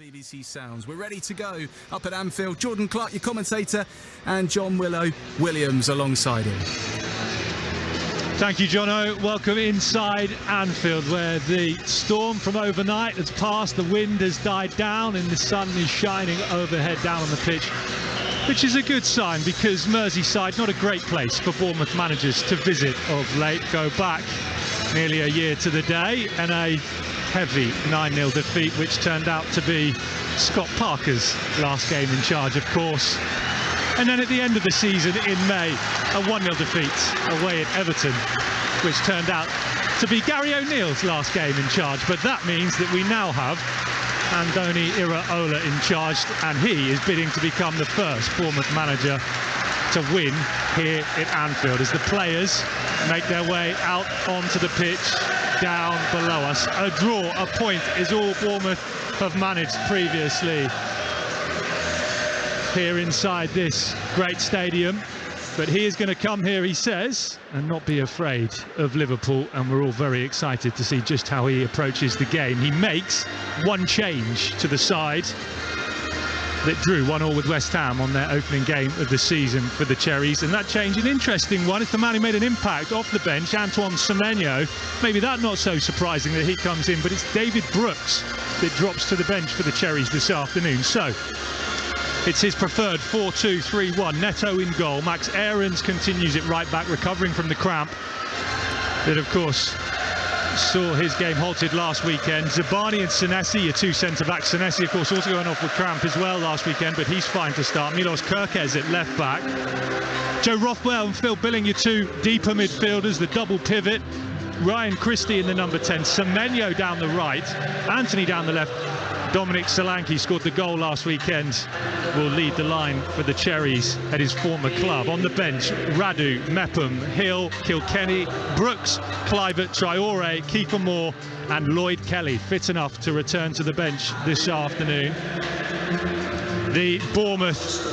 BBC Sounds. We're ready to go up at Anfield. Jordan Clark, your commentator, and John Williams alongside him. Thank you, Jono. Welcome inside Anfield, where the storm from overnight has passed, the wind has died down, and the sun is shining overhead down on the pitch, which is a good sign because Merseyside, not a great place for Bournemouth managers to visit of late. Go back nearly a year to the day, and a heavy 9-0 defeat, which turned out to be Scott Parker's last game in charge, of course. And then at the end of the season in May, a 1-0 defeat away at Everton, which turned out to be Gary O'Neill's last game in charge. But that means that we now have Andoni Iraola in charge, and he is bidding to become the first Bournemouth manager to win here at Anfield, as the players make their way out onto the pitch down below us. A draw, a point, is all Bournemouth have managed previously here inside this great stadium. But he is going to come here, he says, and not be afraid of Liverpool, and we're all very excited to see just how he approaches the game. He makes one change to the side that drew 1-1 with West Ham on their opening game of the season for the Cherries, and that change, an interesting one. It's the man who made an impact off the bench, Antoine Semenyo. Maybe that not so surprising that he comes in, but it's David Brooks that drops to the bench for the Cherries this afternoon. So it's his preferred 4-2-3-1. Neto in goal. Max Aarons continues it right back, recovering from the cramp that, of course, saw his game halted last weekend. Zabani and Senesi, your two centre-backs. Senesi, of course, also going off with cramp as well last weekend, but he's fine to start. Milos Kerkez at left-back. Joe Rothwell and Phil Billing, your two deeper midfielders, the double pivot. Ryan Christie in the number 10. Semenyo down the right. Anthony down the left. Dominic Solanke scored the goal last weekend, will lead the line for the Cherries at his former club. On the bench, Radu, Mepham, Hill, Kilkenny, Brooks, Clivert, Traore, Kiefer Moore and Lloyd Kelly fit enough to return to the bench this afternoon. The Bournemouth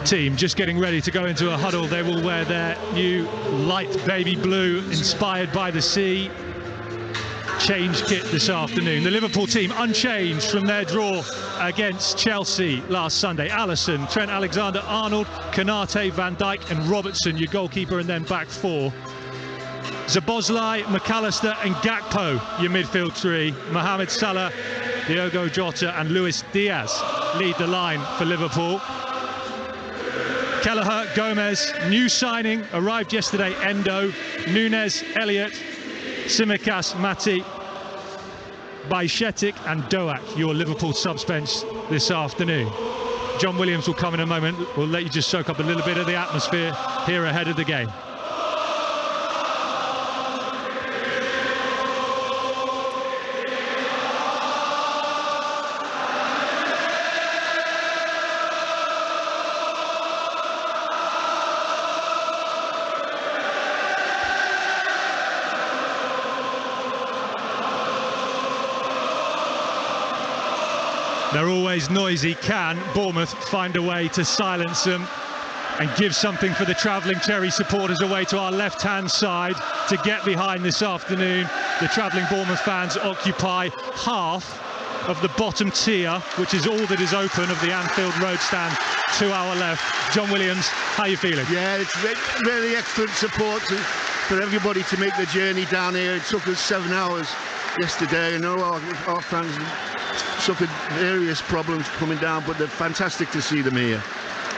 team just getting ready to go into a huddle. They will wear their new light baby blue inspired by the sea change kit this afternoon. The Liverpool team unchanged from their draw against Chelsea last Sunday. Alisson, Trent Alexander-Arnold, Konate, Van Dijk and Robertson, your goalkeeper, and then back four. Szoboszlai, McAllister and Gakpo, your midfield three. Mohamed Salah, Diogo Jota and Luis Diaz lead the line for Liverpool. Kelleher, Gomez, new signing, arrived yesterday, Endo, Nunes, Elliott, Tsimikas, Mati, Bajcetic and Doak, your Liverpool subs bench this afternoon. John Williams will come in a moment. We'll let you just soak up a little bit of the atmosphere here ahead of the game. They're always noisy. Can Bournemouth find a way to silence them and give something for the travelling Cherry supporters away to our left-hand side to get behind this afternoon? The travelling Bournemouth fans occupy half of the bottom tier, which is all that is open of the Anfield Road stand to our left. John Williams, how are you feeling? Yeah, it's really excellent support for everybody to make the journey down here. It took us 7 hours yesterday. I know our fans suffered various problems coming down, but they're fantastic to see them here.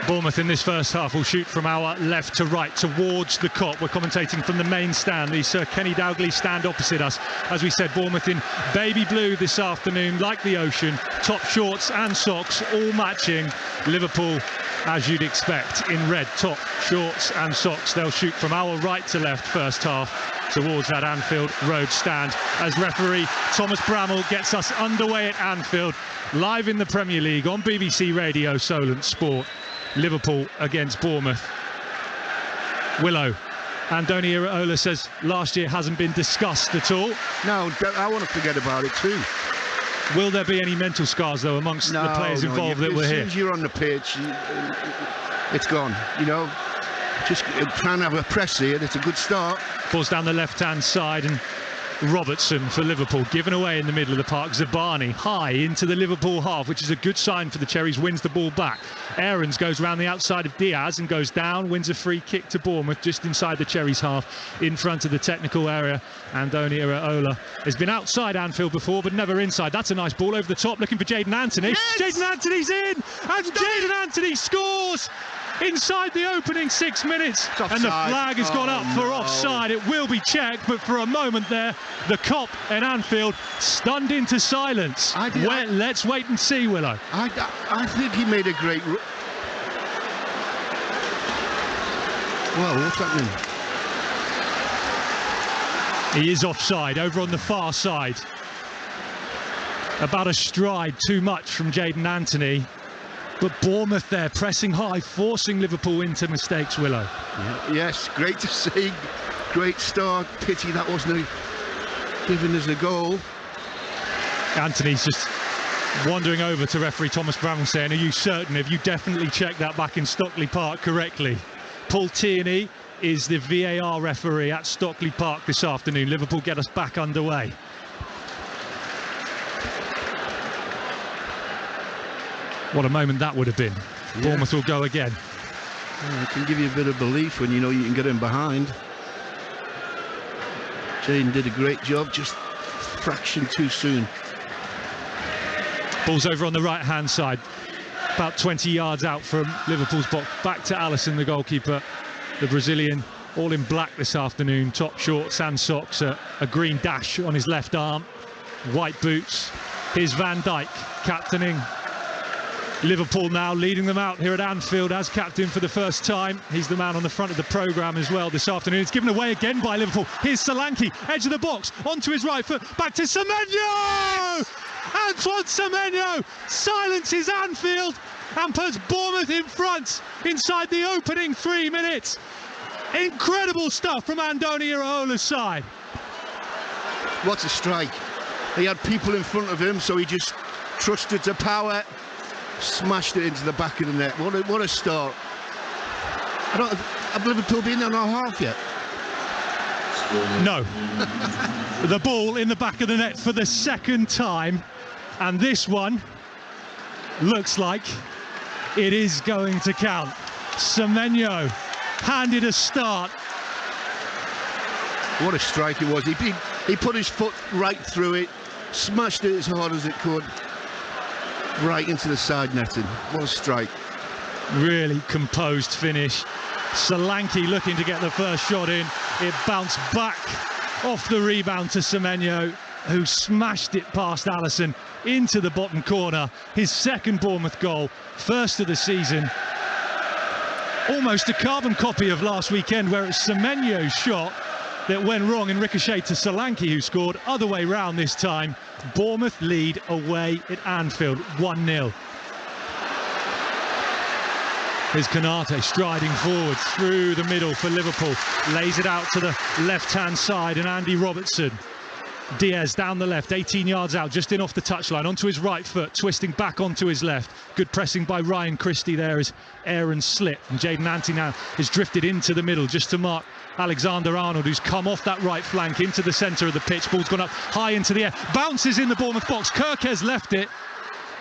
Bournemouth in this first half will shoot from our left to right towards the Kop. We're commentating from the main stand, the Sir Kenny Dalglish stand opposite us. As we said, Bournemouth in baby blue this afternoon, like the ocean, top shorts and socks, all matching. Liverpool, as you'd expect, in red top shorts and socks. They'll shoot from our right to left first half towards that Anfield Road stand, as referee Thomas Bramall gets us underway at Anfield, live in the Premier League on BBC Radio Solent Sport. Liverpool against Bournemouth. Willow, Andoni Iraola says last year hasn't been discussed at all. No, I want to forget about it too. Will there be any mental scars though amongst the players involved that were here? As soon as you're on the pitch, it's gone, you know. Just try and have a press here. It's a good start. Balls down the left-hand side, and Robertson for Liverpool, given away in the middle of the park. Zabani high into the Liverpool half, which is a good sign for the Cherries, wins the ball back. Aarons goes around the outside of Diaz and goes down, wins a free kick to Bournemouth just inside the Cherries half in front of the technical area. Andoni Iraola has been outside Anfield before but never inside. That's a nice ball over the top, looking for Jayden Anthony. Yes! Jayden Anthony's in, and Jayden Anthony scores inside the opening 6 minutes, and the flag has gone up for offside. It will be checked, but for a moment there, the Kop in Anfield stunned into silence. Let's wait and see, Willow. I think he made a great... Well, what's happening? He is offside, over on the far side. About a stride too much from Jayden Anthony. But Bournemouth there, pressing high, forcing Liverpool into mistakes, Willow. Yeah. Yes, great to see. Great start. Pity that wasn't given as a goal. Anthony's just wandering over to referee Thomas Brown saying, are you certain? Have you definitely checked that back in Stockley Park correctly? Paul Tierney is the VAR referee at Stockley Park this afternoon. Liverpool get us back underway. What a moment that would have been. Yeah. Bournemouth will go again. Yeah, it can give you a bit of belief when you know you can get him behind. Jayden did a great job, just fraction too soon. Ball's over on the right-hand side, about 20 yards out from Liverpool's box. Back to Alisson, the goalkeeper, the Brazilian, all in black this afternoon. Top shorts and socks, a green dash on his left arm, white boots. Here's Van Dijk captaining Liverpool now, leading them out here at Anfield as captain for the first time. He's the man on the front of the programme as well this afternoon. It's given away again by Liverpool. Here's Solanke, edge of the box, onto his right foot, back to Semenyo! Antoine Semenyo silences Anfield and puts Bournemouth in front inside the opening 3 minutes. Incredible stuff from Andoni Iraola's side. What a strike. He had people in front of him, so he just trusted to power. Smashed it into the back of the net. What a start. Have Liverpool been on our half yet? No. The ball in the back of the net for the second time, and this one looks like it is going to count. Semenyo handed a start. What a strike it was. He put his foot right through it, smashed it as hard as it could. Right into the side netting. What a strike. Really composed finish. Solanke looking to get the first shot in. It bounced back off the rebound to Semenyo, who smashed it past Alisson into the bottom corner. His second Bournemouth goal, first of the season. Almost a carbon copy of last weekend, where it's Semenyo's shot that went wrong and ricocheted to Solanke, who scored. Other way round this time. Bournemouth lead away at Anfield, 1-0. Here's Konate striding forward through the middle for Liverpool. Lays it out to the left-hand side, and Andy Robertson. Diaz down the left, 18 yards out, just in off the touchline, onto his right foot, twisting back onto his left. Good pressing by Ryan Christie there as Aarons slip, and Jayden Anthony now has drifted into the middle just to mark Alexander-Arnold, who's come off that right flank into the centre of the pitch. Ball's gone up high into the air, bounces in the Bournemouth box. Kirkes left it.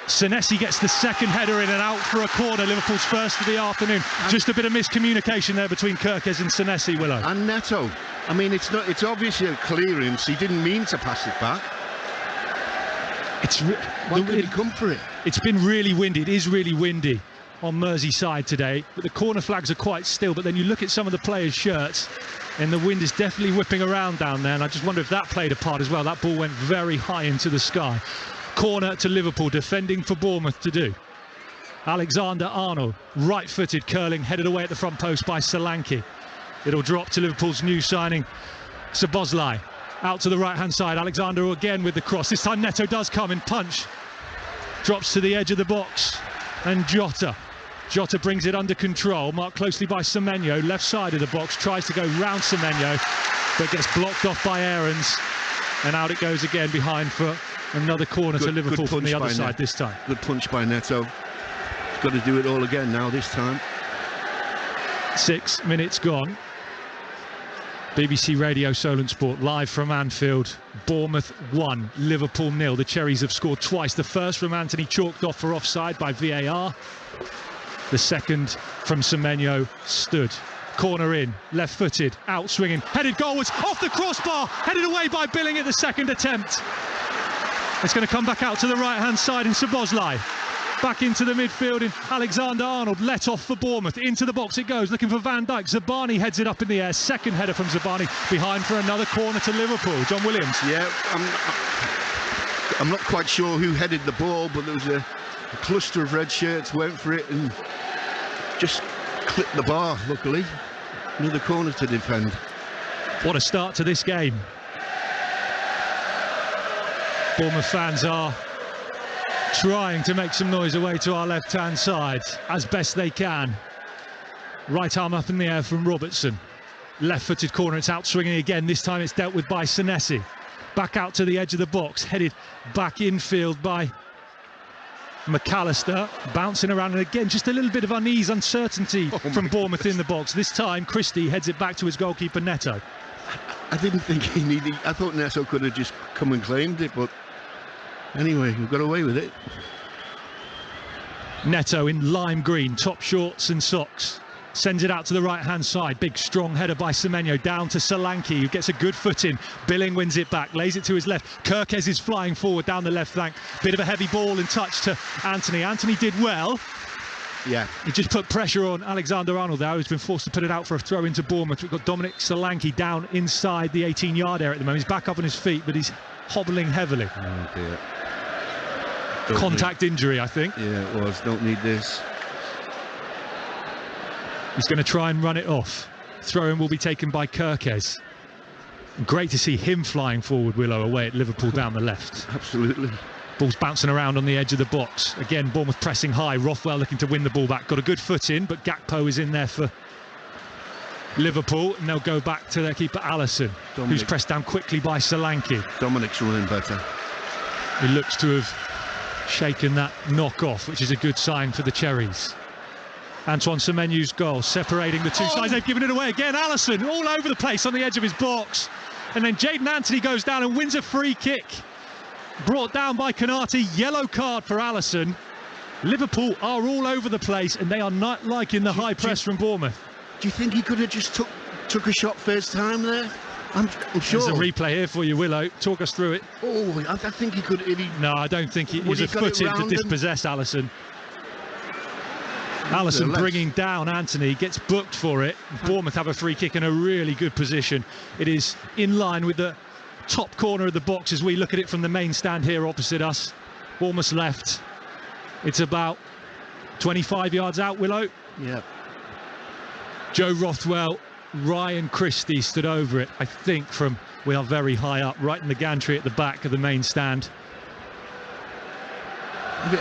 Senesi gets the second header in and out for a corner. Liverpool's first of the afternoon. Just a bit of miscommunication there between Kirkes and Senesi, Willow. And Neto. I mean, it's obviously a clearance. He didn't mean to pass it back. Why did he come for it? It's been really windy. It is really windy on Merseyside today, but the corner flags are quite still. But then you look at some of the players' shirts, and the wind is definitely whipping around down there, and I just wonder if that played a part as well. That ball went very high into the sky. Corner to Liverpool, defending for Bournemouth to do. Alexander-Arnold, right-footed, curling, headed away at the front post by Solanke. It'll drop to Liverpool's new signing, Szoboszlai. Out to the right-hand side, Alexander again with the cross. This time Neto does come in punch. Drops to the edge of the box, and Jota brings it under control, marked closely by Semenyo, left side of the box, tries to go round Semenyo, but gets blocked off by Aarons, and out it goes again behind for another corner to Liverpool from the other side this time. Good punch by Neto. He's got to do it all again now this time. 6 minutes gone. BBC Radio Solent Sport, live from Anfield. Bournemouth 1, Liverpool 0. The Cherries have scored twice. The first from Anthony, chalked off for offside by VAR. The second from Semenyo, stood. Corner in, left-footed, out-swinging, headed goalwards, off the crossbar, headed away by Billing at the second attempt. It's going to come back out to the right-hand side in Szoboszlai. Back into the midfield in Alexander-Arnold, let off for Bournemouth. Into the box it goes, looking for Van Dijk. Zabani heads it up in the air. Second header from Zabani, behind for another corner to Liverpool. John Williams. Yeah, I'm not quite sure who headed the ball, but there was a cluster of red shirts went for it and just clipped the bar, luckily. Another corner to defend. What a start to this game. Bournemouth fans are trying to make some noise away to our left-hand side as best they can. Right arm up in the air from Robertson. Left-footed corner, it's out swinging again. This time it's dealt with by Senesi. Back out to the edge of the box, headed back infield by McAllister, bouncing around, and again just a little bit of unease, uncertainty from Bournemouth in the box. This time Christie heads it back to his goalkeeper Neto. I didn't think he needed. I thought Neto could have just come and claimed it, but anyway, we got away with it. Neto in lime green, top shorts and socks, sends it out to the right-hand side. Big, strong header by Semenyo, down to Solanke, who gets a good foot in. Billing wins it back, lays it to his left. Kirkes is flying forward down the left flank. Bit of a heavy ball in touch to Anthony. Anthony did well. Yeah. He just put pressure on Alexander-Arnold there, who's been forced to put it out for a throw into Bournemouth. We've got Dominic Solanke down inside the 18-yard area at the moment. He's back up on his feet, but he's hobbling heavily. Oh dear. Contact injury, I think. Yeah, it was. Don't need this. He's going to try and run it off. Throw-in will be taken by Kirkes. Great to see him flying forward, Willow, away at Liverpool down the left. Absolutely. Ball's bouncing around on the edge of the box. Again, Bournemouth pressing high. Rothwell looking to win the ball back. Got a good foot in, but Gakpo is in there for Liverpool. And they'll go back to their keeper, Alisson, who's pressed down quickly by Solanke. Dominic's running better. He looks to have shaken that knock-off, which is a good sign for the Cherries. Antoine Semenyu's goal, separating the two sides. They've given it away again. Alisson all over the place on the edge of his box. And then Jadon Anthony goes down and wins a free kick. Brought down by Konate. Yellow card for Alisson. Liverpool are all over the place, and they are not liking the high press from Bournemouth. Do you think he could have just took a shot first time there? I'm sure. There's a replay here for you, Willow. Talk us through it. Oh, I think he could. No, I don't think he was a foot in to dispossess Alisson. Alisson bringing down Anthony, gets booked for it. Bournemouth have a free kick in a really good position. It is in line with the top corner of the box as we look at it from the main stand here opposite us. Bournemouth's left. It's about 25 yards out, Willow. Yeah. Joe Rothwell, Ryan Christie stood over it, I think, from we are very high up, right in the gantry at the back of the main stand.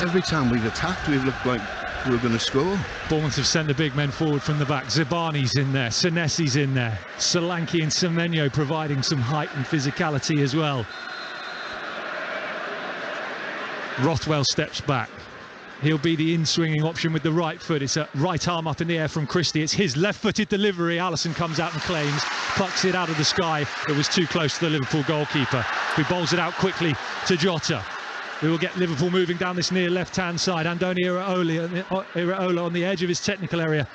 Every time we've attacked, we've looked like we're going to score. Bournemouth have sent the big men forward from the back. Zabani's in there, Senesi's in there, Solanke and Semenyo providing some height and physicality as well. Rothwell steps back. He'll be the in-swinging option with the right foot. It's a right arm up in the air from Christie. It's his left-footed delivery. Alisson comes out and claims, plucks it out of the sky. It was too close to the Liverpool goalkeeper, who bowls it out quickly to Jota. We will get Liverpool moving down this near left-hand side. Andoni Iraola on the edge of his technical area,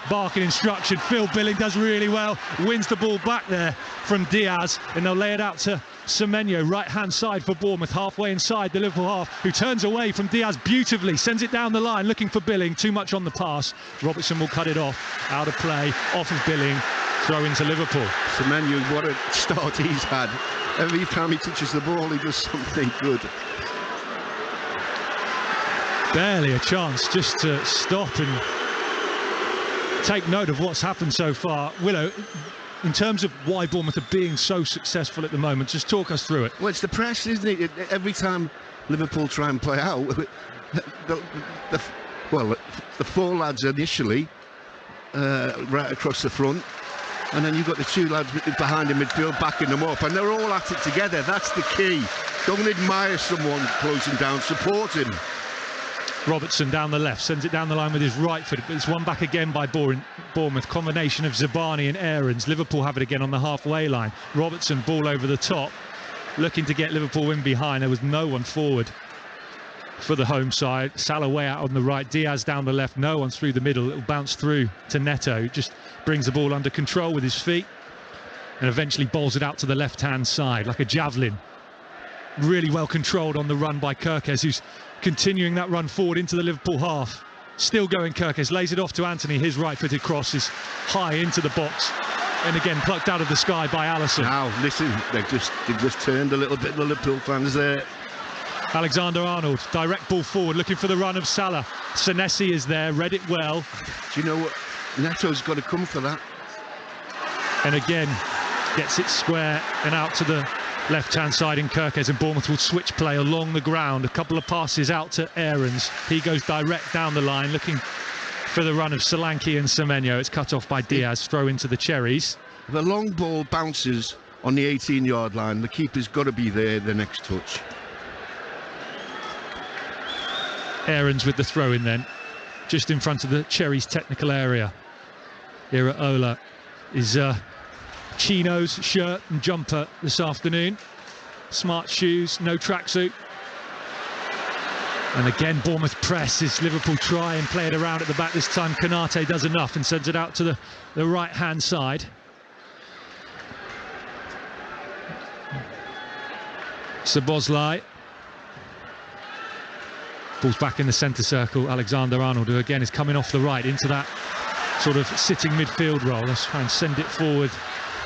barking instruction. Phil Billing does really well, wins the ball back there from Diaz, and they'll lay it out to Semenyo, right-hand side for Bournemouth, halfway inside the Liverpool half, who turns away from Diaz beautifully, sends it down the line, looking for Billing, too much on the pass. Robertson will cut it off, out of play, off of Billing, throw into Liverpool. Semenyo, what a start he's had. Every time he touches the ball, he does something good. Barely a chance just to stop and take note of what's happened so far. Willow, in terms of why Bournemouth are being so successful at the moment, just talk us through it. Well, it's the press, isn't it? Every time Liverpool try and play out, the four lads initially right across the front, and then you've got the two lads behind in midfield backing them up, and they're all at it together. That's the key. Don't admire someone closing down, support him. Robertson down the left, sends it down the line with his right foot, but it's won back again by Bournemouth. Combination of Zabani and Aarons. Liverpool have it again on the halfway line. Robertson, ball over the top, looking to get Liverpool in behind. There was no one forward for the home side. Salah way out on the right, Diaz down the left, no one through the middle. It'll bounce through to Neto, just brings the ball under control with his feet and eventually bowls it out to the left-hand side like a javelin. Really well controlled on the run by Kerkez, who's continuing that run forward into the Liverpool half. Still going, Kerkez lays it off to Anthony. His right-footed cross is high into the box, and again plucked out of the sky by Alisson. Now listen, they just turned a little bit, the Liverpool fans there. Alexander-Arnold, direct ball forward, looking for the run of Salah. Senesi is there, read it well. Do you know what? Neto's got to come for that. And again, gets it square and out to the left-hand side in Kerkez, and Bournemouth will switch play along the ground. A couple of passes out to Aarons. He goes direct down the line, looking for the run of Solanke and Semenyo. It's cut off by Diaz, throw into the Cherries. The long ball bounces on the 18-yard line. The keeper's got to be there the next touch. Aarons with the throw in then, just in front of the Cherries technical area. Iraola is chinos, shirt and jumper this afternoon. Smart shoes, no tracksuit. And again, Bournemouth press as Liverpool try and play it around at the back. This time Konate does enough and sends it out to the right-hand side. Szoboszlai. Ball's back in the centre circle. Alexander-Arnold, who again is coming off the right into that sort of sitting midfield role. Let's try and send it forward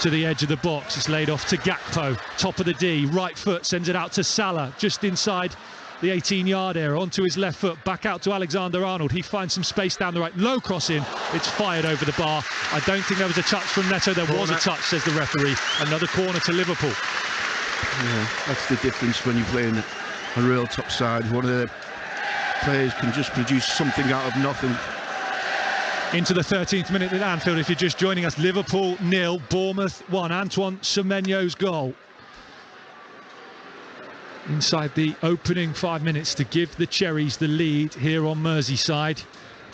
to the edge of the box. It's laid off to Gakpo, top of the D, right foot, sends it out to Salah, just inside the 18-yard area, onto his left foot, back out to Alexander-Arnold. He finds some space down the right, low cross in, it's fired over the bar. I don't think there was a touch from Neto. There was a touch, says the referee. Another corner to Liverpool. Yeah, that's the difference when you're playing a real top side. One of the players can just produce something out of nothing. Into the 13th minute at Anfield, if you're just joining us. Liverpool 0, Bournemouth 1. Antoine Semenyo's goal inside the opening 5 minutes to give the Cherries the lead here on Merseyside.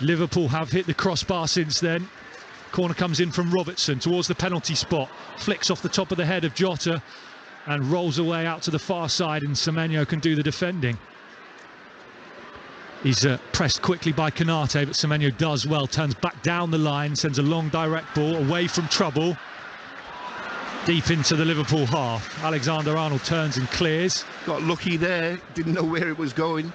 Liverpool have hit the crossbar since then. Corner comes in from Robertson towards the penalty spot, flicks off the top of the head of Jota and rolls away out to the far side, and Semenyo can do the defending. He's pressed quickly by Konate, but Semenyo does well, turns back down the line, sends a long direct ball away from trouble, deep into the Liverpool half. Alexander-Arnold turns and clears. Got lucky there, didn't know where it was going.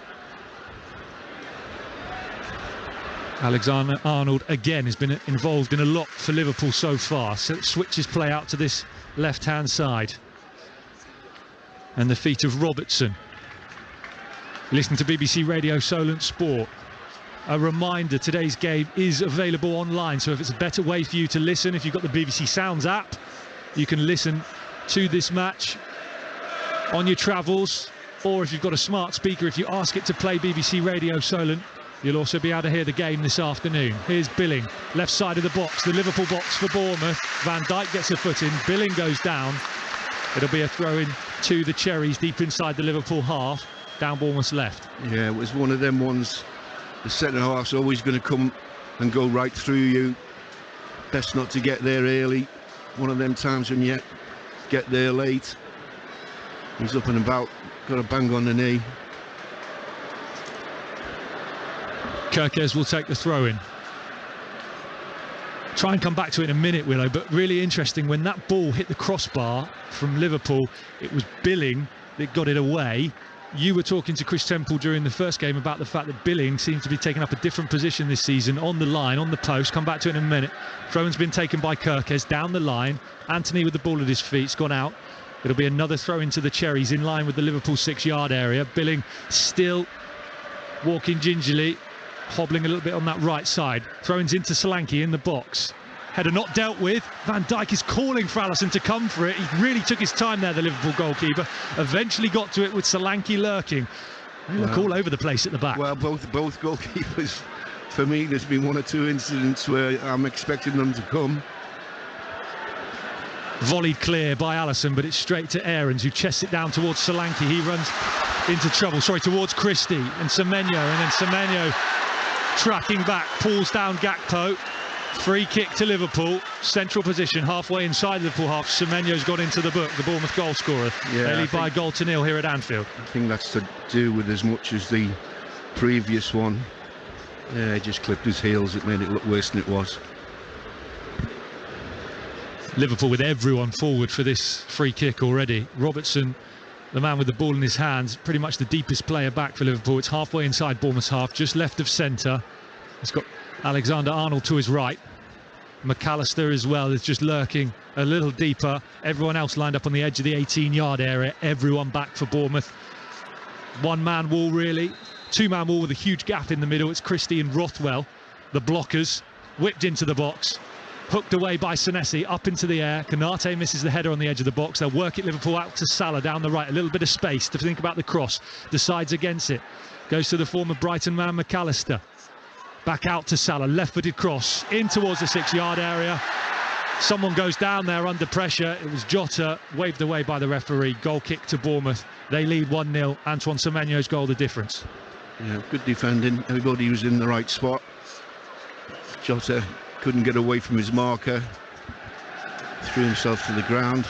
Alexander-Arnold again has been involved in a lot for Liverpool so far, so switches play out to this left-hand side. And the feet of Robertson. Listen to BBC Radio Solent Sport. A reminder, today's game is available online, so if it's a better way for you to listen, if you've got the BBC Sounds app, you can listen to this match on your travels, or if you've got a smart speaker, if you ask it to play BBC Radio Solent, you'll also be able to hear the game this afternoon. Here's Billing, left side of the box, the Liverpool box for Bournemouth. Van Dijk gets a foot in, Billing goes down. It'll be a throw-in to the Cherries deep inside the Liverpool half, down Bournemouth's left. Yeah, it was one of them ones. The centre half's always going to come and go right through you. Best not to get there early. One of them times when you get there late. He's up and about, got a bang on the knee. Kerkez will take the throw-in. Try and come back to it in a minute, Willow, but really interesting, when that ball hit the crossbar from Liverpool, it was Billing that got it away. You were talking to Chris Temple during the first game about the fact that Billing seems to be taking up a different position this season, on the line, on the post. Come back to it in a minute. Throw-in's been taken by Kerkez down the line. Anthony with the ball at his feet, it's gone out. It'll be another throw into the Cherries in line with the Liverpool 6-yard area. Billing still walking gingerly, hobbling a little bit on that right side. Throw-ins into Solanke in the box. Header not dealt with. Van Dijk is calling for Alisson to come for it. He really took his time there, the Liverpool goalkeeper. Eventually got to it with Solanke lurking. They look all over the place at the back. Well, both goalkeepers, for me, there's been one or two incidents where I'm expecting them to come. Volleyed clear by Alisson, but it's straight to Aarons, who chests it down towards Solanke. He runs into trouble. Sorry, towards Christie and Semenyo, and then Semenyo tracking back, pulls down Gakpo. Free kick to Liverpool, central position, halfway inside Liverpool half. Semenyo's got into the book, the Bournemouth goal scorer. They lead by a goal to nil here at Anfield. I think that's to do with as much as the previous one. Yeah, he just clipped his heels. It made it look worse than it was. Liverpool with everyone forward for this free kick already. Robertson, the man with the ball in his hands, pretty much the deepest player back for Liverpool. It's halfway inside Bournemouth's half, just left of centre. It's got Alexander-Arnold to his right. McAllister as well is just lurking a little deeper. Everyone else lined up on the edge of the 18-yard area. Everyone back for Bournemouth. One-man wall, really. Two-man wall with a huge gap in the middle. It's Christie and Rothwell, the blockers, whipped into the box. Hooked away by Senesi, up into the air. Konate misses the header on the edge of the box. They'll work it, Liverpool, out to Salah down the right. A little bit of space to think about the cross. Decides against it. Goes to the former Brighton man, McAllister. Back out to Salah, left-footed cross in towards the 6-yard area. Someone goes down there under pressure. It was Jota, waved away by the referee. Goal kick to Bournemouth. They lead 1-0. Antoine Semenyo's goal the difference. Yeah, good defending. Everybody was in the right spot. Jota couldn't get away from his marker. Threw himself to the ground.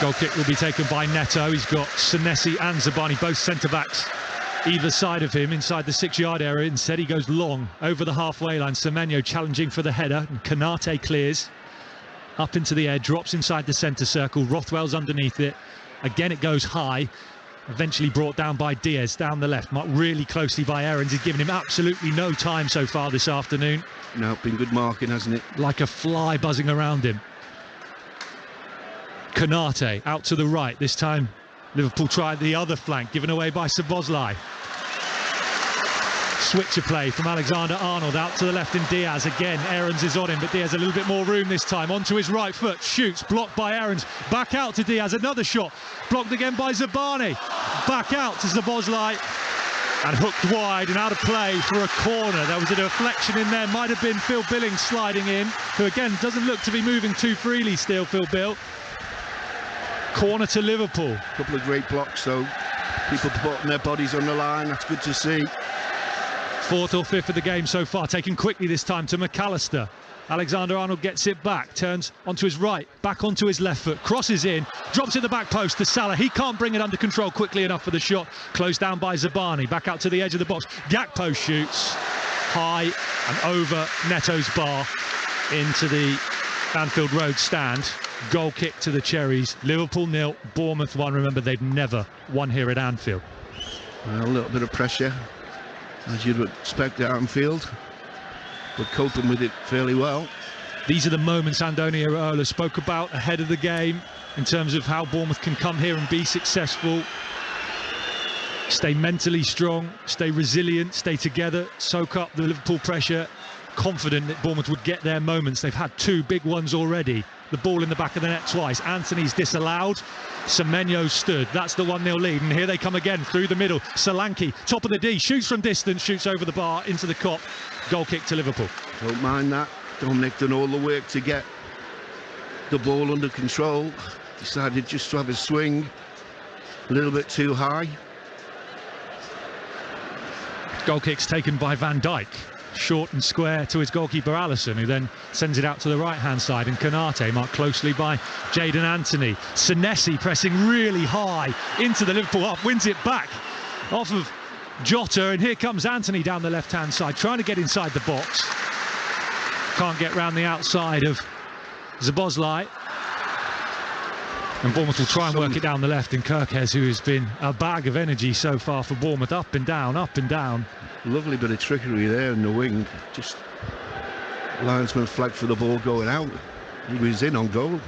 Goal kick will be taken by Neto. He's got Senesi and Zabani, both centre-backs, either side of him, inside the 6-yard area. Instead, he goes long over the halfway line. Semenyo challenging for the header, and Konate clears. Up into the air, drops inside the centre circle. Rothwell's underneath it. Again, it goes high. Eventually brought down by Diaz, down the left. Marked really closely by Aarons. He's given him absolutely no time so far this afternoon. No, been good marking, hasn't it? Like a fly buzzing around him. Konate out to the right. This time Liverpool tried the other flank, given away by Szoboszlai. Switcher play from Alexander-Arnold out to the left in Diaz. Again, Aarons is on him, but Diaz a little bit more room this time. Onto his right foot, shoots, blocked by Aarons. Back out to Diaz, another shot. Blocked again by Zabani. Back out to Szoboszlai. And hooked wide and out of play for a corner. There was a deflection in there. Might have been Phil Billings sliding in, who again doesn't look to be moving too freely still, Phil Bill. Corner to Liverpool. A couple of great blocks, though. People putting their bodies on the line. That's good to see. Fourth or fifth of the game so far. Taken quickly this time to McAllister. Alexander-Arnold gets it back. Turns onto his right. Back onto his left foot. Crosses in. Drops at the back post to Salah. He can't bring it under control quickly enough for the shot. Closed down by Zabani. Back out to the edge of the box. Gakpo shoots. High and over Neto's bar. Into the Anfield Road stand. Goal kick to the Cherries. Liverpool 0, Bournemouth 1. Remember, they've never won here at Anfield. Well, a little bit of pressure, as you'd expect at Anfield, but coping with it fairly well. These are the moments Andoni Iraola spoke about ahead of the game, in terms of how Bournemouth can come here and be successful. Stay mentally strong, stay resilient, stay together, soak up the Liverpool pressure. Confident that Bournemouth would get their moments. They've had two big ones already. The ball in the back of the net twice. Anthony's disallowed. Semenyo stood. That's the 1-0 lead. And here they come again through the middle. Solanke, top of the D, shoots from distance, shoots over the bar into the cop. Goal kick to Liverpool. Don't mind that. Dominic done all the work to get the ball under control. Decided just to have a swing a little bit too high. Goal kick's taken by Van Dijk. Short and square to his goalkeeper Alisson, who then sends it out to the right-hand side, and Konate marked closely by Jadon Anthony. Senesi pressing really high into the Liverpool half, wins it back off of Jota, and here comes Anthony down the left-hand side, trying to get inside the box. Can't get round the outside of Szoboszlai. And Bournemouth will try and work it down the left, and Kirkes, who has been a bag of energy so far for Bournemouth, up and down, up and down. Lovely bit of trickery there in the wing. Just linesman flagged for the ball going out. He was in on goal.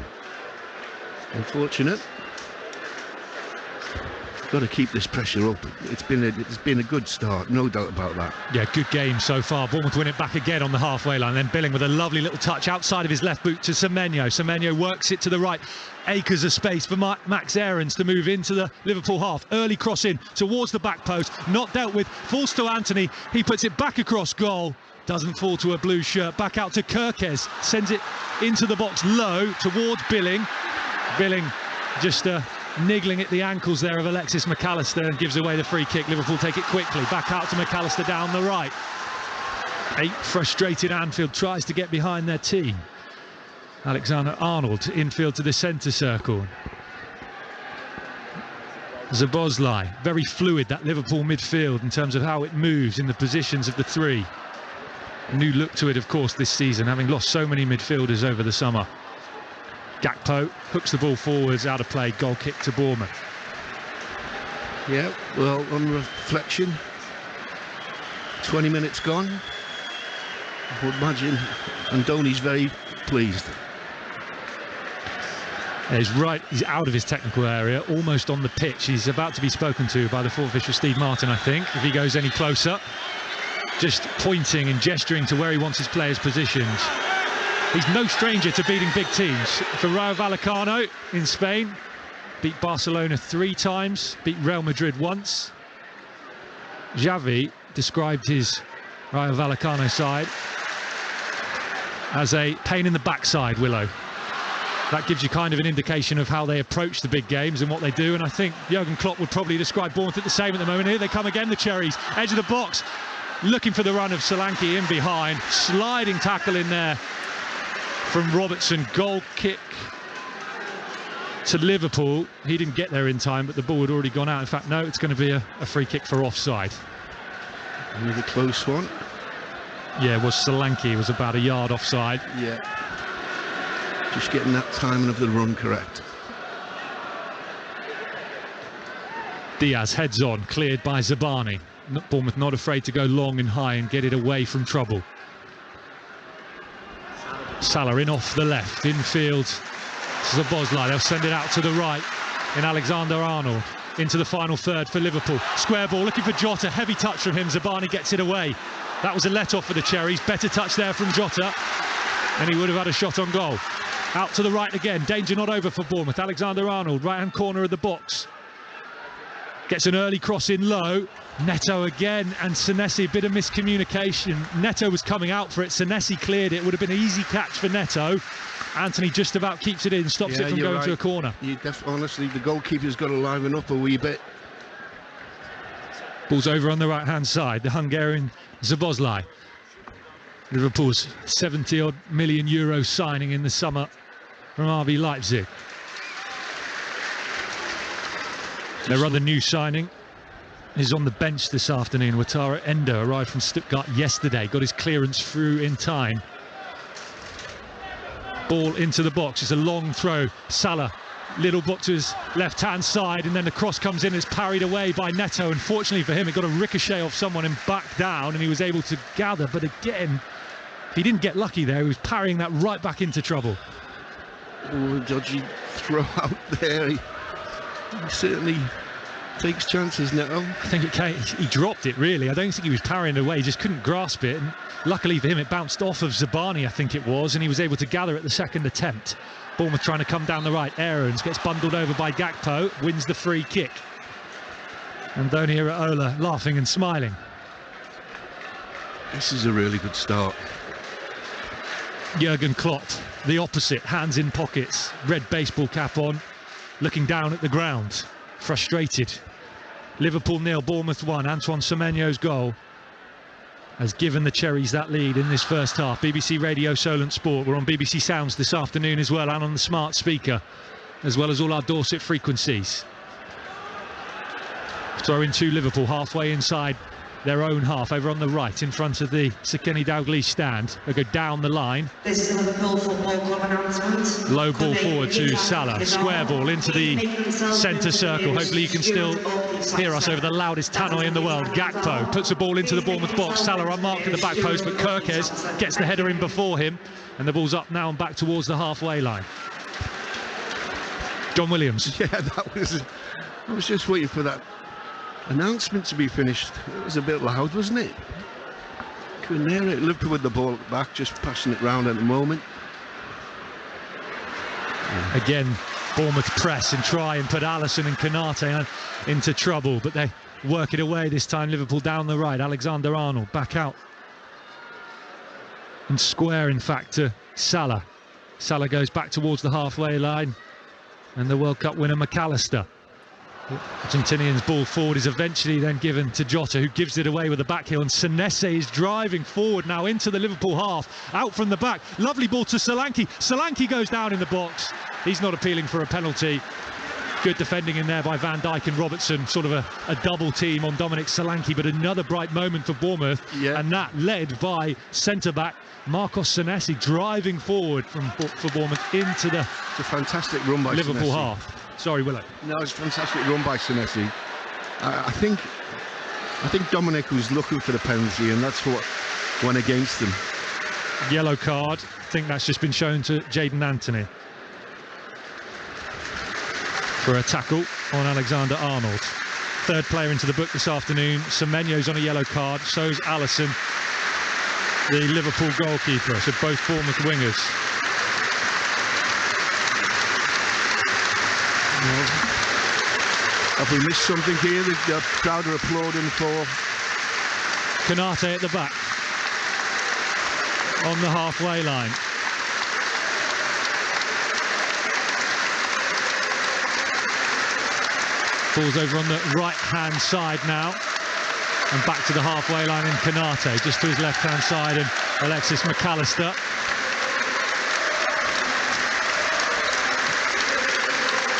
Unfortunate. Got to keep this pressure up. It's been a good start, no doubt about that. Yeah, good game so far. Bournemouth win it back again on the halfway line. Then Billing with a lovely little touch outside of his left boot to Semenyo. Semenyo works it to the right. Acres of space for Max Aarons to move into the Liverpool half. Early cross in towards the back post. Not dealt with. Falls to Anthony. He puts it back across goal. Doesn't fall to a blue shirt. Back out to Kirkes. Sends it into the box low towards Billing. Billing just niggling at the ankles there of Alexis McAllister and gives away the free kick. Liverpool take it quickly, back out to McAllister down the right. 8 frustrated Anfield tries to get behind their team. Alexander-Arnold infield to the centre circle. Szoboszlai, very fluid, that Liverpool midfield in terms of how it moves in the positions of the three. A new look to it, of course, this season, having lost so many midfielders over the summer. Gakpo hooks the ball forwards, out of play, goal kick to Bournemouth. Yeah, well, on reflection, 20 minutes gone. I would imagine Andoni's very pleased. He's out of his technical area, almost on the pitch. He's about to be spoken to by the fourth official, Steve Martin, I think, if he goes any closer. Just pointing and gesturing to where he wants his players positioned. He's no stranger to beating big teams. For Rayo Vallecano in Spain, beat Barcelona 3 times, beat Real Madrid once. Xavi described his Rayo Vallecano side as a pain in the backside, Willow. That gives you kind of an indication of how they approach the big games and what they do, and I think Jurgen Klopp would probably describe Bournemouth at the same at the moment. Here they come again, the Cherries, edge of the box, looking for the run of Solanke in behind, sliding tackle in there from Robertson, goal kick to Liverpool. He didn't get there in time, but the ball had already gone out. In fact, no, it's going to be a free kick for offside. Another close one. Yeah, it was Solanke, it was about a yard offside. Yeah. Just getting that timing of the run correct. Diaz heads on, cleared by Zabani. Bournemouth not afraid to go long and high and get it away from trouble. Salah in off the left, infield. Szoboszlai, they'll send it out to the right in Alexander-Arnold. Into the final third for Liverpool. Square ball, looking for Jota, heavy touch from him. Zabani gets it away. That was a let-off for the Cherries. Better touch there from Jota, and he would have had a shot on goal. Out to the right again, danger not over for Bournemouth. Alexander-Arnold, right-hand corner of the box. Gets an early cross in low. Neto again, and Senesi, a bit of miscommunication. Neto was coming out for it, Senesi cleared it. Would have been an easy catch for Neto. Anthony just about keeps it in, stops it from going to a corner. Honestly, the goalkeeper's got to liven up a wee bit. Ball's over on the right-hand side, the Hungarian Szoboszlai. Liverpool's 70-odd million euro signing in the summer from RB Leipzig. Their other new signing is on the bench this afternoon. Wataru Endo arrived from Stuttgart yesterday, got his clearance through in time. Ball into the box, it's a long throw. Salah, little book to his left-hand side, and then the cross comes in, it's parried away by Neto. Unfortunately for him, it got a ricochet off someone and back down, and he was able to gather, but again, he didn't get lucky there. He was parrying that right back into trouble. Oh, a dodgy throw out there. He certainly takes chances now. I think he dropped it, really. I don't think he was parrying away, he just couldn't grasp it. And luckily for him, it bounced off of Zabani, I think it was, and he was able to gather at the second attempt. Bournemouth trying to come down the right. Aarons gets bundled over by Gakpo, wins the free kick. And Andoni Iraola laughing and smiling. This is a really good start. Jurgen Klopp, the opposite, hands in pockets, red baseball cap on, looking down at the ground, frustrated. Liverpool 0, Bournemouth 1. Antoine Semenyo's goal has given the Cherries that lead in this first half. BBC Radio Solent Sport. We're on BBC Sounds this afternoon as well, and on the smart speaker, as well as all our Dorset frequencies. Throw in to Liverpool, halfway inside their own half, over on the right, in front of the Sekeni Dalglish stand. They go down the line. This is a Liverpool Football Club announcement. Low ball forward to Salah. Square ball into the centre circle. Hopefully you can still hear us over the loudest tannoy in the world. Gakpo puts a ball into the Bournemouth box. Salah unmarked at the back post, but Kirkes gets the header in before him. And the ball's up now and back towards the halfway line. John Williams. Yeah, I was just waiting for that announcement to be finished. It was a bit loud, wasn't it? Couldn't hear it. Liverpool with the ball back, just passing it round at the moment. Again, Bournemouth press and try and put Alisson and Konate into trouble, but they work it away this time. Liverpool down the right. Alexander-Arnold back out and square, in fact, to Salah. Salah goes back towards the halfway line. and the World Cup winner McAllister. Argentinian's ball forward is eventually then given to Jota, who gives it away with a back heel, and Senesi is driving forward now into the Liverpool half, out from the back. Lovely ball to Solanke. Solanke goes down in the box. He's not appealing for a penalty. Good defending in there by Van Dijk and Robertson, sort of a double team on Dominic Solanke, but another bright moment for Bournemouth, and that led by centre-back Marcos Senesi driving forward for Bournemouth into the It's a fantastic run by Liverpool Senesi. half. Sorry, Willow. No, it's a fantastic run by Senesi. I think Dominic was looking for the penalty, and that's what went against him. Yellow card. I think that's just been shown to Jadon Anthony for a tackle on Alexander Arnold. Third player into the book this afternoon. Semenyo's on a yellow card, so's Alisson, the Liverpool goalkeeper. So both Bournemouth wingers. Have we missed something here? The crowd are applauding for Konate at the back on the halfway line. Ball's over on the right-hand side now, and back to the halfway line in Konate, just to his left-hand side, and Alexis McAllister.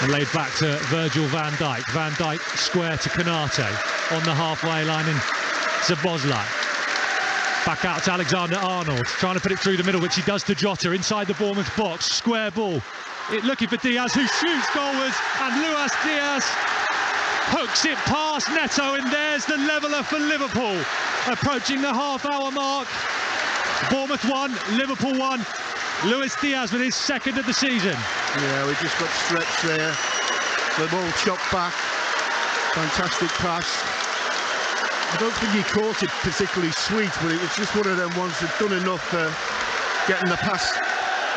And laid back to Virgil van Dijk. Van Dijk square to Konate on the halfway line in Szoboszlai. Back out to Alexander Arnold, trying to put it through the middle, which he does to Jota inside the Bournemouth box. Square ball, looking for Diaz, who shoots goalwards, and Luis Diaz hooks it past Neto, and there's the leveller for Liverpool. Approaching the half-hour mark. Bournemouth 1, Liverpool 1. Luis Diaz with his second of the season. Yeah, we just got stretched there. The ball chopped back. Fantastic pass. I don't think he caught it particularly sweet, but it was just one of them ones that done enough for getting the pass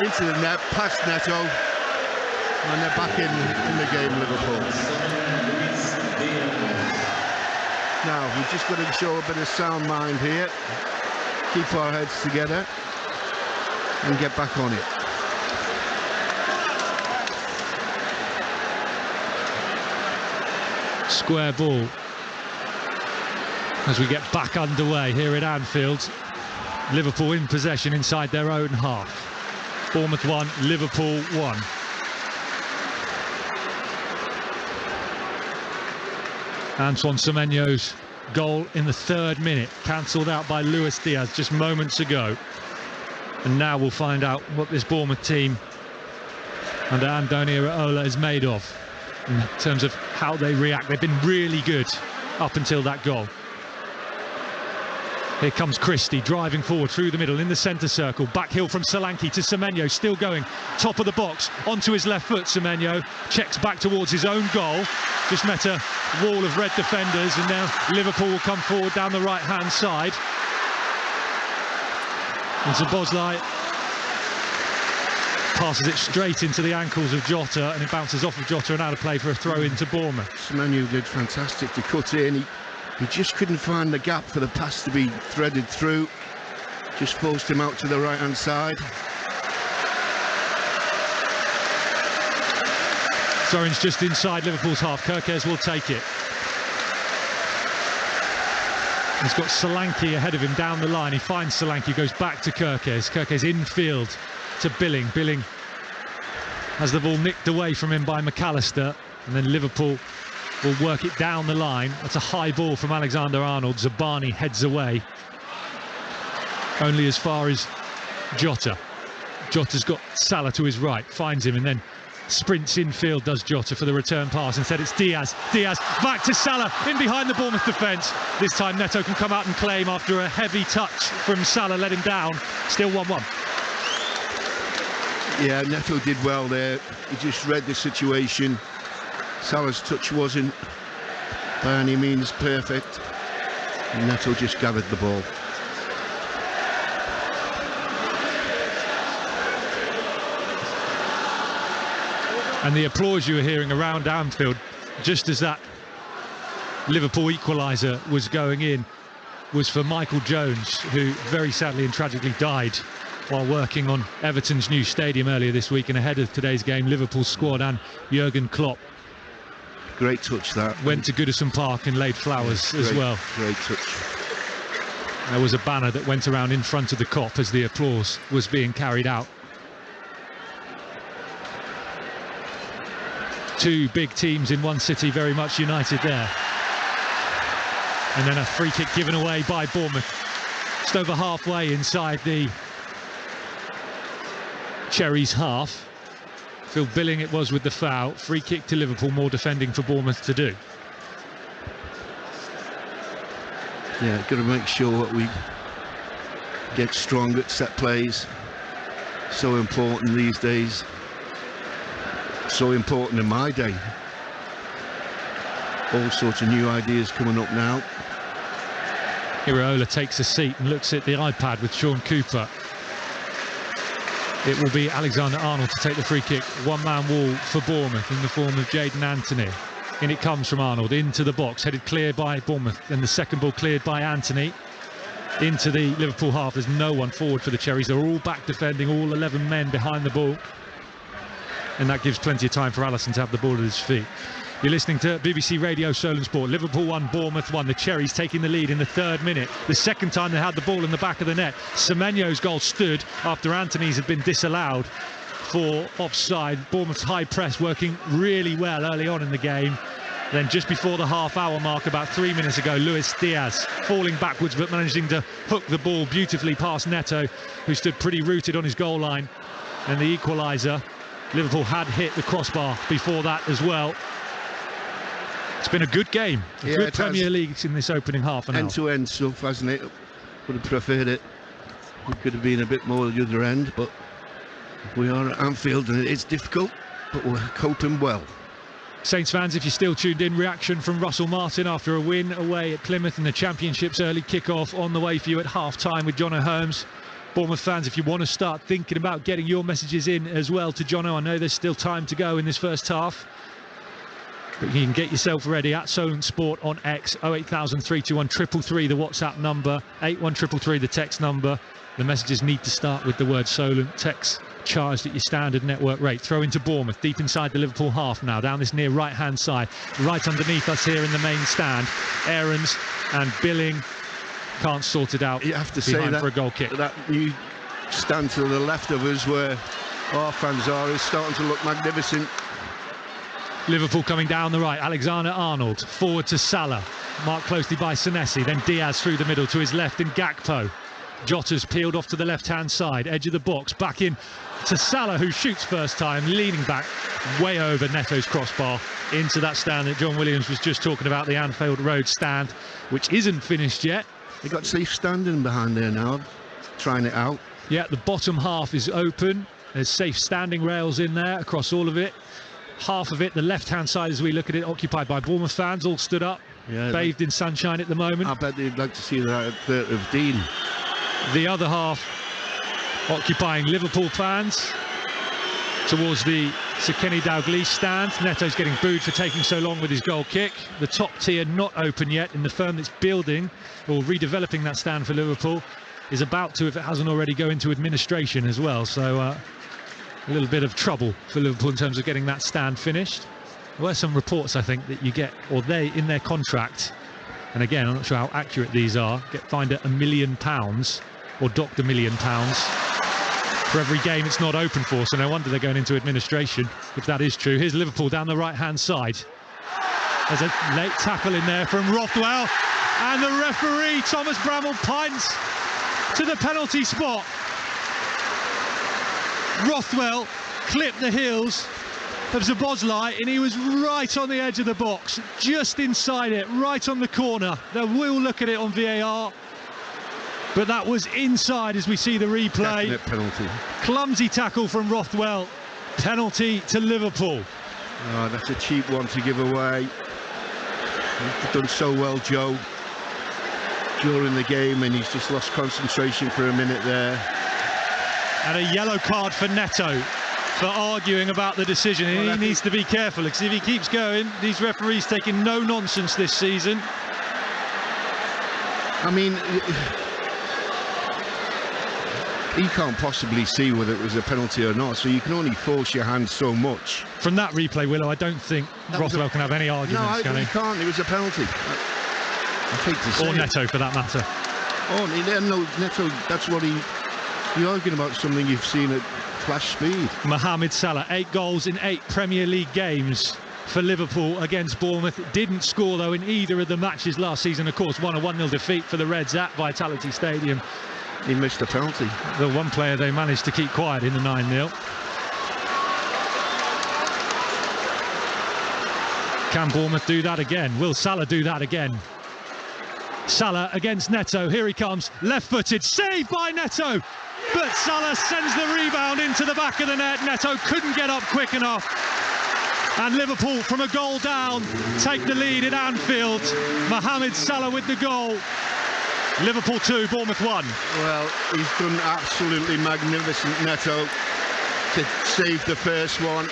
into the net, past Neto, and they're back in the game, Liverpool. Now, we've just got to show a bit of sound mind here, keep our heads together, and get back on it. Square ball as we get back underway here at Anfield. Liverpool in possession inside their own half. Bournemouth 1, Liverpool 1. Antoine Semenyo's goal in the 3rd minute, cancelled out by Luis Diaz just moments ago. And now we'll find out what this Bournemouth team under Andoni Iraola is made of in terms of how they react. They've been really good up until that goal. Here comes Christie driving forward through the middle in the centre circle. Back heel from Solanke to Semenyo, still going top of the box onto his left foot. Semenyo checks back towards his own goal. Just met a wall of red defenders, and now Liverpool will come forward down the right hand side. And Szoboszlai passes it straight into the ankles of Jota, and it bounces off of Jota and out of play for a throw into Bournemouth. Semenyo did fantastic to cut in. He just couldn't find the gap for the pass to be threaded through. Just forced him out to the right hand side. Soren's just inside Liverpool's half. Kerkez will take it. He's got Solanke ahead of him down the line. He finds Solanke, goes back to Kerkez. Kerkez infield to Billing. Billing has the ball nicked away from him by McAllister, and then Liverpool will work it down the line. That's a high ball from Alexander Arnold. Zabani heads away only as far as Jota. Jota's got Salah to his right, finds him, and then sprints infield, does Jota for the return pass. Instead it's Diaz. Diaz back to Salah in behind the Bournemouth defence. This time Neto can come out and claim after a heavy touch from Salah, let him down. Still 1-1. Yeah, Neto did well there. He just read the situation. Salah's touch wasn't by any means perfect, and Neto just gathered the ball. And the applause you were hearing around Anfield just as that Liverpool equaliser was going in was for Michael Jones, who very sadly and tragically died while working on Everton's new stadium earlier this week, and ahead of today's game, Liverpool's squad and Jurgen Klopp Great touch that. went to Goodison Park and laid flowers as well. Great touch. There was a banner that went around in front of the Kop as the applause was being carried out. Two big teams in one city, very much united there. And then a free kick given away by Bournemouth. Just over halfway inside the Cherries' half. Phil Billing it was with the foul. Free kick to Liverpool, more defending for Bournemouth to do. Yeah, got to make sure that we get strong at set plays. So important these days. So important in my day. All sorts of new ideas coming up now. Iraola takes a seat and looks at the iPad with Sean Cooper. It will be Alexander Arnold to take the free kick. One-man wall for Bournemouth in the form of Jayden Anthony. In it comes from Arnold into the box, headed clear by Bournemouth. Then the second ball cleared by Anthony into the Liverpool half. There's no one forward for the Cherries. They're all back defending, all 11 men behind the ball. And that gives plenty of time for Alisson to have the ball at his feet. You're listening to BBC Radio Solent Sport. Liverpool 1, Bournemouth 1. The Cherries taking the lead in the 3rd minute. The second time they had the ball in the back of the net. Semenyo's goal stood after Anthony's had been disallowed for offside. Bournemouth's high press working really well early on in the game. Then just before the half-hour mark, about 3 minutes ago, Luis Diaz falling backwards but managing to hook the ball beautifully past Neto, who stood pretty rooted on his goal line. And the equaliser. Liverpool had hit the crossbar before that as well. It's been a good game. Good Premier League in this opening half an hour. End-to-end stuff, hasn't it? Would have preferred it. We could have been a bit more at the other end, but we are at Anfield and it's difficult, but we're coping well. Saints fans, if you're still tuned in, reaction from Russell Martin after a win away at Plymouth in the Championship's early kick-off on the way for you at half-time with Jono Holmes. Bournemouth fans, if you want to start thinking about getting your messages in as well to Jono, I know there's still time to go in this first half. But you can get yourself ready at Solent Sport on X, 08000 321 333, the WhatsApp number, 81333, the text number. The messages need to start with the word Solent. Text charged at your standard network rate. Throw into Bournemouth, deep inside the Liverpool half now, down this near right-hand side. Right underneath us here in the main stand. Aarons and Billing can't sort it out. You have to say that for a goal kick. That new stand to the left of us where our fans are is starting to look magnificent. Liverpool coming down the right. Alexander Arnold forward to Salah, marked closely by Senesi. Then Diaz through the middle to his left and Gakpo. Jota's peeled off to the left-hand side, edge of the box, back in to Salah, who shoots first time, leaning back way over Neto's crossbar into that stand that John Williams was just talking about, the Anfield Road stand, which isn't finished yet. They got safe standing behind there now, trying it out. Yeah, the bottom half is open. There's safe standing rails in there across all of it. Half of it, the left-hand side as we look at it, occupied by Bournemouth fans, all stood up, bathed in sunshine at the moment. I bet they'd like to see that at of Dean. The other half occupying Liverpool fans towards the Sekeni Dalglish stand. Neto's getting booed for taking so long with his goal kick. The top tier not open yet, and the firm that's building or redeveloping that stand for Liverpool is about to, if it hasn't already, go into administration as well. So a little bit of trouble for Liverpool in terms of getting that stand finished. There were some reports, I think, that you get, or they, in their contract, and again, I'm not sure how accurate these are, get fined at £1 million or docked £1 million for every game it's not open for, so no wonder they're going into administration, if that is true. Here's Liverpool down the right-hand side. There's a late tackle in there from Rothwell, and the referee, Thomas Bramall, pints to the penalty spot. Rothwell clipped the heels of Szoboszlai, and he was right on the edge of the box, just inside it, right on the corner. They will look at it on VAR, but that was inside as we see the replay. Definite penalty. Clumsy tackle from Rothwell. Penalty to Liverpool. Oh, that's a cheap one to give away. You've done so well, Joe, during the game, and he's just lost concentration for a minute there. And a yellow card for Neto for arguing about the decision. Well, he needs to be careful, because if he keeps going, these referees taking no nonsense this season. I mean, he can't possibly see whether it was a penalty or not, so you can only force your hand so much. From that replay, Willow, I don't think Rothwell can have any arguments, no, he can't. It was a penalty. I hate to say or Neto, for that matter. Oh, no, Neto, that's what you're arguing about something you've seen at flash speed. Mohamed Salah, 8 goals in 8 Premier League games for Liverpool against Bournemouth. Didn't score, though, in either of the matches last season. Of course, won a 1-0 defeat for the Reds at Vitality Stadium. He missed a penalty. The one player they managed to keep quiet in the 9-0. Can Bournemouth do that again? Will Salah do that again? Salah against Neto. Here he comes. Left-footed. Saved by Neto. But Salah sends the rebound into the back of the net. Neto couldn't get up quick enough. And Liverpool, from a goal down, take the lead at Anfield. Mohamed Salah with the goal. Liverpool 2, Bournemouth 1. Well, he's done absolutely magnificent, Neto, to save the first one.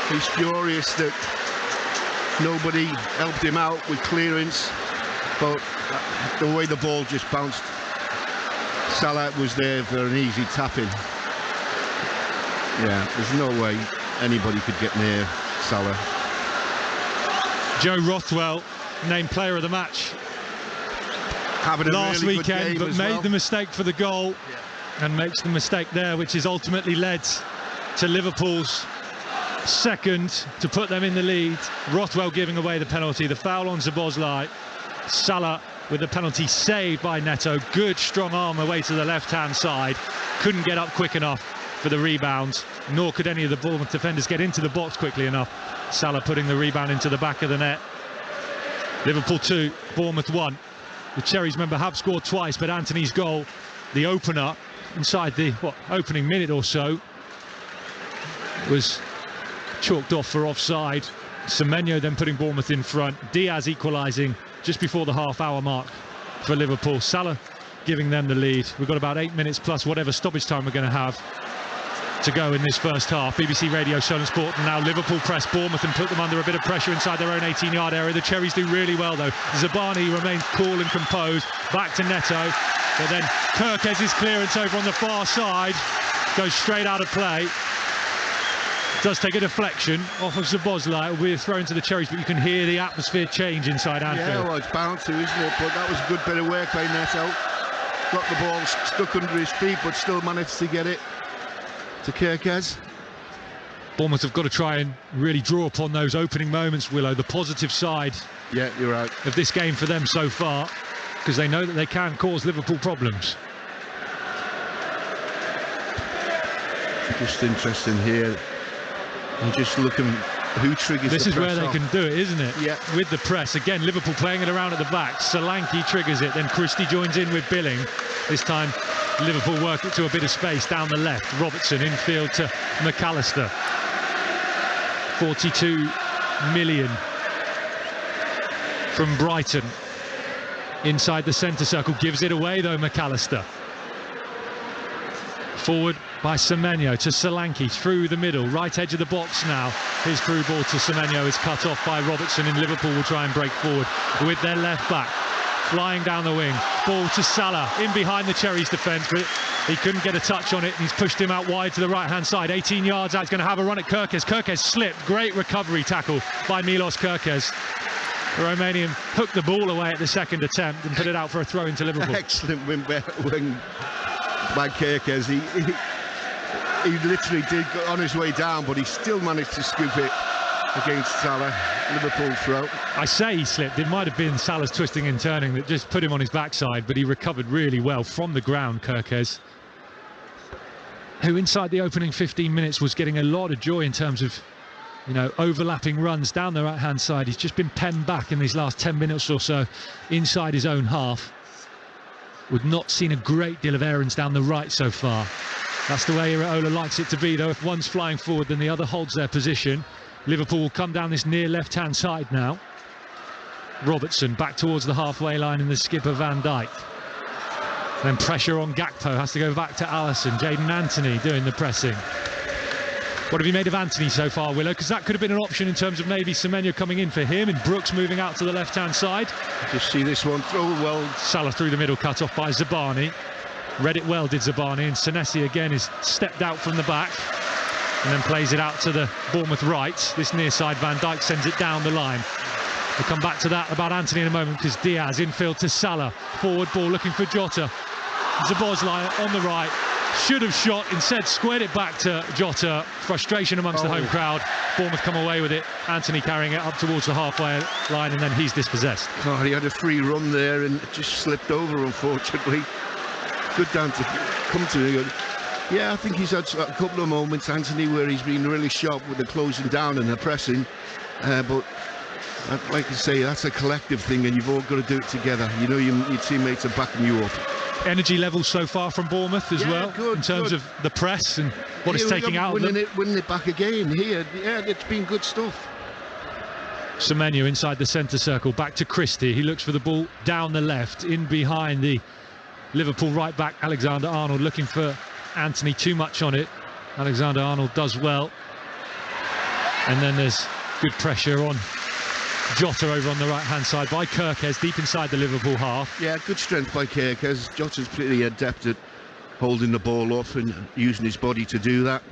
He's furious that nobody helped him out with clearance, but the way the ball just bounced, Salah was there for an easy tap-in. Yeah, there's no way anybody could get near Salah. Joe Rothwell, named player of the match last weekend, but made the mistake for the goal, and makes the mistake there, which has ultimately led to Liverpool's second to put them in the lead. Rothwell giving away the penalty, the foul on Szoboszlai. Salah with the penalty saved by Neto. Good strong arm away to the left-hand side. Couldn't get up quick enough for the rebound, nor could any of the Bournemouth defenders get into the box quickly enough. Salah putting the rebound into the back of the net. Liverpool 2, Bournemouth 1. The Cherries, remember, have scored twice, but Anthony's goal, the opener, inside the opening minute or so, was chalked off for offside. Semenyo then putting Bournemouth in front. Diaz equalising just before the half-hour mark for Liverpool. Salah giving them the lead. We've got about 8 minutes plus whatever stoppage time we're going to have to go in this first half. BBC Radio, Solent Sport, and now Liverpool press Bournemouth and put them under a bit of pressure inside their own 18-yard area. The Cherries do really well, though. Zabani remains cool and composed. Back to Neto, but then Kirkez's clearance over on the far side goes straight out of play. Does take a deflection off of Szoboszlai. It will be a throw into the Cherries, but you can hear the atmosphere change inside Anfield. Yeah, well, it's bound to, isn't it? But that was a good bit of work by Neto. Got the ball stuck under his feet, but still managed to get it to Kirkez. Bournemouth have got to try and really draw upon those opening moments, Willow, the positive side. Yeah, you're right. Of this game for them so far, because they know that they can cause Liverpool problems. Just interesting here. And just looking who triggers this the is press where they off. can do it, isn't it? Yeah. With the press. Again, Liverpool playing it around at the back. Solanke triggers it, then Christie joins in with Billing. This time Liverpool work it to a bit of space down the left. Robertson infield to McAllister. 42 million from Brighton. Inside the centre circle, gives it away though, McAllister. Forward by Semenyo to Solanke through the middle, right edge of the box now. His through ball to Semenyo is cut off by Robertson, and Liverpool will try and break forward with their left back. Flying down the wing, ball to Salah, in behind the Cherries defence, but he couldn't get a touch on it, and he's pushed him out wide to the right-hand side. 18 yards out, he's going to have a run at Kirkez. Kirkez slipped, great recovery tackle by Milos Kirkez. The Romanian hooked the ball away at the second attempt and put it out for a throw into Liverpool. Excellent wing by Kirkez. He literally did go on his way down, but he still managed to scoop it against Salah. Liverpool throw. I say he slipped. It might have been Salah's twisting and turning that just put him on his backside, but he recovered really well from the ground, Kirkez, who inside the opening 15 minutes was getting a lot of joy in terms of, you know, overlapping runs down the right-hand side. He's just been penned back in these last 10 minutes or so inside his own half. We've not seen a great deal of errands down the right so far. That's the way Iraola likes it to be, though. If one's flying forward, then the other holds their position. Liverpool will come down this near left-hand side now. Robertson back towards the halfway line, and the skipper Van Dijk. Then pressure on Gakpo, has to go back to Alisson. Jadon Anthony doing the pressing. What have you made of Anthony so far, Willow? Because that could have been an option in terms of maybe Semenyo coming in for him, and Brooks moving out to the left-hand side. Just see this one through well. Salah through the middle, cut off by Zabani. Read it well, did Zabani, and Senesi again is stepped out from the back and then plays it out to the Bournemouth right. This near side, Van Dijk sends it down the line. We'll come back to that about Anthony in a moment, because Diaz infield to Salah, forward ball looking for Jota. Szoboszlai on the right, should have shot, instead squared it back to Jota. Frustration amongst the home crowd. Bournemouth come away with it. Anthony carrying it up towards the halfway line, and then he's dispossessed. God, he had a free run there and it just slipped over, unfortunately. Good down to come to. Yeah, I think he's had a couple of moments, Anthony, where he's been really sharp with the closing down and the pressing. But like I say, that's a collective thing, and you've all got to do it together. You know, your teammates are backing you up. Energy levels so far from Bournemouth as well, good, in terms of the press and what it's taking out of them. Winning it back again here. Yeah, it's been good stuff. Semenyo inside the centre circle, back to Christie. He looks for the ball down the left, in behind the Liverpool right back Alexander-Arnold, looking for Anthony, too much on it. Alexander-Arnold does well. And then there's good pressure on Jota over on the right-hand side by Kerkez, deep inside the Liverpool half. Yeah, good strength by Kerkez. Jota's pretty adept at holding the ball off and using his body to do that.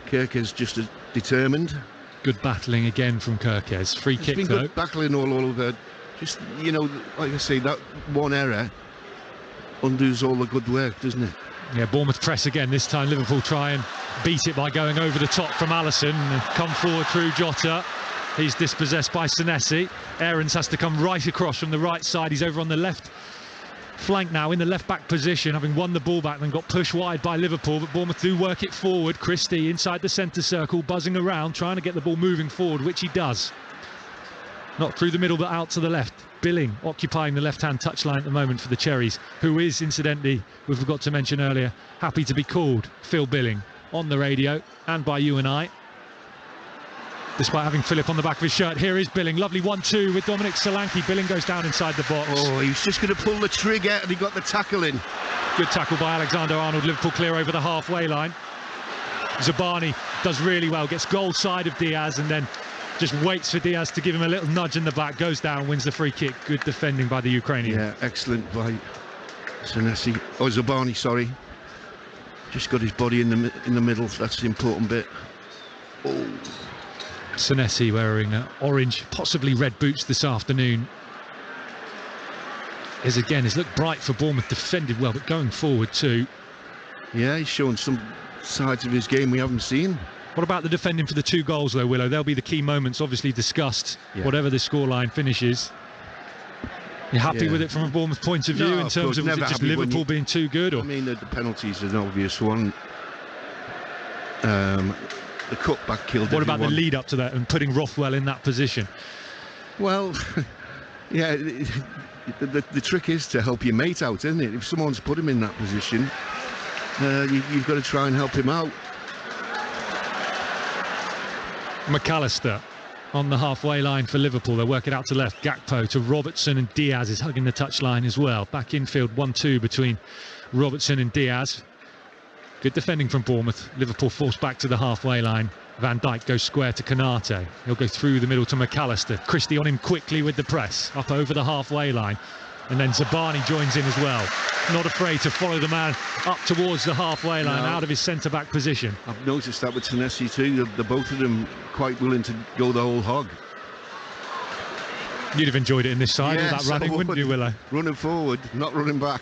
Kerkez just as determined. Good battling again from Kerkez. Free kick, been though. Good battling all over. Just, you know, like I say, that one error undoes all the good work, doesn't it? Yeah, Bournemouth press again. This time Liverpool try and beat it by going over the top from Alisson and come forward through Jota. He's dispossessed by Senesi. Aarons has to come right across from the right side. He's over on the left flank now, in the left back position, having won the ball back and got pushed wide by Liverpool. But Bournemouth do work it forward. Christie inside the centre circle, buzzing around, trying to get the ball moving forward, which he does. Not through the middle, but out to the left. Billing occupying the left-hand touchline at the moment for the Cherries, who is, incidentally, we forgot to mention earlier, happy to be called Phil Billing on the radio and by you and I, despite having Philip on the back of his shirt. Here is Billing, lovely 1-2 with Dominic Solanke. Billing goes down inside the box. Oh, he was just going to pull the trigger and he got the tackle in. Good tackle by Alexander-Arnold. Liverpool clear over the halfway line. Zabani does really well, gets goal side of Diaz and then just waits for Diaz to give him a little nudge in the back, goes down, wins the free kick. Good defending by the Ukrainian. Yeah, excellent by Senesi. Oh, Zabani, sorry. Just got his body in the middle. That's the important bit. Oh. Senesi wearing orange, possibly red boots this afternoon. Has looked bright for Bournemouth, defended well, but going forward too. Yeah, he's shown some sides of his game we haven't seen. What about the defending for the 2 goals, though, Willow? They'll be the key moments, obviously discussed, whatever the scoreline finishes. You happy with it from a Bournemouth point of view, in terms of, was it just Liverpool being too good? Or? I mean, the penalties are an obvious one. The cutback killed. What about the lead up to that and putting Rothwell in that position? Well, yeah, the trick is to help your mate out, isn't it? If someone's put him in that position, you've got to try and help him out. McAllister on the halfway line for Liverpool. They work it out to left. Gakpo to Robertson, and Diaz is hugging the touchline as well. Back infield, 1-2 between Robertson and Diaz. Good defending from Bournemouth. Liverpool forced back to the halfway line. Van Dijk goes square to Konate. He'll go through the middle to McAllister. Christie on him quickly with the press, up over the halfway line. And then Zabani joins in as well. Not afraid to follow the man up towards the halfway line, out of his centre-back position. I've noticed that with Senesi too. The both of them quite willing to go the whole hog. You'd have enjoyed it in this side, all that running, wouldn't you, Willow? Running forward, not running back.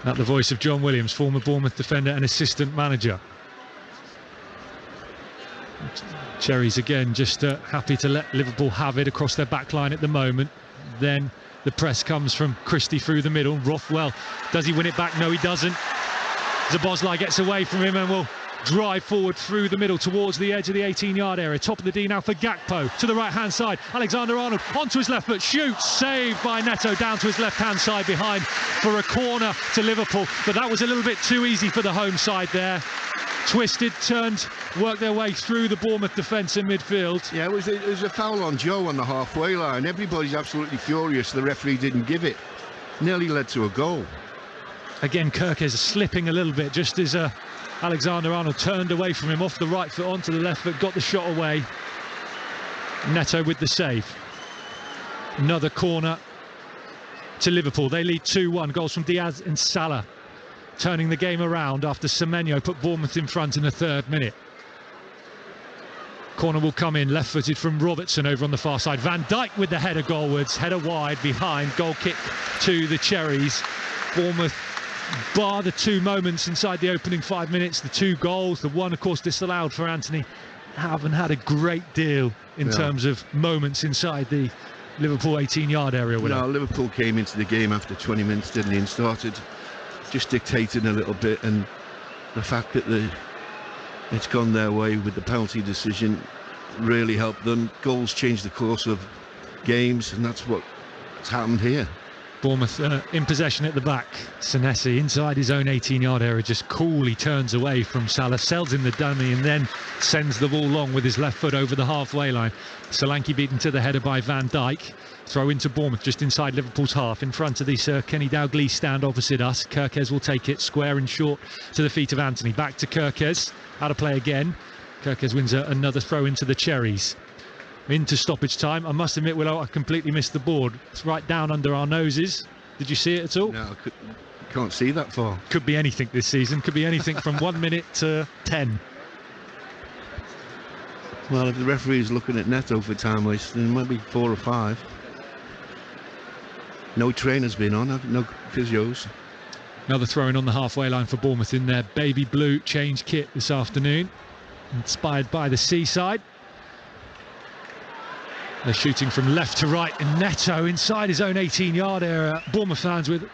That's the voice of John Williams, former Bournemouth defender and assistant manager. Cherries again just happy to let Liverpool have it across their back line at the moment. Then the press comes from Christie through the middle. Rothwell, does he win it back? No, he doesn't. Szoboszlai gets away from him and will drive forward through the middle towards the edge of the 18-yard area. Top of the D now for Gakpo to the right-hand side. Alexander-Arnold onto his left foot, shoots, saved by Neto down to his left-hand side behind for a corner to Liverpool. But that was a little bit too easy for the home side there. Twisted, turned, worked their way through the Bournemouth defence in midfield. Yeah, it was a foul on Joe on the halfway line. Everybody's absolutely furious the referee didn't give it. Nearly led to a goal. Again, Kerkez slipping a little bit just as Alexander-Arnold turned away from him off the right foot onto the left foot, got the shot away. Neto with the save. Another corner to Liverpool. They lead 2-1. Goals from Diaz and Salah, turning the game around after Semenyo put Bournemouth in front in the 3rd minute. Corner will come in, left-footed from Robertson over on the far side. Van Dijk with the header goalwards, header wide behind, goal kick to the Cherries. Bournemouth, bar the 2 moments inside the opening 5 minutes, the 2 goals, the one of course disallowed for Anthony, haven't had a great deal in terms of moments inside the Liverpool 18-yard area. No, Liverpool came into the game after 20 minutes, didn't he, and started just dictating a little bit, and the fact that it's gone their way with the penalty decision really helped them. Goals change the course of games, and that's what's happened here. Bournemouth in possession at the back. Senesi inside his own 18-yard area just coolly turns away from Salah, sells in the dummy and then sends the ball long with his left foot over the halfway line. Solanke beaten to the header by Van Dijk. Throw into Bournemouth just inside Liverpool's half, in front of the Sir Kenny Dalglish stand opposite us. Kirkes will take it square and short to the feet of Anthony. Back to Kirkes, out of play again. Kirkes wins another throw into the Cherries. Into stoppage time. I must admit, Willow, I completely missed the board. It's right down under our noses. Did you see it at all? No, I can't see that far. Could be anything this season. Could be anything from 1 minute to 10. Well, if the referee is looking at Neto for time wasting, it might be 4 or 5. No trainer's been on, no physios. Another throw-in on the halfway line for Bournemouth in their baby blue change kit this afternoon, inspired by the seaside. They're shooting from left to right, and Neto inside his own 18-yard area. Bournemouth fans with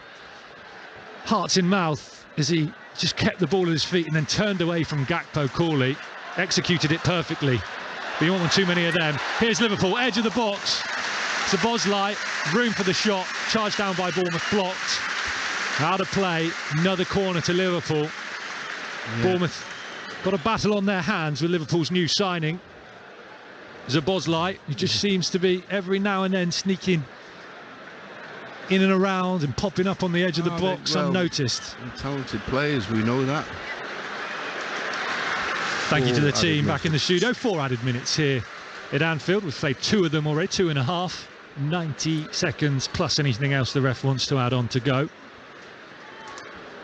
hearts in mouth as he just kept the ball at his feet and then turned away from Gakpo coolly. Executed it perfectly. But you don't want too many of them. Here's Liverpool, edge of the box. Szoboszlai, room for the shot. Charged down by Bournemouth, blocked. Out of play, another corner to Liverpool. Yeah. Bournemouth got a battle on their hands with Liverpool's new signing, Szoboszlai, who just seems to be every now and then sneaking in and around and popping up on the edge of the box unnoticed. Talented players, we know that. Thank you to the team back in the studio. 4 added minutes here at Anfield. We've played 2 of them already, 2.5. 90 seconds plus anything else the ref wants to add on to go.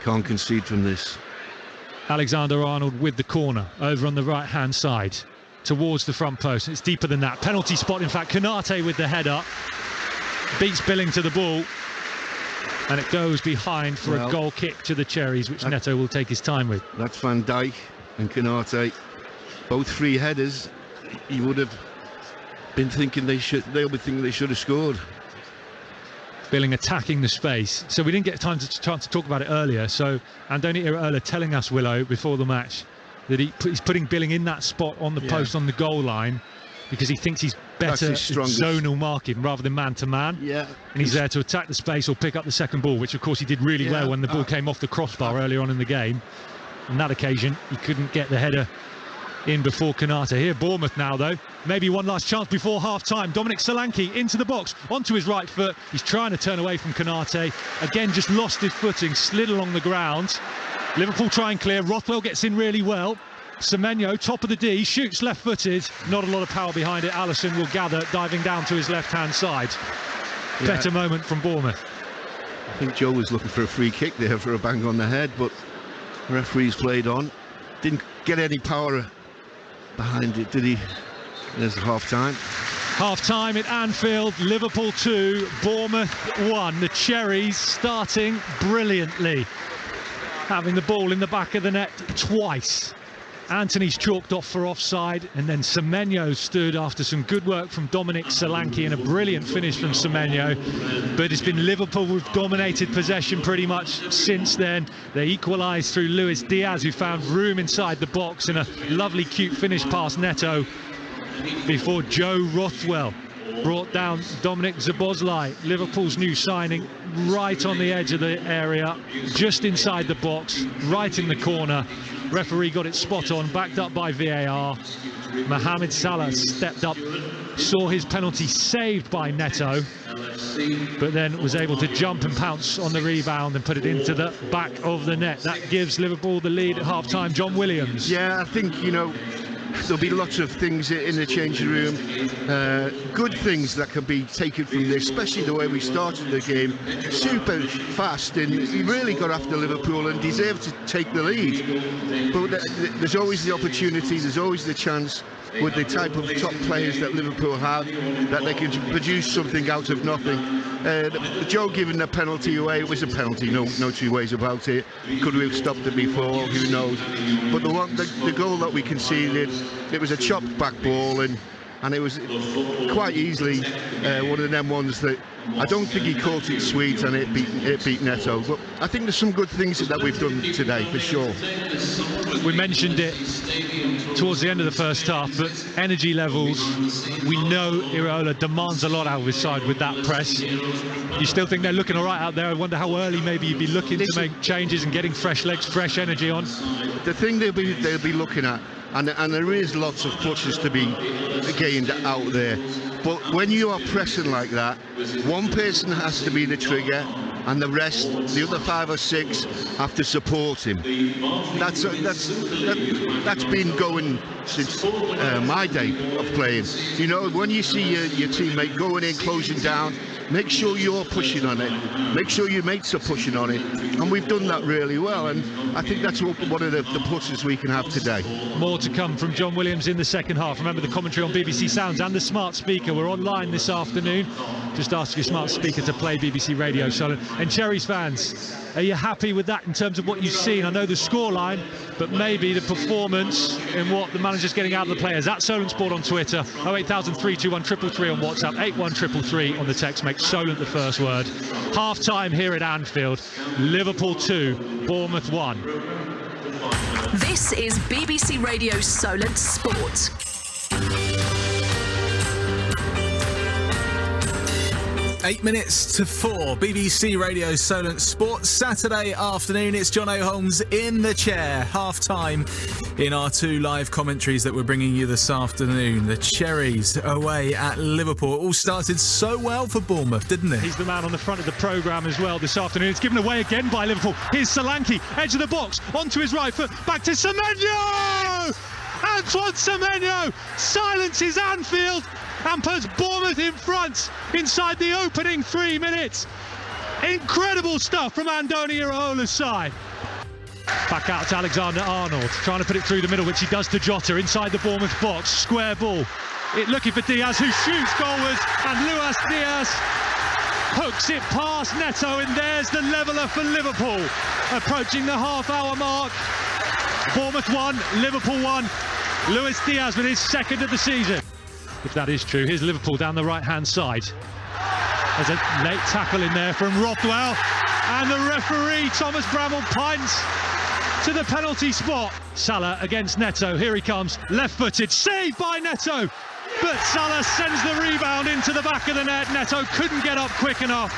Can't concede from this. Alexander-Arnold with the corner over on the right-hand side towards the front post. It's deeper than that. Penalty spot, in fact. Konate with the header. Beats Billing to the ball. And it goes behind for a goal kick to the Cherries, which Neto will take his time with. That's Van Dijk and Konate. Both free headers. You would have been thinking they'll be thinking they should have scored. Billing attacking the space. So we didn't get time to talk about it earlier. So Andoni Iraola telling us, Willow, before the match, that he's putting Billing in that spot on the post on the goal line because he thinks he's better at zonal marking rather than man-to-man. Yeah. And he's there to attack the space or pick up the second ball, which of course he did really well when the ball came off the crossbar earlier on in the game. On that occasion, he couldn't get the header in before Konate. Here, Bournemouth now, though. Maybe one last chance before half-time. Dominic Solanke into the box, onto his right foot. He's trying to turn away from Konate. Again, just lost his footing, slid along the ground. Liverpool try and clear. Rothwell gets in really well. Semenyo, top of the D, shoots left-footed. Not a lot of power behind it. Allison will gather, diving down to his left-hand side. Better moment from Bournemouth. I think Joe was looking for a free kick there for a bang on the head, but the referee's played on. Didn't get any power behind it, did he? There's half-time. Half-time at Anfield. Liverpool 2, Bournemouth 1. The Cherries starting brilliantly, having the ball in the back of the net twice. Anthony's chalked off for offside, and then Semenyo stood after some good work from Dominic Solanke and a brilliant finish from Semenyo. But it's been Liverpool who've dominated possession pretty much since then. They equalised through Luis Diaz, who found room inside the box, and a lovely cute finish past Neto before Joe Rothwell brought down Dominic Szoboszlai, Liverpool's new signing, right on the edge of the area, just inside the box, right in the corner. Referee got it spot on, backed up by VAR. Mohamed Salah stepped up, saw his penalty saved by Neto, but then was able to jump and pounce on the rebound and put it into the back of the net. That gives Liverpool the lead at half-time. John Williams. Yeah, I think, you know, there'll be lots of things in the changing room, good things that can be taken from this, especially the way we started the game, super fast, and he really got after Liverpool and deserved to take the lead. But there's always the opportunity, there's always the chance with the type of top players that Liverpool have, that they can produce something out of nothing. Joe giving the penalty away, it was a penalty, no two ways about it. Could we have stopped it before? Who knows? But the goal that we conceded, it was a chopped back ball, and it was quite easily one of them ones that I don't think he caught it sweet, and it beat Neto. But I think there's some good things that we've done today, for sure. We mentioned it towards the end of the first half, but energy levels, we know Iraola demands a lot out of his side with that press. You still think they're looking all right out there? I wonder how early maybe you'd be looking to make changes and getting fresh legs, fresh energy on. The thing they'll be looking at, and there is lots of pushes to be gained out there, but when you are pressing like that, one person has to be the trigger, and the rest, the other 5 or 6, have to support him. That's been going since my day of playing. You know, when you see your teammate going in, closing down, make sure you're pushing on it, make sure your mates are pushing on it, and we've done that really well, and I think that's one of the pushes we can have today. More to come from John Williams in the second half. Remember the commentary on BBC Sounds and the smart speaker. We're online this afternoon. Just ask your smart speaker to play BBC Radio Solent. And Cherries fans, are you happy with that in terms of what you've seen? I know the scoreline, but maybe the performance and what the manager's getting out of the players. At Solent Sport on Twitter, 08000 321 333 on WhatsApp, 81333 on the text. Make Solent the first word. Half time here at Anfield. Liverpool 2, Bournemouth 1. This is BBC Radio Solent Sport. Eight minutes to 4, BBC Radio Solent Sports, Saturday afternoon. It's John O'Holmes in the chair, half-time in our 2 live commentaries that we're bringing you this afternoon. The Cherries away at Liverpool. It all started so well for Bournemouth, didn't it? He's the man on the front of the programme as well this afternoon. It's given away again by Liverpool. Here's Solanke, edge of the box, onto his right foot, back to Semenyo! Antoine Semenyo silences Anfield and puts Bournemouth in front inside the opening 3 minutes. Incredible stuff from Andoni Iraola's side. Back out to Alexander-Arnold, trying to put it through the middle, which he does to Jota inside the Bournemouth box. Square ball. Looking for Diaz, who shoots goalwards, and Luis Diaz hooks it past Neto, and there's the leveller for Liverpool. Approaching the half-hour mark. Bournemouth 1, Liverpool 1. Luis Diaz with his second of the season. If that is true, here's Liverpool down the right-hand side. There's a late tackle in there from Rothwell, and the referee, Thomas Bramall, pints to the penalty spot. Salah against Neto, here he comes, left-footed, saved by Neto, but Salah sends the rebound into the back of the net. Neto couldn't get up quick enough,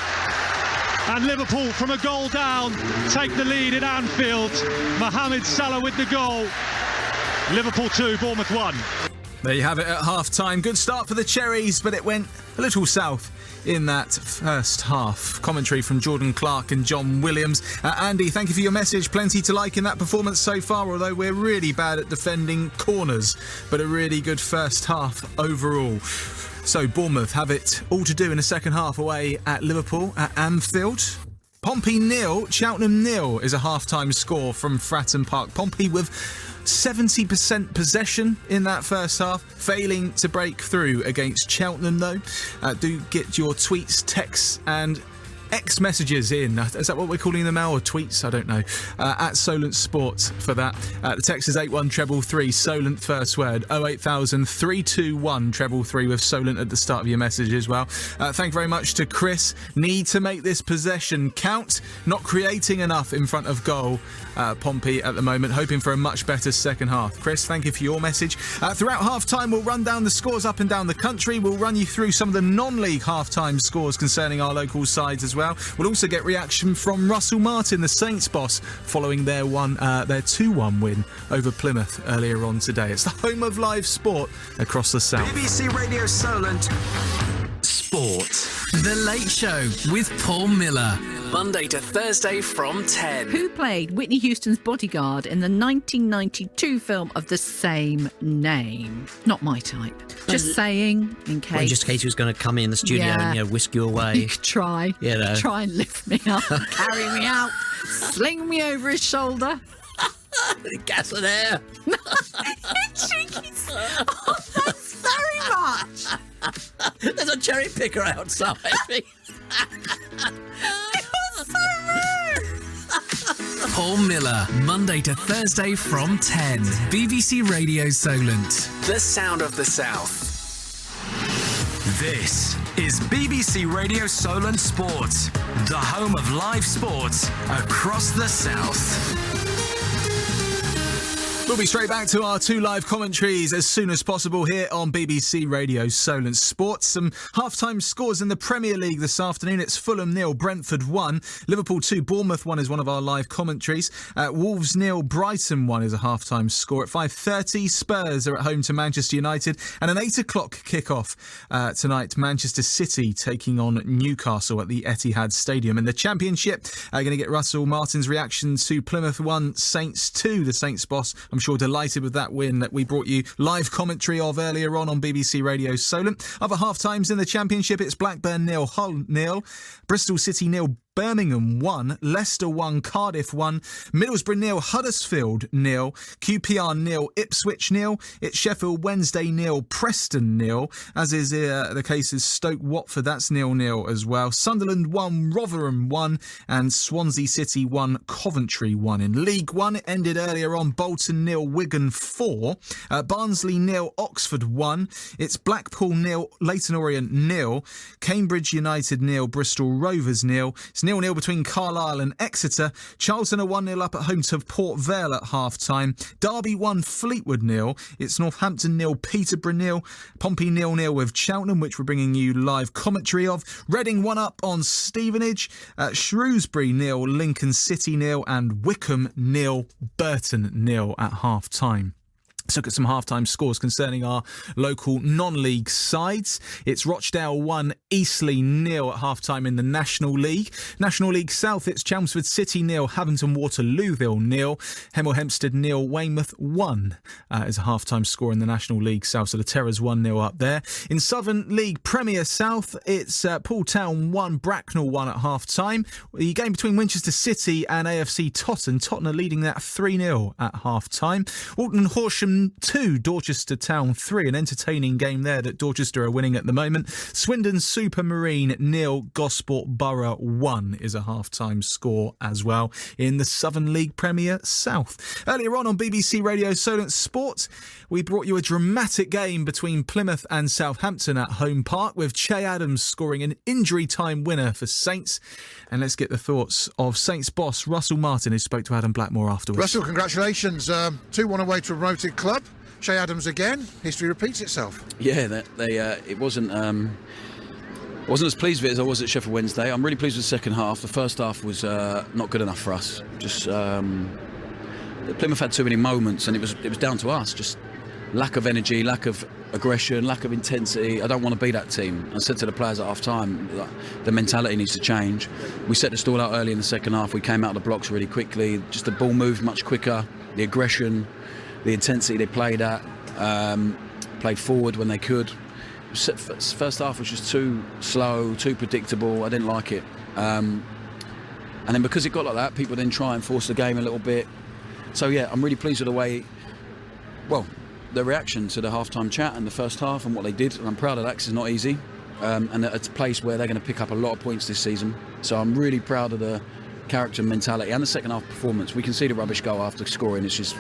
and Liverpool, from a goal down, take the lead at Anfield. Mohamed Salah with the goal. Liverpool 2, Bournemouth 1. There you have it at half-time. Good start for the Cherries, but it went a little south in that first half. Commentary from Jordan Clark and John Williams. Andy, thank you for your message. Plenty to like in that performance so far, although we're really bad at defending corners, but a really good first half overall. So Bournemouth have it all to do in the second half away at Liverpool at Anfield. Pompey 0, Cheltenham 0 is a half-time score from Fratton Park. Pompey with 70% possession in that first half, failing to break through against Cheltenham though. Do get your tweets, texts and X messages in. Is that what we're calling them now, or tweets? I don't know. At Solent Sports for that. The text is 81333, Solent first word, 08000 321 333 with Solent at the start of your message as well. Thank you very much to Chris. Need to make this possession count. Not creating enough in front of goal. Pompey at the moment, hoping for a much better second half. Chris, thank you for your message. Throughout half-time, we'll run down the scores up and down the country. We'll run you through some of the non-league half-time scores concerning our local sides as well. We'll also get reaction from Russell Martin, the Saints boss, following their 2-1 win over Plymouth earlier on today. It's the home of live sport across the south. BBC Radio Solent. Sport. The Late Show with Paul Miller. Monday to Thursday from 10. Who played Whitney Houston's bodyguard in the 1992 film of the same name? Not my type. Just saying, in case. Well, just in case he was going to come in the studio and whisk you away. You could try. Try and lift me up, carry me out, sling me over his shoulder. Gas and air. You cheeky. Oh, thanks very much. There's a cherry picker outside. It was so rude. Paul Miller, Monday to Thursday from 10. BBC Radio Solent. The sound of the South. This is BBC Radio Solent Sport, the home of live sports across the South. We'll be straight back to our 2 live commentaries as soon as possible here on BBC Radio Solent Sports. Some half-time scores in the Premier League this afternoon. It's Fulham 0, Brentford 1. Liverpool 2, Bournemouth 1 is one of our live commentaries. Wolves 0, Brighton 1 is a half-time score. At 5:30, Spurs are at home to Manchester United. And an 8 o'clock kick-off tonight, Manchester City taking on Newcastle at the Etihad Stadium. In the Championship, going to get Russell Martin's reaction to Plymouth 1, Saints 2. The Saints boss, I'm sure, delighted with that win that we brought you live commentary of earlier on BBC Radio Solent. Other half-times in the Championship, it's Blackburn 0, Hull 0, Bristol City 0, Birmingham 1, Leicester 1, Cardiff 1, Middlesbrough 0, Huddersfield 0, QPR 0, Ipswich 0, it's Sheffield Wednesday 0, Preston 0, as is the case is Stoke Watford, that's 0-0 as well. Sunderland 1, Rotherham 1, and Swansea City 1, Coventry 1. In League 1, it ended earlier on, Bolton 0, Wigan 4, Barnsley 0, Oxford 1, it's Blackpool 0, Leyton Orient 0, Cambridge United 0, Bristol Rovers 0, it's 0-0 between Carlisle and Exeter. Charlton are 1-0 up at home to Port Vale at half-time. Derby 1, Fleetwood 0. It's Northampton 0, Peterborough 0. Pompey 0-0 with Cheltenham, which we're bringing you live commentary of. Reading 1 up on Stevenage. Shrewsbury 0, Lincoln City 0, and Wickham 0, Burton 0 at half-time. Let's look at some half-time scores concerning our local non-league sides. It's Rochdale 1, Eastleigh 0 at half-time in the National League. National League South, it's Chelmsford City 0, Havant and Waterlooville 0, Hemel Hempstead 0, Weymouth 1 is a half-time score in the National League South, so the Terrors 1-0 up there. In Southern League Premier South, it's Poole Town 1, Bracknell 1 at half-time. The game between Winchester City and AFC Totton. Totton are leading that 3-0 at half-time. Alton Horsham 2, Dorchester Town 3, an entertaining game there that Dorchester are winning at the moment. Swindon Supermarine 0, Gosport Borough 1 is a half-time score as well in the Southern League Premier South. Earlier on BBC Radio Solent Sport, we brought you a dramatic game between Plymouth and Southampton at Home Park, with Che Adams scoring an injury-time winner for Saints. And let's get the thoughts of Saints boss Russell Martin, who spoke to Adam Blackmore afterwards. Russell, congratulations. 2-1 away to a promoted club. Che Adams again. History repeats itself. Yeah, it wasn't as pleased with it as I was at Sheffield Wednesday. I'm really pleased with the second half. The first half was not good enough for us. Just Plymouth had too many moments, and it was down to us. Just lack of energy, lack of aggression, lack of intensity. I don't want to be that team. I said to the players at half time, the mentality needs to change. We set the stall out early in the second half. We came out of the blocks really quickly. Just the ball moved much quicker. The aggression, the intensity they played at, played forward when they could. First half was just too slow, too predictable. I didn't like it. And then because it got like that, people then try and force the game a little bit. So yeah, I'm really pleased with the way, the reaction to the half-time chat and the first half and what they did. And I'm proud of that because it's not easy. And it's a place where they're going to pick up a lot of points this season. So I'm really proud of the character and mentality and the second half performance. We can see the rubbish goal after scoring. It's just...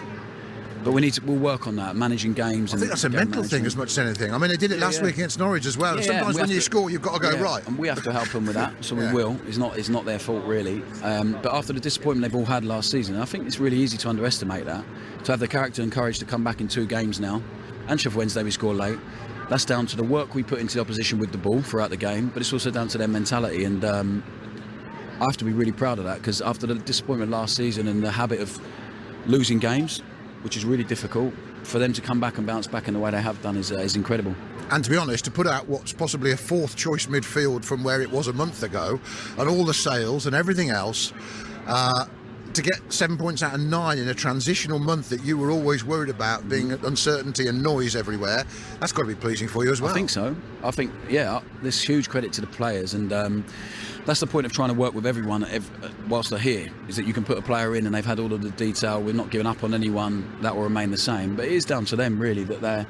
But we'll work on that, managing games. I think that's a mental thing as much as anything. I mean, they did it last week against Norwich as well. Sometimes when you score, you've got to go right. And we have to help them with that, so we will. It's not their fault, really. But after the disappointment they've all had last season, I think it's really easy to underestimate that. To have the character and courage to come back in 2 games now, and Sheffield Wednesday we score late, that's down to the work we put into the opposition with the ball throughout the game, but it's also down to their mentality. And I have to be really proud of that, because after the disappointment last season and the habit of losing games, which is really difficult, for them to come back and bounce back in the way they have done is incredible. And to be honest, to put out what's possibly a fourth choice midfield from where it was a month ago, and all the sales and everything else, to get 7 points out of 9 in a transitional month that you were always worried about being uncertainty and noise everywhere, that's got to be pleasing for you as well. I think so. I think, there's huge credit to the players, and that's the point of trying to work with everyone whilst they're here, is that you can put a player in and they've had all of the detail. We're not giving up on anyone. That will remain the same. But it is down to them, really, that they're...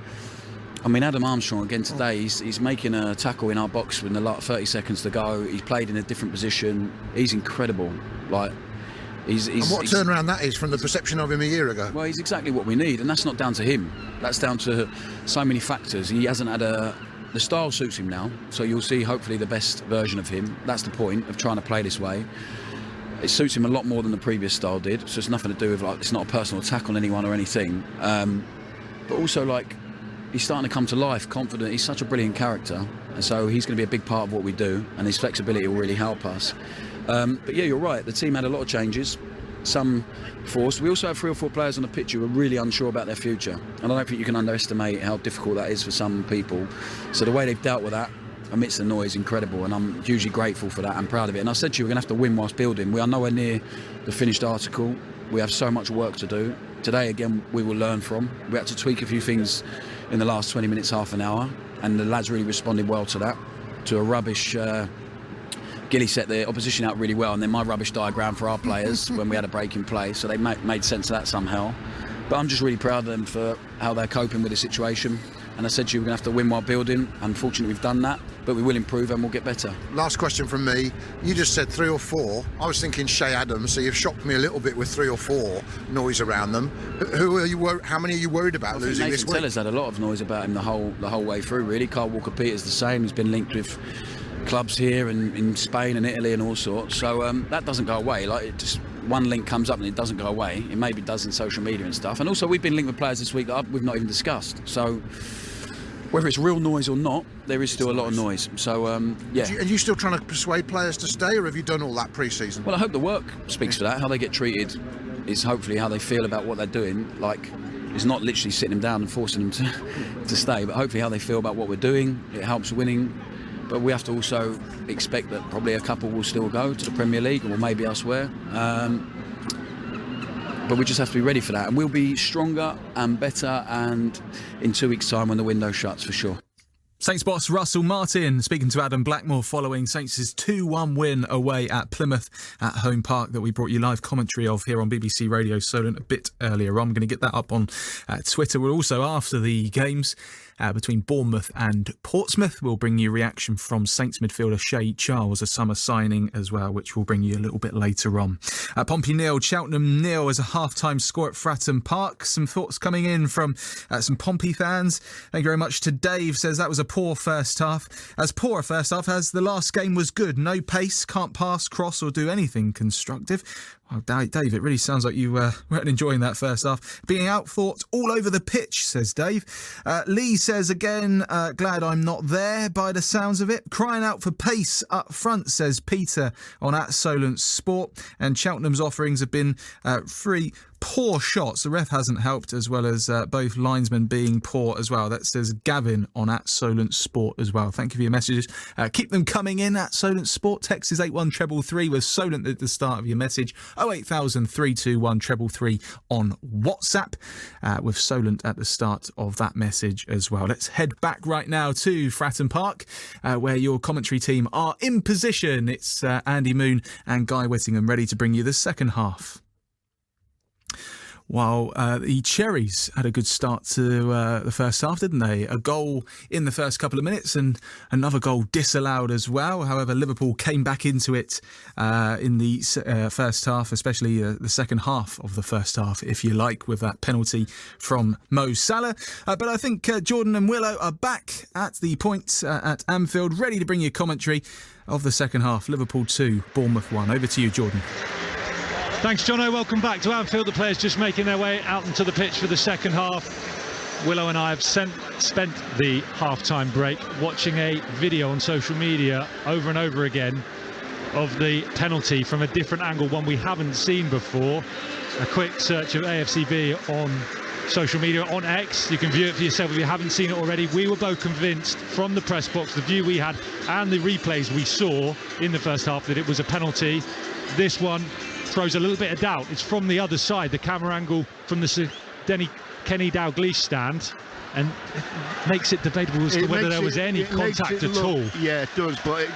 I mean, Adam Armstrong, again today, he's making a tackle in our box with 30 seconds to go. He's played in a different position. He's incredible. Like... And what a turnaround that is from the perception of him a year ago. Well, he's exactly what we need, and that's not down to him. That's down to so many factors. He hasn't had the style suits him now, so you'll see hopefully the best version of him. That's the point of trying to play this way. It suits him a lot more than the previous style did, so it's nothing to do with, like, it's not a personal attack on anyone or anything. But also, like, he's starting to come to life, confident. He's such a brilliant character, and so he's going to be a big part of what we do, and his flexibility will really help us. But yeah, you're right. The team had a lot of changes, some forced. We also have 3 or 4 players on the pitch who are really unsure about their future, and I don't think you can underestimate how difficult that is for some people. So the way they've dealt with that amidst the noise, incredible, and I'm hugely grateful for that and proud of it. And I said to you, we're going to have to win whilst building. We are nowhere near the finished article. We have so much work to do. Today, again, we will learn from. We had to tweak a few things in the last 20 minutes, half an hour, and the lads really responded well to that, to a rubbish... Gilly set the opposition out really well, and then my rubbish diagram for our players when we had a break in play, so they made sense of that somehow. But I'm just really proud of them for how they're coping with the situation. And I said to you, we're going to have to win while building. Unfortunately, we've done that, but we will improve and we'll get better. Last question from me. You just said 3 or 4. I was thinking Shea Adams, so you've shocked me a little bit with 3 or 4 noise around them. How many are you worried about losing this week? Nathan Teller's had a lot of noise about him the whole way through, really. Carl Walker-Peters the same. He's been linked with clubs here and in Spain and Italy and all sorts, so that doesn't go away. Like, it just, one link comes up and it doesn't go away. It maybe does in social media and stuff, and also we've been linked with players this week that we've not even discussed, so whether it's real noise or not, there is still a lot of noise. So yeah. Are you still trying to persuade players to stay, or have you done all that pre-season? Well, I hope the work speaks for that. How they get treated is hopefully how they feel about what they're doing. Like, it's not literally sitting them down and forcing them to stay, but hopefully how they feel about what we're doing. It helps winning. But we have to also expect that probably a couple will still go to the Premier League or maybe elsewhere. But we just have to be ready for that. And we'll be stronger and better and in 2 weeks' time when the window shuts, for sure. Saints boss Russell Martin speaking to Adam Blackmore following Saints' 2-1 win away at Plymouth at Home Park that we brought you live commentary of here on BBC Radio Solent a bit earlier on. I'm going to get that up on Twitter. We're also, after the games between Bournemouth and Portsmouth, we'll bring you reaction from Saints midfielder Shay Charles, a summer signing as well, which we'll bring you a little bit later on. Pompey 0, Cheltenham 0 as a half-time score at Fratton Park. Some thoughts coming in from some Pompey fans. Thank you very much to Dave. Says that was a poor first half. As poor a first half as the last game was good. No pace, can't pass, cross or do anything constructive. Well, Dave, it really sounds like you weren't enjoying that first half. Being outthought all over the pitch, says Dave. Lee says again, glad I'm not there by the sounds of it. Crying out for pace up front, says Peter on @Solent Sport. And Cheltenham's offerings have been 3 poor shots. The ref hasn't helped, as well as both linesmen being poor as well. That says Gavin on @Solent Sport as well. Thank you for your messages. Keep them coming in @Solent Sport. Text is 81333 with Solent at the start of your message. 08000 321 333 on WhatsApp with Solent at the start of that message as well. Let's head back right now to Fratton Park where your commentary team are in position. It's Andy Moon and Guy Whittingham ready to bring you the second half. While the Cherries had a good start to the first half, didn't they? A goal in the first couple of minutes and another goal disallowed as well. However, Liverpool came back into it in the first half, especially the second half of the first half, if you like, with that penalty from Mo Salah. But I think Jordan and Willow are back at the point at Anfield, ready to bring you commentary of the second half. Liverpool 2, Bournemouth 1. Over to you, Jordan. Thanks, Jono. Welcome back to Anfield. The players just making their way out into the pitch for the second half. Willow and I have spent the half-time break watching a video on social media over and over again of the penalty from a different angle, one we haven't seen before. A quick search of AFCB on social media on X. You can view it for yourself if you haven't seen it already. We were both convinced from the press box, the view we had and the replays we saw in the first half, that it was a penalty. This one throws a little bit of doubt. It's from the other side, the camera angle from the Kenny Dalglish stand, and it makes it debatable as to whether there was any contact at all. Yeah, it does, but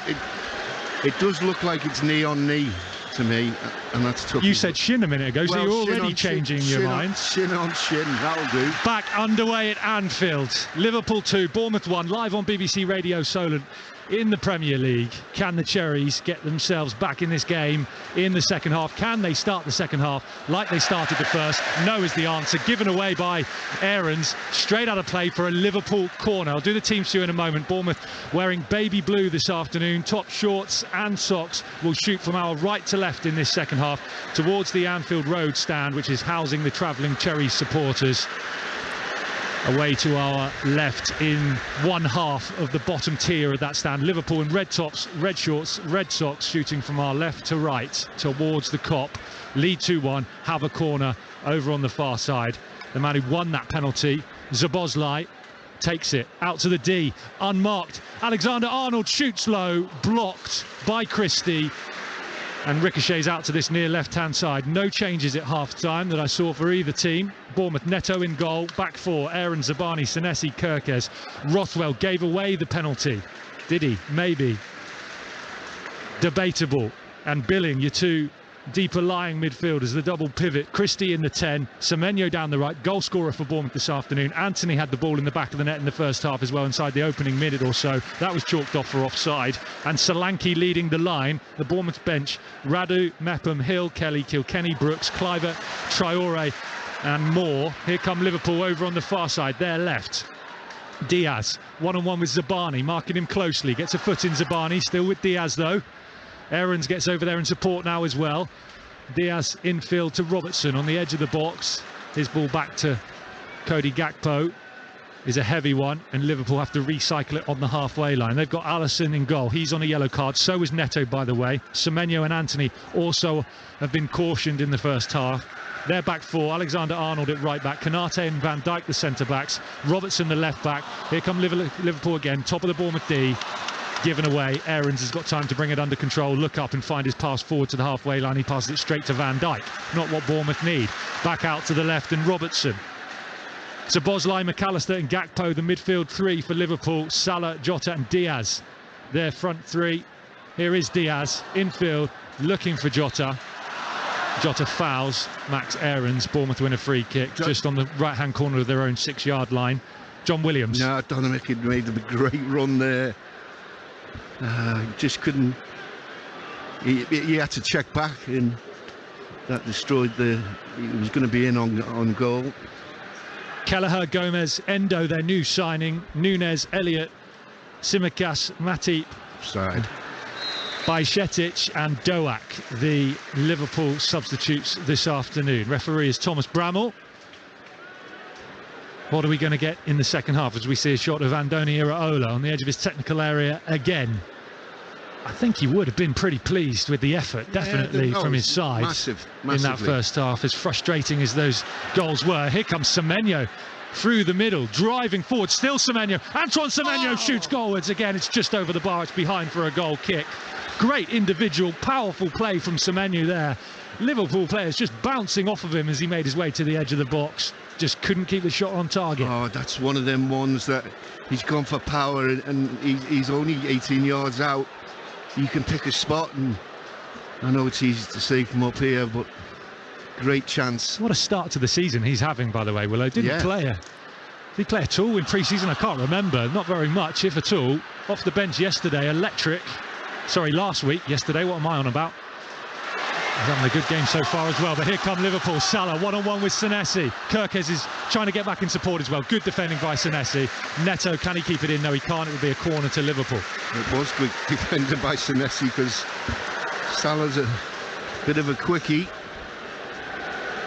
it does look like it's knee on knee to me, and that's tough. You said shin a minute ago, so you're already changing your mind. Shin on shin, that'll do. Back underway at Anfield. Liverpool 2, Bournemouth 1, live on BBC Radio Solent in the Premier League. Can the Cherries get themselves back in this game in the second half? Can they start the second half like they started the first? No is the answer. Given away by Aarons, straight out of play for a Liverpool corner. I'll do the teams to you in a moment. Bournemouth wearing baby blue this afternoon, top shorts and socks, will shoot from our right to left in this second half towards the Anfield Road stand, which is housing the travelling Cherries supporters. Away to our left in one half of the bottom tier of that stand. Liverpool in red tops, red shorts, red socks, shooting from our left to right towards the Kop. Lead 2-1, have a corner over on the far side. The man who won that penalty, Szoboszlai, takes it out to the D, unmarked. Alexander-Arnold shoots low, blocked by Christie, and ricochets out to this near left-hand side. No changes at half-time that I saw for either team. Bournemouth Neto in goal, back four, Aaron, Zabani, Senesi, Kirkes. Rothwell gave away the penalty. Did he? Maybe. Debatable. And Billing, your two deeper lying midfielders, the double pivot. Christie in the 10, Semenyo down the right, goal scorer for Bournemouth this afternoon. Anthony had the ball in the back of the net in the first half as well, inside the opening minute or so. That was chalked off for offside. And Solanke leading the line, the Bournemouth bench. Radu, Mepham, Hill, Kelly, Kilkenny, Brooks, Cliver, Traore and more. Here come Liverpool over on the far side, their left. Diaz, one-on-one with Zabani, marking him closely, gets a foot in Zabani, still with Diaz though. Aarons gets over there in support now as well. Diaz infield to Robertson on the edge of the box. His ball back to Cody Gakpo is a heavy one, and Liverpool have to recycle it on the halfway line. They've got Alisson in goal. He's on a yellow card. So is Neto, by the way. Semenyo and Anthony also have been cautioned in the first half. They're back four. Alexander-Arnold at right back. Konate and Van Dijk the centre-backs. Robertson the left back. Here come Liverpool again. Top of the Bournemouth D. Given away. Aarons has got time to bring it under control, look up and find his pass forward to the halfway line. He passes it straight to Van Dijk. Not what Bournemouth need. Back out to the left and Robertson. Szoboszlai, McAllister and Gakpo, the midfield three for Liverpool. Salah, Jota and Diaz, their front three. Here is Diaz, infield, looking for Jota. Jota fouls Max Aarons. Bournemouth win a free kick just on the right-hand corner of their own 6-yard line. John Williams. No, Donovic had made a great run there. Just couldn't. He had to check back, and that destroyed the. He was going to be in on goal. Kelleher, Gomez, Endo, their new signing. Nunes, Elliott, Tsimikas, Matip, Side. Bajcetic and Doak, the Liverpool substitutes this afternoon. Referee is Thomas Bramall. What are we going to get in the second half as we see a shot of Andoni Iraola on the edge of his technical area again? I think he would have been pretty pleased with the effort, definitely, from his side in that first half, as frustrating as those goals were. Here comes Semenyo through the middle, driving forward, still Semenyo. Antoine Semenyo shoots goalwards again. It's just over the bar, it's behind for a goal kick. Great individual, powerful play from Semenyo there. Liverpool players just bouncing off of him as he made his way to the edge of the box. Just couldn't keep the shot on target. Oh, that's one of them ones that he's gone for power, and he's only 18 yards out. You can pick a spot, and I know it's easy to say from up here, but great chance. What a start to the season he's having, by the way, Willow. Did he play at all in pre-season? I can't remember. Not very much, if at all. Off the bench yesterday, electric. Sorry, last week. Yesterday, what am I on about? He's having a good game so far as well, but here come Liverpool. Salah one-on-one with Senesi. Kirkes is trying to get back in support as well. Good defending by Senesi. Neto, can he keep it in? No, he can't. It would be a corner to Liverpool. It was good defended by Senesi, because Salah's a bit of a quickie.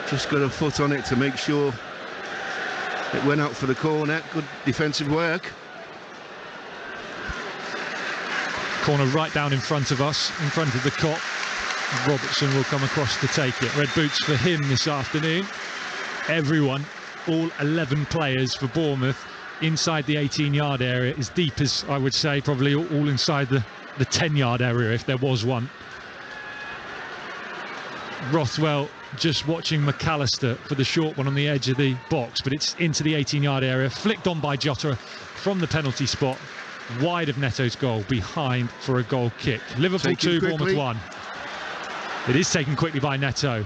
Just got a foot on it to make sure it went out for the corner. Good defensive work. Corner right down in front of us, in front of the Kop. Robertson will come across to take it. Red boots for him this afternoon. Everyone all 11 players for Bournemouth inside the 18-yard area, as deep as, I would say, probably all inside the 10-yard area if there was one. Rothwell just watching McAllister for the short one on the edge of the box, but it's into the 18-yard area, flicked on by Jota from the penalty spot, wide of Neto's goal, behind for a goal kick. Liverpool 2, Bournemouth 1. It is taken quickly by Neto.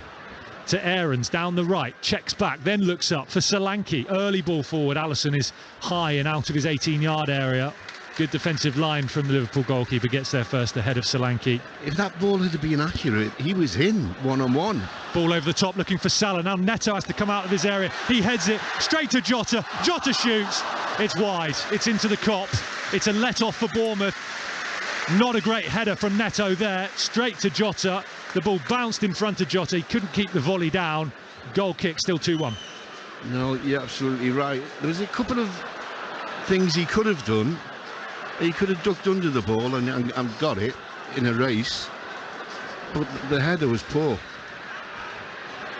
To Aarons, down the right, checks back, then looks up for Solanke. Early ball forward, Alisson is high and out of his 18-yard area. Good defensive line from the Liverpool goalkeeper, gets there first ahead of Solanke. If that ball had been accurate, he was in one-on-one. Ball over the top looking for Salah. Now Neto has to come out of his area. He heads it straight to Jota. Jota shoots. It's wide. It's into the cop. It's a let-off for Bournemouth. Not a great header from Neto there. Straight to Jota. The ball bounced in front of Jota. He couldn't keep the volley down. Goal kick, still 2-1. No, you're absolutely right. There was a couple of things he could have done. He could have ducked under the ball and got it in a race. But the header was poor.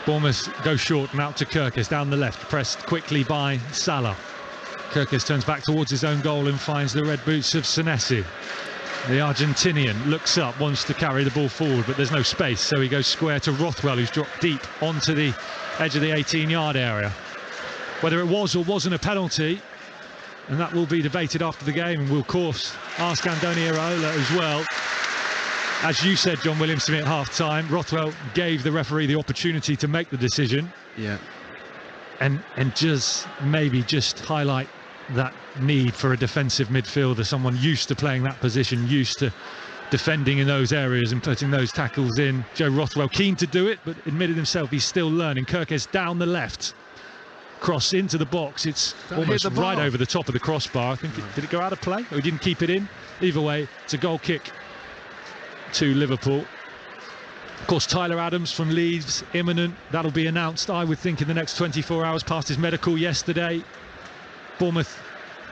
Bournemouth go short and out to Kirkes down the left, pressed quickly by Salah. Kirkes turns back towards his own goal and finds the red boots of Senesi. The Argentinian looks up, wants to carry the ball forward, but there's no space, so he goes square to Rothwell, who's dropped deep onto the edge of the 18-yard area. Whether it was or wasn't a penalty, and that will be debated after the game, and we'll of course ask Andoni Iraola as well. As you said, John Williams, to me at half-time, Rothwell gave the referee the opportunity to make the decision. Yeah. And just maybe just highlight that need for a defensive midfielder, someone used to playing that position, used to defending in those areas and putting those tackles in. Joe Rothwell keen to do it, but admitted himself he's still learning. Kirkes down the left, cross into the box. It's almost right over the top of the crossbar. I think did it go out of play, or he didn't keep it in? Either way, it's a goal kick to Liverpool. Of course, Tyler Adams from Leeds, imminent. That'll be announced, I would think, in the next 24 hours. Passed his medical yesterday. Bournemouth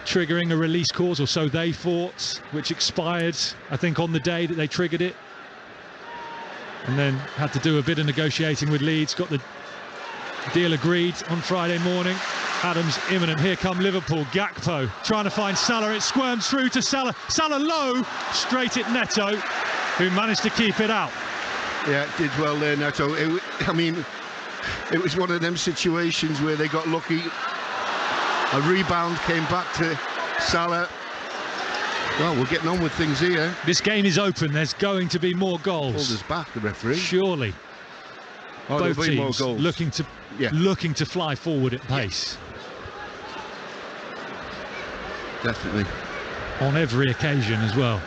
triggering a release clause, or so they thought, which expired, I think, on the day that they triggered it. And then had to do a bit of negotiating with Leeds. Got the deal agreed on Friday morning. Adams imminent. Here come Liverpool. Gakpo trying to find Salah. It squirms through to Salah. Salah low, straight at Neto, who managed to keep it out. Yeah, did well there, Neto. I mean, it was one of them situations where they got lucky. A rebound came back to Salah. Well, we're getting on with things here. This game is open. There's going to be more goals. Hold us back, the referee. Surely. Oh, both teams more goals. looking to fly forward at pace. Yeah. Definitely. On every occasion as well.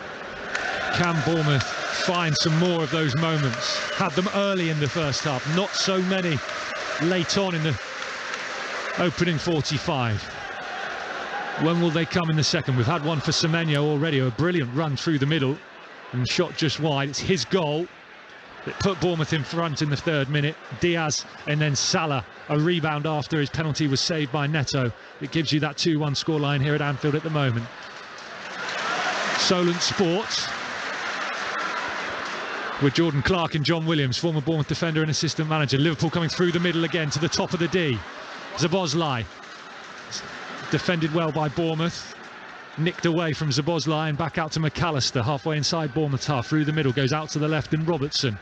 Can Bournemouth find some more of those moments? Had them early in the first half, not so many late on in the opening 45. When will they come in the second? We've had one for Semenyo already, a brilliant run through the middle and shot just wide. It's his goal that put Bournemouth in front in the 3rd minute. Diaz and then Salah, a rebound after his penalty was saved by Neto. It gives you that 2-1 scoreline here at Anfield at the moment. Solent Sports with Jordan Clark and John Williams, former Bournemouth defender and assistant manager. Liverpool coming through the middle again to the top of the D. Szoboszlai defended well by Bournemouth, nicked away from Szoboszlai and back out to McAllister, halfway inside Bournemouth half, through the middle, goes out to the left and Robertson.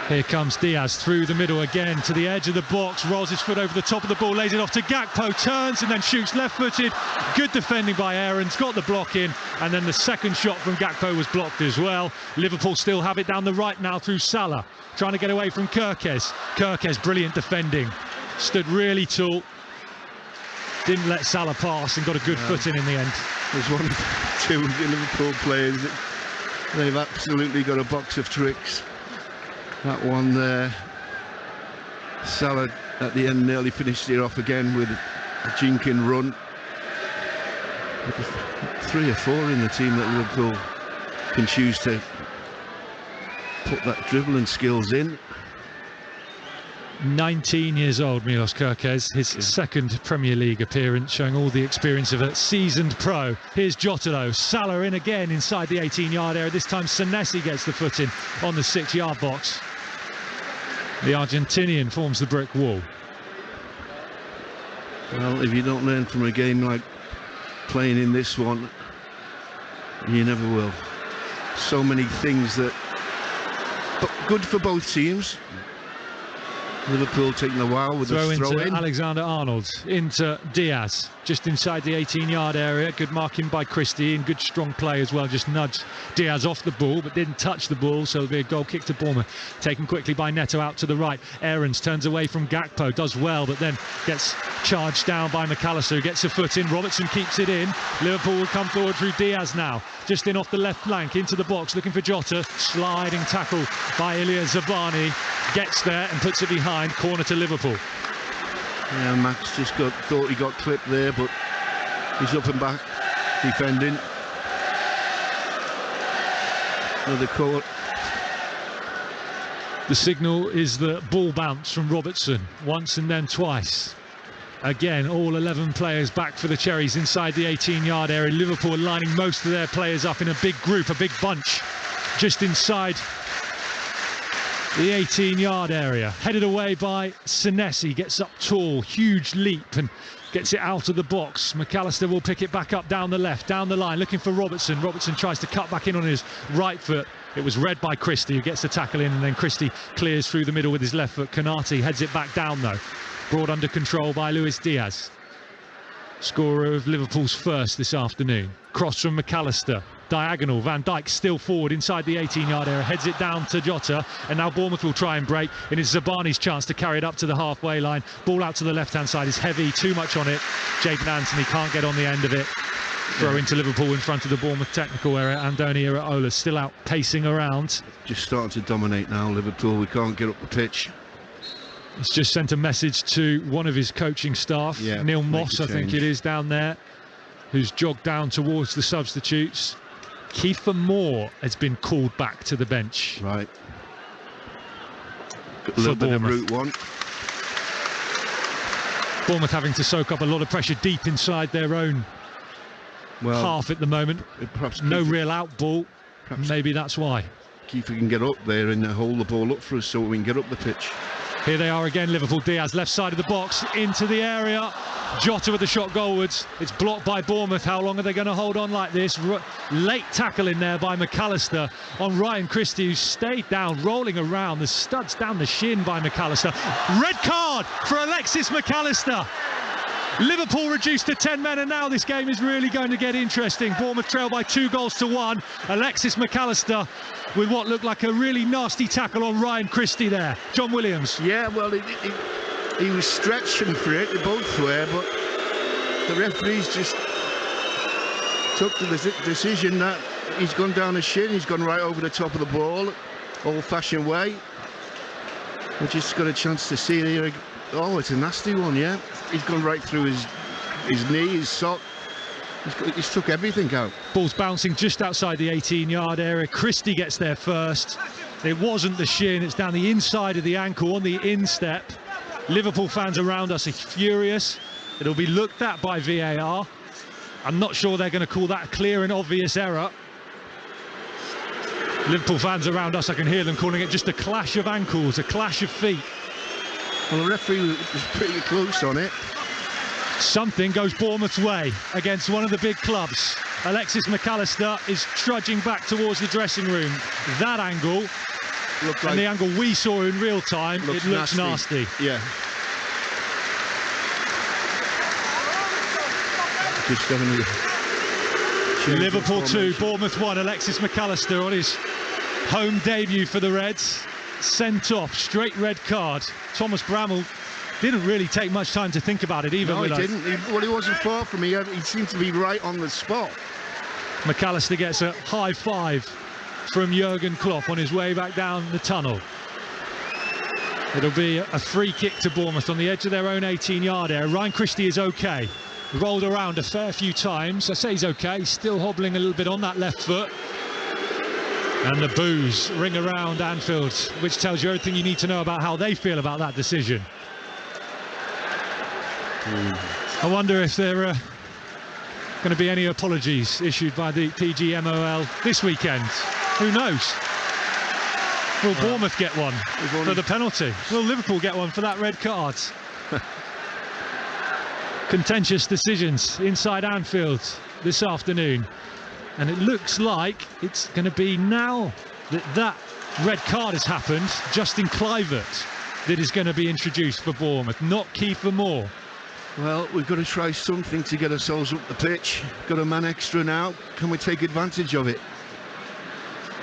Here comes Diaz through the middle again to the edge of the box, rolls his foot over the top of the ball, lays it off to Gakpo, turns and then shoots left-footed. Good defending by Aarons, got the block in, and then the second shot from Gakpo was blocked as well. Liverpool still have it down the right now through Salah, trying to get away from Kirkes. Kirkes, brilliant defending, stood really tall, didn't let Salah pass and got a good foot in the end. There's one of two Liverpool players that they've absolutely got a box of tricks. That one there, Salah at the end nearly finished it off again with a jinking run. 3 or 4 in the team that Liverpool can choose to put that dribbling skills in. 19 years old, Milos Kirkes, his second Premier League appearance, showing all the experience of a seasoned pro. Here's Jota though, Salah in again inside the 18-yard area. This time Senesi gets the foot in on the 6-yard box. The Argentinian forms the brick wall. Well, if you don't learn from a game like playing in this one, you never will. So many things that, but good for both teams. Liverpool taking a while with the throw in. Alexander-Arnold into Diaz, just inside the 18-yard area. Good marking by Christie and good strong play as well. Just nudged Diaz off the ball, but didn't touch the ball, so it'll be a goal kick to Bournemouth. Taken quickly by Neto out to the right. Aarons turns away from Gakpo, does well, but then gets charged down by McAllister, who gets a foot in. Robertson keeps it in. Liverpool will come forward through Diaz now, just in off the left flank into the box, looking for Jota. Sliding tackle by Ilya Zabani. Gets there and puts it behind. Corner to Liverpool. Yeah, Max just thought he got clipped there, but he's up and back defending. Another court. The signal is the ball bounce from Robertson once and then twice. Again, all 11 players back for the Cherries inside the 18-yard area. Liverpool lining most of their players up in a big group, a big bunch, just inside the 18-yard area. Headed away by Senesi, gets up tall, huge leap and gets it out of the box. McAllister will pick it back up down the left, down the line, looking for Robertson. Robertson tries to cut back in on his right foot. It was read by Christie, who gets the tackle in, and then Christie clears through the middle with his left foot. Konate heads it back down though. Brought under control by Luis Diaz. Scorer of Liverpool's first this afternoon. Cross from McAllister. Diagonal, Van Dijk still forward inside the 18-yard area, heads it down to Jota, and now Bournemouth will try and break, and it's Zabani's chance to carry it up to the halfway line. Ball out to the left-hand side is heavy, too much on it. Jadon Anthony can't get on the end of it. Throw into Liverpool in front of the Bournemouth technical area. Andoni Iraola still out pacing around. Just starting to dominate now, Liverpool. We can't get up the pitch. He's just sent a message to one of his coaching staff, Neil Moss, I think it is, down there, who's jogged down towards the substitutes. Kiefer Moore has been called back to the bench. Right. Got a little bit of route one. Bournemouth having to soak up a lot of pressure deep inside their own half at the moment. Perhaps no real out ball. Maybe that's why. Kiefer can get up there and hold the ball up for us so we can get up the pitch. Here they are again, Liverpool. Diaz, left side of the box, into the area. Jota with the shot goalwards. It's blocked by Bournemouth. How long are they going to hold on like this? Late tackle in there by McAllister on Ryan Christie, who stayed down, rolling around. The studs down the shin by McAllister. Red card for Alexis McAllister. Liverpool reduced to 10 men, and now this game is really going to get interesting. Bournemouth trail by 2-1. Alexis McAllister with what looked like a really nasty tackle on Ryan Christie there. John Williams. Yeah, well, he was stretching for it, they both were, but the referees just took the decision that he's gone down the shin, he's gone right over the top of the ball, old-fashioned way. We just got a chance to see it here. Oh, it's a nasty one, yeah. He's gone right through his knee, his sock. He's took everything out. Ball's bouncing just outside the 18-yard area. Christie gets there first. It wasn't the shin, it's down the inside of the ankle on the instep. Liverpool fans around us are furious. It'll be looked at by VAR. I'm not sure they're going to call that a clear and obvious error. Liverpool fans around us, I can hear them calling it just a clash of ankles, a clash of feet. Well, the referee was pretty close on it. Something goes Bournemouth's way against one of the big clubs. Alexis McAllister is trudging back towards the dressing room. That angle, and the angle we saw in real time, it looks nasty. Yeah. Just Liverpool 2, Bournemouth 1. Alexis McAllister on his home debut for the Reds. Sent off, straight red card. Thomas Bramall didn't really take much time to think about it either. No, he didn't. He wasn't far from me. He seemed to be right on the spot. McAllister gets a high five from Jurgen Klopp on his way back down the tunnel. It'll be a free kick to Bournemouth on the edge of their own 18-yard area. Ryan Christie is okay. Rolled around a fair few times. I say he's okay. He's still hobbling a little bit on that left foot. And the boos ring around Anfield, which tells you everything you need to know about how they feel about that decision. I wonder if there are going to be any apologies issued by the PGMOL this weekend. Who knows? Will Bournemouth get one for the penalty? Will Liverpool get one for that red card? Contentious decisions inside Anfield this afternoon. And it looks like it's going to be now that red card has happened, Justin Kluivert, that is going to be introduced for Bournemouth, not Kiefer Moore. Well, we've got to try something to get ourselves up the pitch. Got a man extra now. Can we take advantage of it?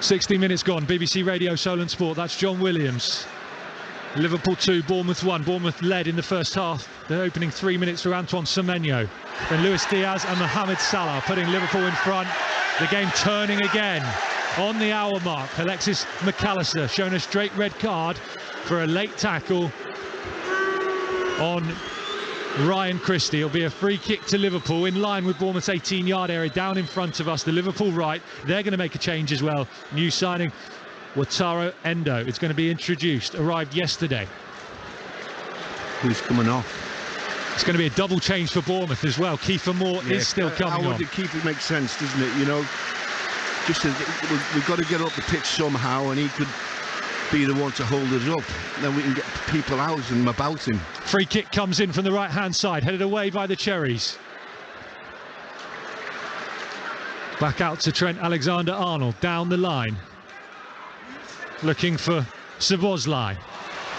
60 minutes gone. BBC Radio Solent Sport. That's John Williams. Liverpool 2, Bournemouth 1. Bournemouth led in the first half. The opening 3 minutes through Antoine Semenyo. Then Luis Diaz and Mohamed Salah putting Liverpool in front. The game turning again on the hour mark. Alexis McAllister shown a straight red card for a late tackle on Ryan Christie. It'll be a free kick to Liverpool in line with Bournemouth's 18-yard area down in front of us. The Liverpool right, they're going to make a change as well. New signing Wataru Endo. It's going to be introduced, arrived yesterday. Who's coming off? It's going to be a double change for Bournemouth as well. Kiefer Moore is still coming on. How would it keep it make sense, doesn't it? You know, just we've got to get up the pitch somehow, and he could be the one to hold us up. Then we can get people out and about him. Free kick comes in from the right-hand side, headed away by the Cherries. Back out to Trent Alexander-Arnold, down the line. Looking for Szoboszlai.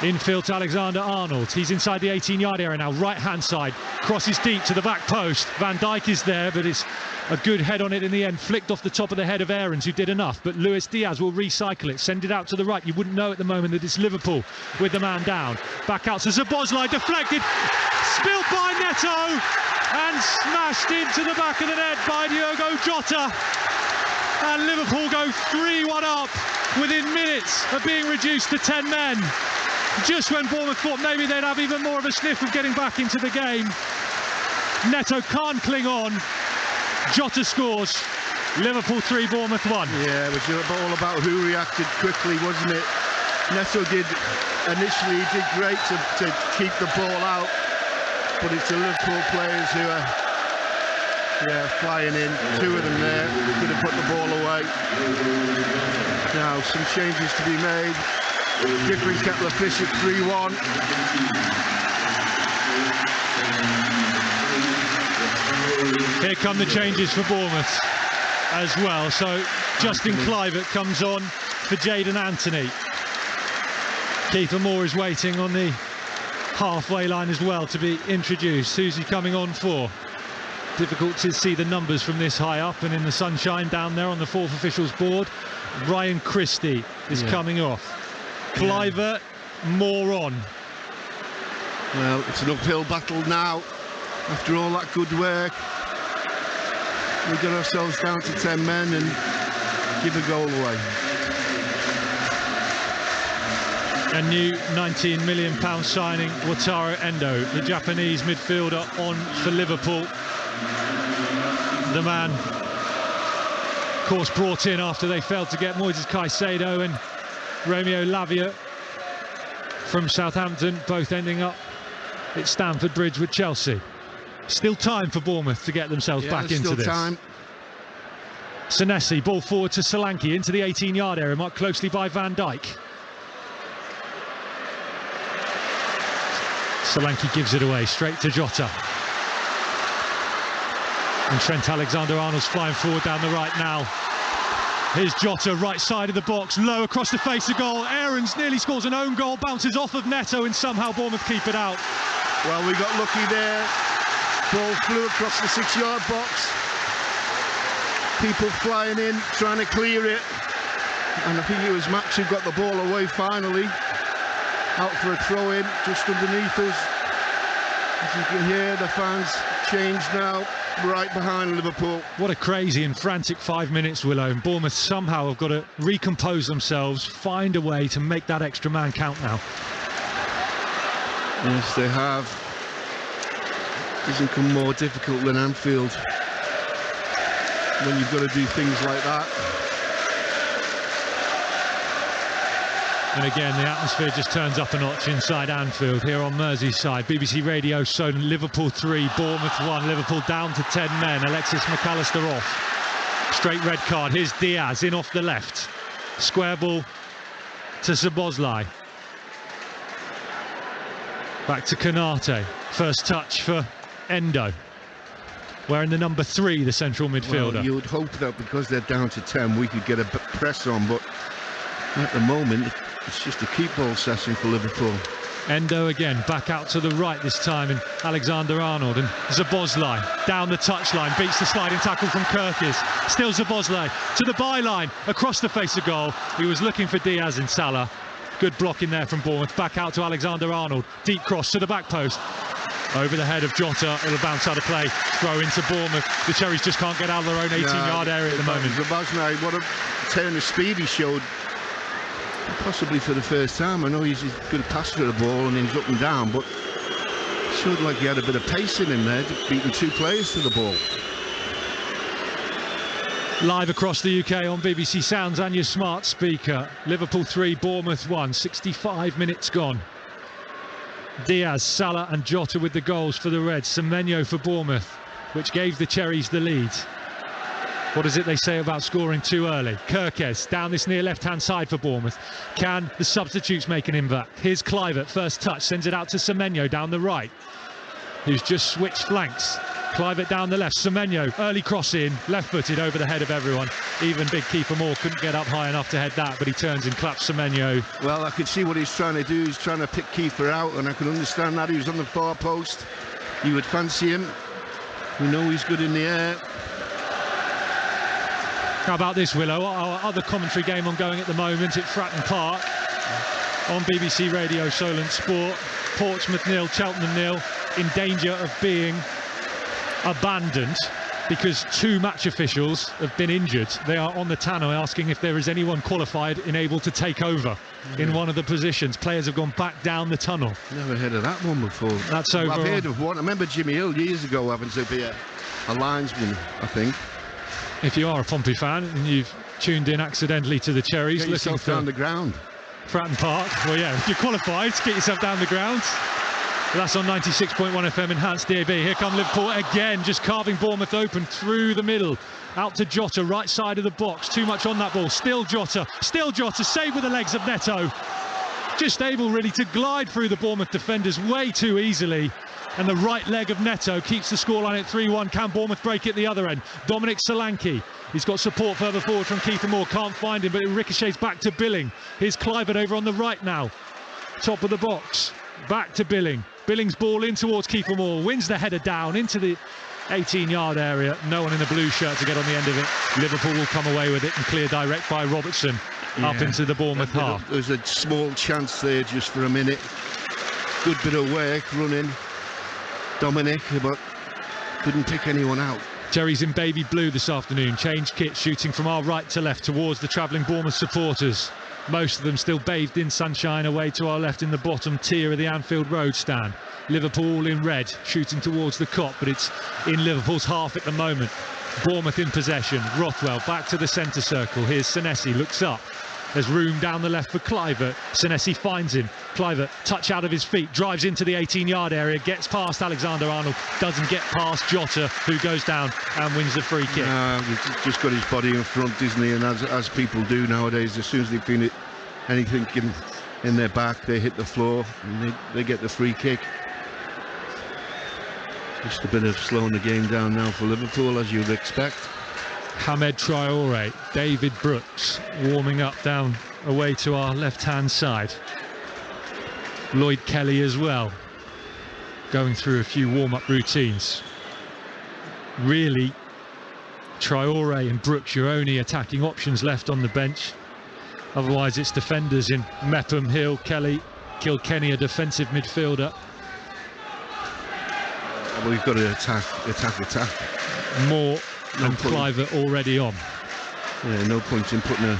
Infield to Alexander-Arnold. He's inside the 18-yard area now, right-hand side. Crosses deep to the back post. Van Dijk is there, but it's a good head on it in the end. Flicked off the top of the head of Aarons, who did enough. But Luis Diaz will recycle it, send it out to the right. You wouldn't know at the moment that it's Liverpool with the man down. Back out to Szoboszlai, deflected. Spilled by Neto. And smashed into the back of the net by Diogo Jota. And Liverpool go 3-1 up within minutes of being reduced to 10 men. Just when Bournemouth thought maybe they'd have even more of a sniff of getting back into the game. Neto can't cling on. Jota scores. Liverpool 3, Bournemouth 1. Yeah, it was all about who reacted quickly, wasn't it? Neto did initially great to keep the ball out, but it's the Liverpool players who are flying in. Two of them there could have put the ball away. Now some changes to be made. Different kettle of fish at 3-1. Here come the changes for Bournemouth as well. So Justin Kluivert comes on for Jadon Anthony. Kiefer Moore is waiting on the halfway line as well to be introduced. Who's he coming on for? Difficult to see the numbers from this high up and in the sunshine down there on the fourth officials board. Ryan Christie is coming off. Kluivert, Moore on. Well, it's an uphill battle now. After all that good work, we got ourselves down to 10 men and give a goal away. A new £19 million signing, Wataru Endo, the Japanese midfielder, on for Liverpool. The man, of course, brought in after they failed to get Moises Caicedo and Romeo Lavia from Southampton, both ending up at Stamford Bridge with Chelsea. Still time for Bournemouth to get themselves back into this. Time. Senesi, ball forward to Solanke into the 18-yard area, marked closely by Van Dijk. Solanke gives it away straight to Jota. And Trent Alexander-Arnold's flying forward down the right now. Here's Jota, right side of the box, low across the face of goal. Aarons nearly scores an own goal, bounces off of Neto, and somehow Bournemouth keep it out. Well, we got lucky there. Ball flew across the 6-yard box. People flying in, trying to clear it. And I think it was Max who got the ball away finally. Out for a throw-in, just underneath us. As you can hear, the fans change now. Right behind Liverpool. What a crazy and frantic 5 minutes, Willow. And Bournemouth somehow have got to recompose themselves, find a way to make that extra man count now. Yes, they have. Doesn't come more difficult than Anfield when you've got to do things like that. And again, the atmosphere just turns up a notch inside Anfield here on Merseyside. BBC Radio Solent, Liverpool 3, Bournemouth 1. Liverpool down to 10 men. Alexis McAllister off. Straight red card. Here's Diaz in off the left. Square ball to Szoboszlai. Back to Konate. First touch for Endo. Wearing the number 3, the central midfielder. Well, you would hope that because they're down to 10, we could get a press on, but at the moment, it's just a keep ball session for Liverpool. Endo again, back out to the right this time, and Alexander-Arnold, and Szoboszlai down the touchline, beats the sliding tackle from Kirkis. Still Szoboszlai to the byline, across the face of goal. He was looking for Diaz and Salah. Good blocking there from Bournemouth. Back out to Alexander-Arnold, deep cross to the back post. Over the head of Jota, it'll bounce out of play. Throw into Bournemouth. The Cherries just can't get out of their own 18-yard area at the moment. Szoboszlai, what a turn of speed he showed, possibly for the first time. I know he's a good passer of the ball and he's up and down, but showed like he had a bit of pace in him there, beating 2 players to the ball. Live across the UK on BBC Sounds and your smart speaker. Liverpool 3, Bournemouth 1, 65 minutes gone. Diaz, Salah and Jota with the goals for the Reds. Semenyo for Bournemouth, which gave the Cherries the lead. What is it they say about scoring too early? Kirkes down this near left-hand side for Bournemouth. Can the substitutes make an impact? Here's Kluivert, first touch, sends it out to Semenyo down the right, who's just switched flanks. Kluivert down the left, Semenyo, early cross in, left-footed over the head of everyone. Even big keeper Moore couldn't get up high enough to head that, but he turns and claps Semenyo. Well, I could see what he's trying to do. He's trying to pick keeper out, and I can understand that. He was on the far post. You would fancy him. We know he's good in the air. How about this, Willow? Our other commentary game ongoing at the moment at Fratton Park on BBC Radio Solent Sport. Portsmouth 0, Cheltenham 0, in danger of being abandoned because 2 match officials have been injured. They are on the tannoy asking if there is anyone qualified and able to take over in one of the positions. Players have gone back down the tunnel. Never heard of that one before. That's over. I've heard of one. I remember Jimmy Hill years ago having to be a linesman, I think. If you are a Pompey fan and you've tuned in accidentally to the Cherries, get yourself down the ground. Fratton Park. Well, yeah, if you're qualified, get yourself down the ground. That's on 96.1 FM enhanced DAB. Here come Liverpool again, just carving Bournemouth open through the middle. Out to Jota, right side of the box. Too much on that ball. Still Jota, saved with the legs of Neto. Just able really to glide through the Bournemouth defenders way too easily. And the right leg of Neto keeps the scoreline at 3-1. Can Bournemouth break it the other end? Dominic Solanke. He's got support further forward from Keith Moore. Can't find him, but it ricochets back to Billing. Here's Kluivert over on the right now. Top of the box. Back to Billing. Billing's ball in towards Keith Moore. Wins the header down into the 18-yard area. No one in the blue shirt to get on the end of it. Liverpool will come away with it and clear direct by Robertson up into the Bournemouth half. There's a small chance there just for a minute. Good bit of work running. Dominic, but couldn't pick anyone out. Cherries in baby blue this afternoon. Changed kit, shooting from our right to left towards the travelling Bournemouth supporters. Most of them still bathed in sunshine away to our left in the bottom tier of the Anfield Road stand. Liverpool in red, shooting towards the Kop, but it's in Liverpool's half at the moment. Bournemouth in possession. Rothwell back to the centre circle. Here's Senesi, looks up. There's room down the left for Kluivert. Senesi finds him. Kluivert, touch out of his feet, drives into the 18-yard area, gets past Alexander-Arnold, doesn't get past Jota, who goes down and wins the free kick. He's just got his body in front, isn't he? And as people do nowadays, as soon as they feel it, anything in their back, they hit the floor and they get the free kick. Just a bit of slowing the game down now for Liverpool, as you'd expect. Hamed Traore, David Brooks warming up down away to our left-hand side. Lloyd Kelly as well, going through a few warm-up routines. Really, Traore and Brooks, your only attacking options left on the bench. Otherwise, it's defenders in Mepham, Hill, Kelly, Kilkenny, a defensive midfielder. We've got to attack. Moore and Kluivert already on. Yeah, no point in putting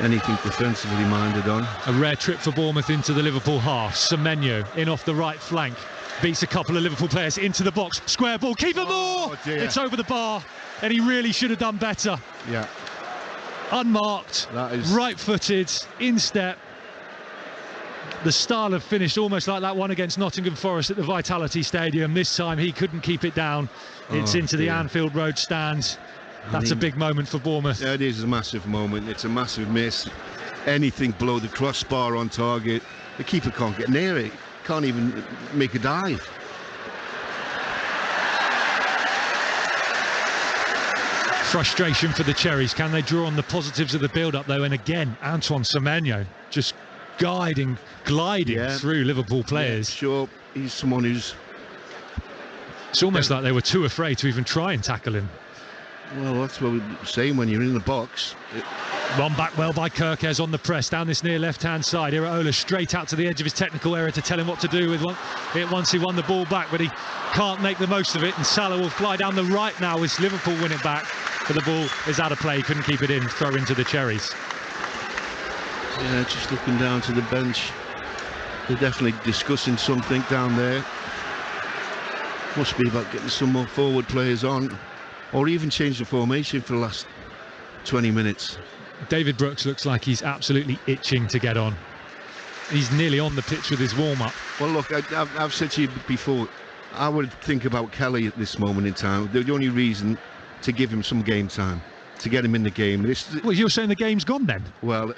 anything defensively minded on. A rare trip for Bournemouth into the Liverpool half. Semenyo in off the right flank. Beats a couple of Liverpool players into the box. Square ball. Keeper Moore! It's over the bar, and he really should have done better. Yeah. Unmarked, right-footed, in-step. The style of finish almost like that one against Nottingham Forest at the Vitality Stadium. This time he couldn't keep it down. It's into the Anfield Road stands. That's a big moment for Bournemouth. Yeah, it is a massive moment. It's a massive miss. anything below the crossbar on target. The keeper can't get near it, can't even make a dive. Frustration for the Cherries. Can they draw on the positives of the build-up, though? And again, Antoine Semenyo just gliding through Liverpool players. Yeah, sure, he's someone who's... It's almost like they were too afraid to even try and tackle him. Well, that's what we're saying when you're in the box. Run back well by Kirkes on the press down this near left-hand side. Iraola straight out to the edge of his technical area to tell him what to do with it once he won the ball back, but he can't make the most of it. And Salah will fly down the right now as Liverpool win it back, but the ball is out of play. He couldn't keep it in. Throw into the Cherries. Yeah, just looking down to the bench, they're definitely discussing something down there. Must be about getting some more forward players on, or even change the formation for the last 20 minutes. David Brooks looks like he's absolutely itching to get on. He's nearly on the pitch with his warm-up. Well, look, I've said to you before, I would think about Kelly at this moment in time. The only reason to give him some game time, to get him in the game. Well, you're saying the game's gone then? Well,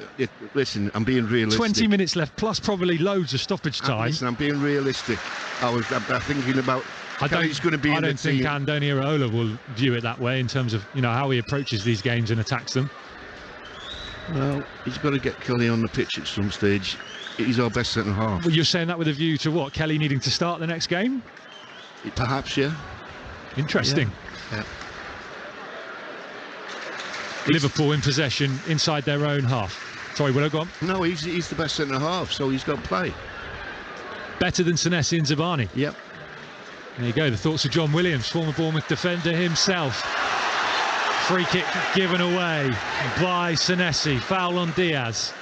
listen, I'm being realistic. 20 minutes left, plus probably loads of stoppage time. Listen, I'm being realistic. I'm thinking about Kelly's going to be in the team. I don't think Andoni Iraola will view it that way in terms of, you know, how he approaches these games and attacks them. Well, he's got to get Kelly on the pitch at some stage. He's our best centre half. Well, you're saying that with a view to what? Kelly needing to start the next game? Perhaps, yeah. Interesting. Yeah. Liverpool in possession inside their own half. Sorry, Willow, go on. No, he's the best centre half, so he's got to play. Better than Senesi and Zabani. Yep. There you go, the thoughts of John Williams, former Bournemouth defender himself. Free kick given away by Senesi, foul on Diaz.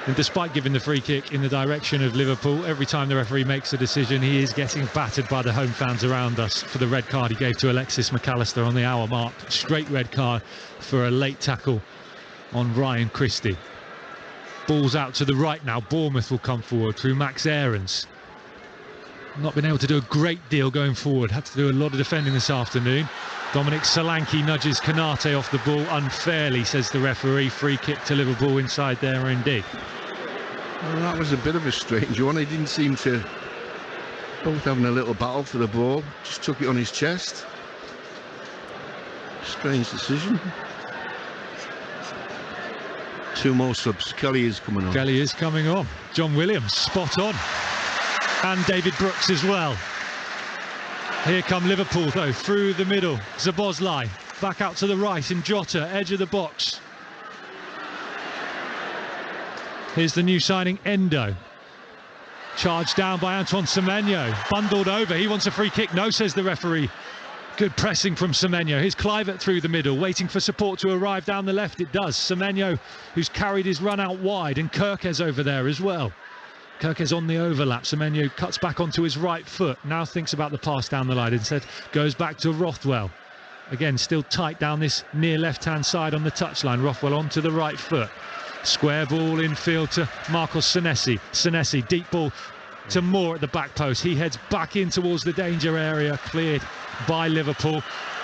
And despite giving the free kick in the direction of Liverpool, every time the referee makes a decision, he is getting battered by the home fans around us for the red card he gave to Alexis McAllister on the hour mark. Straight red card for a late tackle on Ryan Christie. Ball's out to the right now. Bournemouth will come forward through Max Aarons. Not been able to do a great deal going forward. Had to do a lot of defending this afternoon. Dominic Solanke nudges Konate off the ball unfairly, says the referee. Free kick to Liverpool inside their own D. Well, that was a bit of a strange one. He didn't seem to... Both having a little battle for the ball. Just took it on his chest. Strange decision. Two more subs. Kelly is coming on. Kelly is coming on. John Williams, spot on. And David Brooks as well. Here come Liverpool, though, through the middle. Szoboszlai back out to the right, and Jota, edge of the box. Here's the new signing, Endo. Charged down by Antoine Semenyo. Bundled over. He wants a free kick. No, says the referee. Good pressing from Semenyo. Here's Kluivert through the middle, waiting for support to arrive down the left. It does. Semenyo, who's carried his run out wide, and Kirkes over there as well. Kirkes on the overlap. Semenyo cuts back onto his right foot. Now thinks about the pass down the line. Instead goes back to Rothwell. Again, still tight down this near left-hand side on the touchline. Rothwell onto the right foot. Square ball infield to Marcos Senesi. Senesi, deep ball to Moore at the back post. He heads back in towards the danger area. Cleared by Liverpool.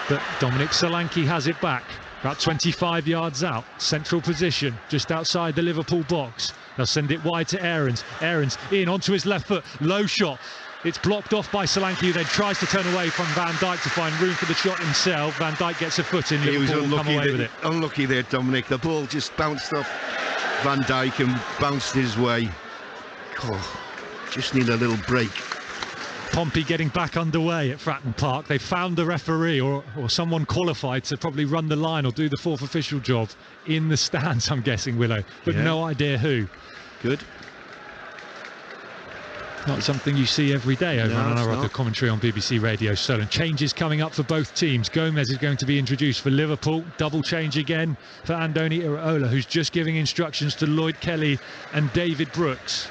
But Dominic Solanke has it back. About 25 yards out. Central position, just outside the Liverpool box. They'll send it wide to Aarons. Aarons in onto his left foot. Low shot. It's blocked off by Solanke, who then tries to turn away from Van Dijk to find room for the shot himself. Van Dijk gets a foot in. Liverpool will come away with it. Unlucky there, Dominic. The ball just bounced off Van Dijk and bounced his way. Oh, just need a little break. Pompey getting back underway at Fratton Park. They found the referee or someone qualified to probably run the line or do the fourth official job in the stands, I'm guessing, Willow, but no idea who. Good. Not something you see every day over on our other commentary on BBC Radio Solent. Changes coming up for both teams. Gomez is going to be introduced for Liverpool. Double change again for Andoni Iraola, who's just giving instructions to Lloyd Kelly and David Brooks.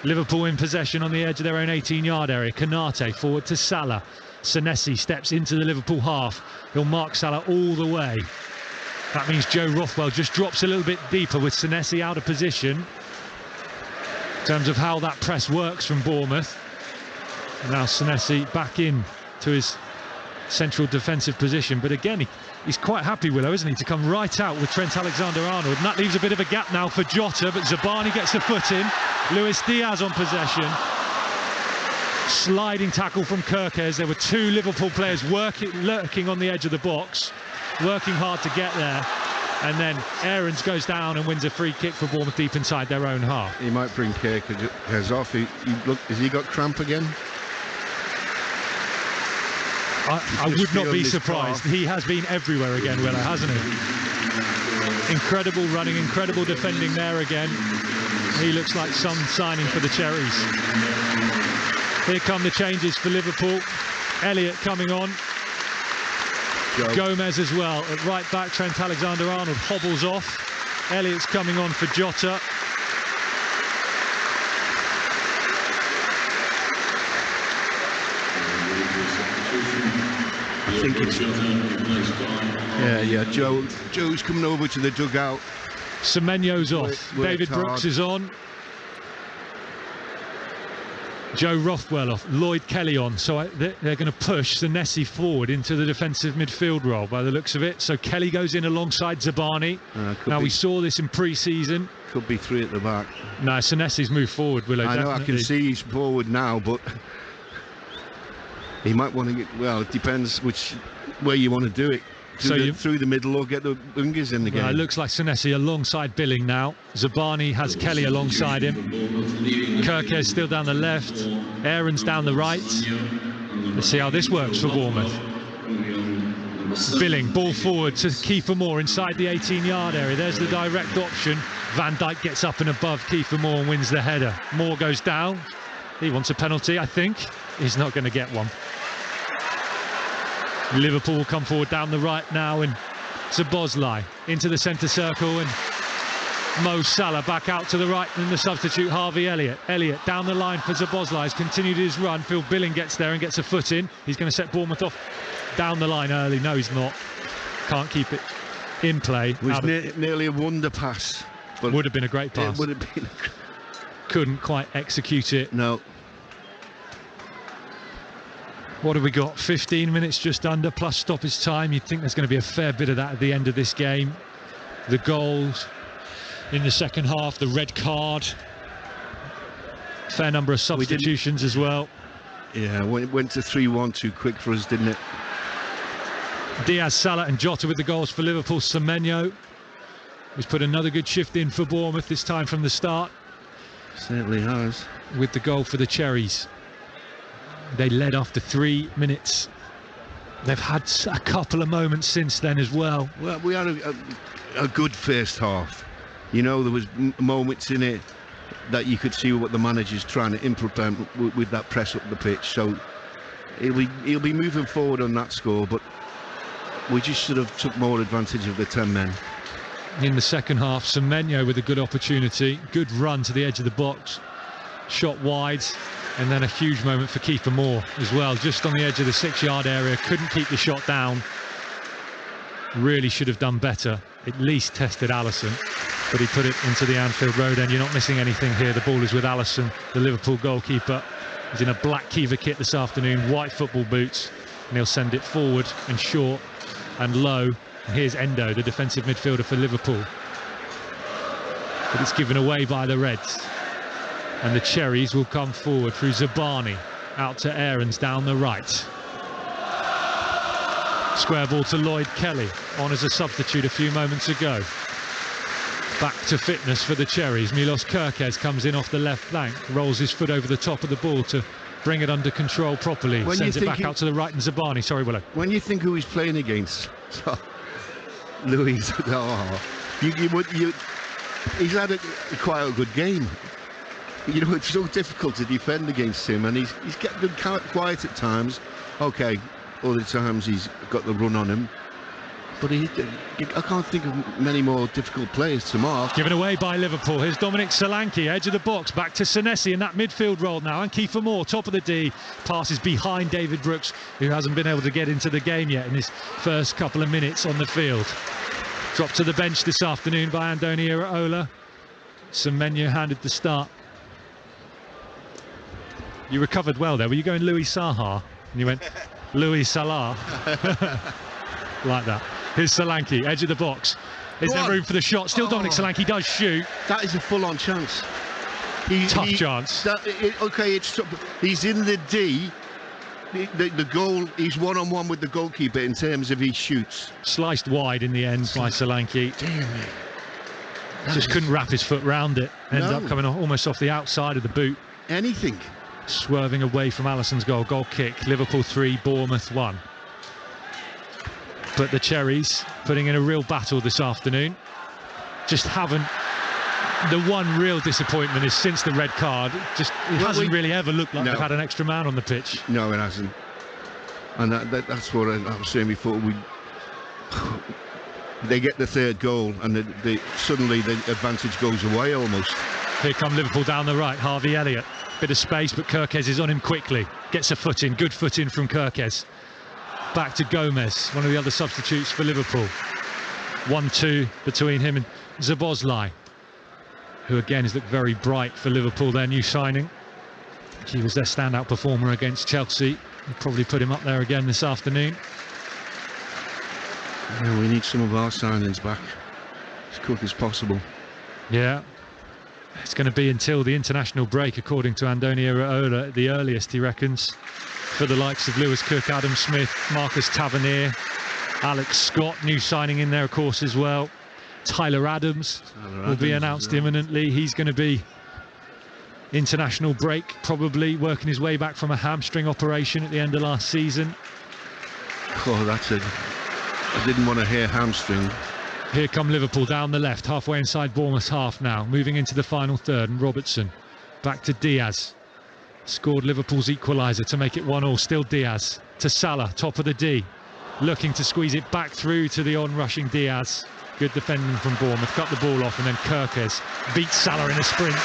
Liverpool in possession on the edge of their own 18-yard area. Konate forward to Salah. Senesi steps into the Liverpool half. He'll mark Salah all the way. That means Joe Rothwell just drops a little bit deeper with Senesi out of position. In terms of how that press works from Bournemouth. And now Senesi back in to his central defensive position. But again, he's quite happy, Willow, isn't he, to come right out with Trent Alexander-Arnold. And that leaves a bit of a gap now for Jota, but Zabani gets a foot in. Luis Diaz on possession. Sliding tackle from Kirkes. There were two Liverpool players lurking on the edge of the box, working hard to get there. And then Aarons goes down and wins a free kick for Bournemouth deep inside their own half. He might bring Kirkes off. Has he got cramp again? I would not be surprised. He has been everywhere again, Willow, hasn't he? Incredible running, incredible defending there again. He looks like some signing for the Cherries. Here come the changes for Liverpool. Elliott coming on. Gomez as well. At right back, Trent Alexander-Arnold hobbles off. Elliott's coming on for Jota. I think it's... Yeah, Joe's coming over to the dugout. Semenyo's off. David Brooks is on. Joe Rothwell off. Lloyd Kelly on. So they're going to push Senesi forward into the defensive midfield role by the looks of it. So Kelly goes in alongside Zabani. Now we saw this in pre-season. Could be three at the back. No, Senesi's moved forward, Willow. I know, definitely. I can see he's forward now, but he might want to get... Well, it depends which way you want to do it. Through the middle or get the wingers in the game. It looks like Senesi alongside Billing now. Zabani has Kelly alongside him. Kirkes still down the left. Aarons down the right. Let's see how this works for Bournemouth. Billing, ball forward to Kiefer Moore inside the 18-yard area. There's the direct option. Van Dijk gets up and above Kiefer Moore and wins the header. Moore goes down. He wants a penalty, I think. He's not going to get one. Liverpool come forward down the right now, and Szoboszlai into the centre circle, and Mo Salah back out to the right, and the substitute Harvey Elliott. Elliott down the line for Szoboszlai, has continued his run. Phil Billing gets there and gets a foot in. He's going to set Bournemouth off down the line early. No, he's not. Can't keep it in play. It was nearly a wonder pass. But would have been a great pass. It would have been. Couldn't quite execute it. No. What have we got? 15 minutes just under, plus stoppage time. You'd think there's going to be a fair bit of that at the end of this game. The goals in the second half, the red card. Fair number of substitutions as well. Yeah, went to 3-1 too quick for us, didn't it? Diaz, Salah and Jota with the goals for Liverpool. Semenyo has put another good shift in for Bournemouth, this time from the start. Certainly has. With the goal for the Cherries. They led after 3 minutes. They've had a couple of moments since then as well. Well, we had a good first half. You know, there was moments in it that you could see what the manager's trying to implement with that press up the pitch. So he'll be moving forward on that score, but we just sort of took more advantage of the 10 men. In the second half, Semenyo with a good opportunity. Good run to the edge of the box. Shot wide. And then a huge moment for Kiefer Moore as well, just on the edge of the 6-yard area. Couldn't keep the shot down. Really should have done better. At least tested Alisson, but he put it into the Anfield Road end. You're not missing anything here. The ball is with Alisson, the Liverpool goalkeeper. He's in a black Kiva kit this afternoon, white football boots, and he'll send it forward and short and low. And here's Endo, the defensive midfielder for Liverpool. But it's given away by the Reds. And the Cherries will come forward through Zabani, out to Aarons down the right. Square ball to Lloyd Kelly, on as a substitute a few moments ago. Back to fitness for the Cherries. Milos Kirkes comes in off the left flank, rolls his foot over the top of the ball to bring it under control properly. Sends it back out to the right, and Zabani. Sorry, Willow. When you think who he's playing against, Louis, he's had quite a good game. You know, it's so difficult to defend against him, and he's kept them quiet at times. Okay, other times he's got the run on him, but I can't think of many more difficult players to mark. Given away by Liverpool. Here's Dominic Solanke, edge of the box, back to Senesi in that midfield role now, and Kiefer Moore, top of the D, passes behind David Brooks, who hasn't been able to get into the game yet in his first couple of minutes on the field. Dropped to the bench this afternoon by Andoni Iraola. Semenyo handed the start. You recovered well there. Were you going Louis Saha? And you went Louis Salah. Like that. Here's Solanke, edge of the box. Is there room for the shot? Still Dominic Solanke does shoot. That is a full-on chance. Tough chance. He's in the D. The goal, he's one-on-one with the goalkeeper in terms of he shoots. Sliced wide in the end by Solanke. Dear me. Just couldn't wrap his foot round it. Ended up coming almost off the outside of the boot. Anything. Swerving away from Alisson's goal. Goal kick. Liverpool 3, Bournemouth 1. But the Cherries putting in a real battle this afternoon. Just haven't. The one real disappointment is since the red card, it hasn't really ever looked like they've had an extra man on the pitch. No, it hasn't. And that's what I was saying before. They get the third goal and suddenly the advantage goes away almost. Here come Liverpool down the right. Harvey Elliott. Bit of space, but Kirkes is on him quickly. Gets a foot in. Good foot in from Kirkes. Back to Gomez, one of the other substitutes for Liverpool. 1-2 between him and Szoboszlai, who again has looked very bright for Liverpool, their new signing. He was their standout performer against Chelsea. They'll probably put him up there again this afternoon. Yeah, we need some of our signings back as quick as possible. Yeah. It's going to be until the international break, according to Andoni Iraola, at the earliest, he reckons, for the likes of Lewis Cook, Adam Smith, Marcus Tavernier, Alex Scott, new signing in there, of course, as well. Tyler Adams will be announced imminently. He's going to be international break, probably working his way back from a hamstring operation at the end of last season. Oh, that's it. I didn't want to hear hamstring. Here come Liverpool down the left, halfway inside Bournemouth's half now, moving into the final third, and Robertson back to Diaz. Scored Liverpool's equaliser to make it 1-1. Still Diaz to Salah, top of the D, looking to squeeze it back through to the on-rushing Diaz. Good defending from Bournemouth, cut the ball off, and then Kirkes beats Salah in a sprint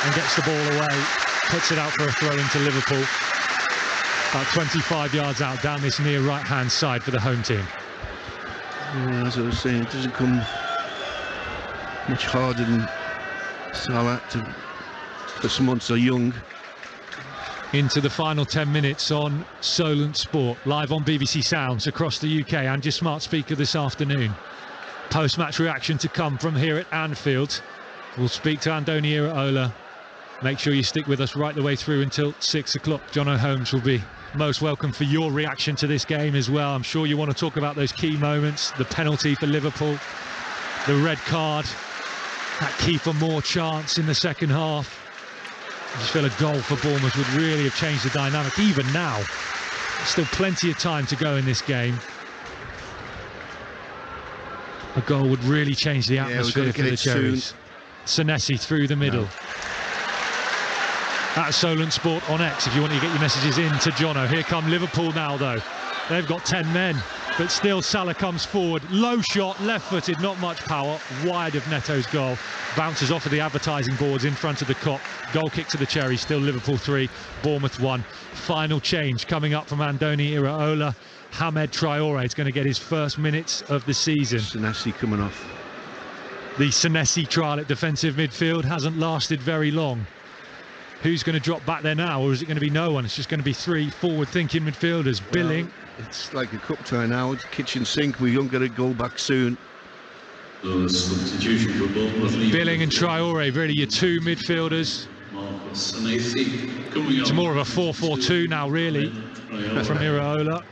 and gets the ball away, puts it out for a throw into Liverpool. About 25 yards out down this near right-hand side for the home team. Yeah, as I was saying, it doesn't come much harder than Salah for someone so young. Into the final 10 minutes on Solent Sport, live on BBC Sounds across the UK and your smart speaker this afternoon. Post-match reaction to come from here at Anfield. We'll speak to Andoni Iraola. Make sure you stick with us right the way through until 6 o'clock. Jono Holmes will be most welcome for your reaction to this game as well. I'm sure you want to talk about those key moments, the penalty for Liverpool, the red card, that Kiefer Moore chance in the second half. I just feel a goal for Bournemouth would really have changed the dynamic. Even now, still plenty of time to go in this game. A goal would really change the atmosphere for the Cherries. Senesi through the middle. No. At Solent Sport on X, if you want to get your messages in to Jono. Here come Liverpool now, though. They've got 10 men, but still Salah comes forward. Low shot, left-footed, not much power, wide of Neto's goal. Bounces off of the advertising boards in front of the Kop. Goal kick to the Cherries, still Liverpool 3, Bournemouth 1. Final change coming up from Andoni Iraola. Hamed Traore is going to get his first minutes of the season. Senesi coming off. The Senesi trial at defensive midfield hasn't lasted very long. Who's going to drop back there now, or is it going to be no one? It's just going to be three forward-thinking midfielders. Well, Billing. It's like a cup tie now. It's kitchen sink. We're going to go back soon. Billing and Traore, really your two midfielders. It's more of a 4-4-2 now, really, from Iraola.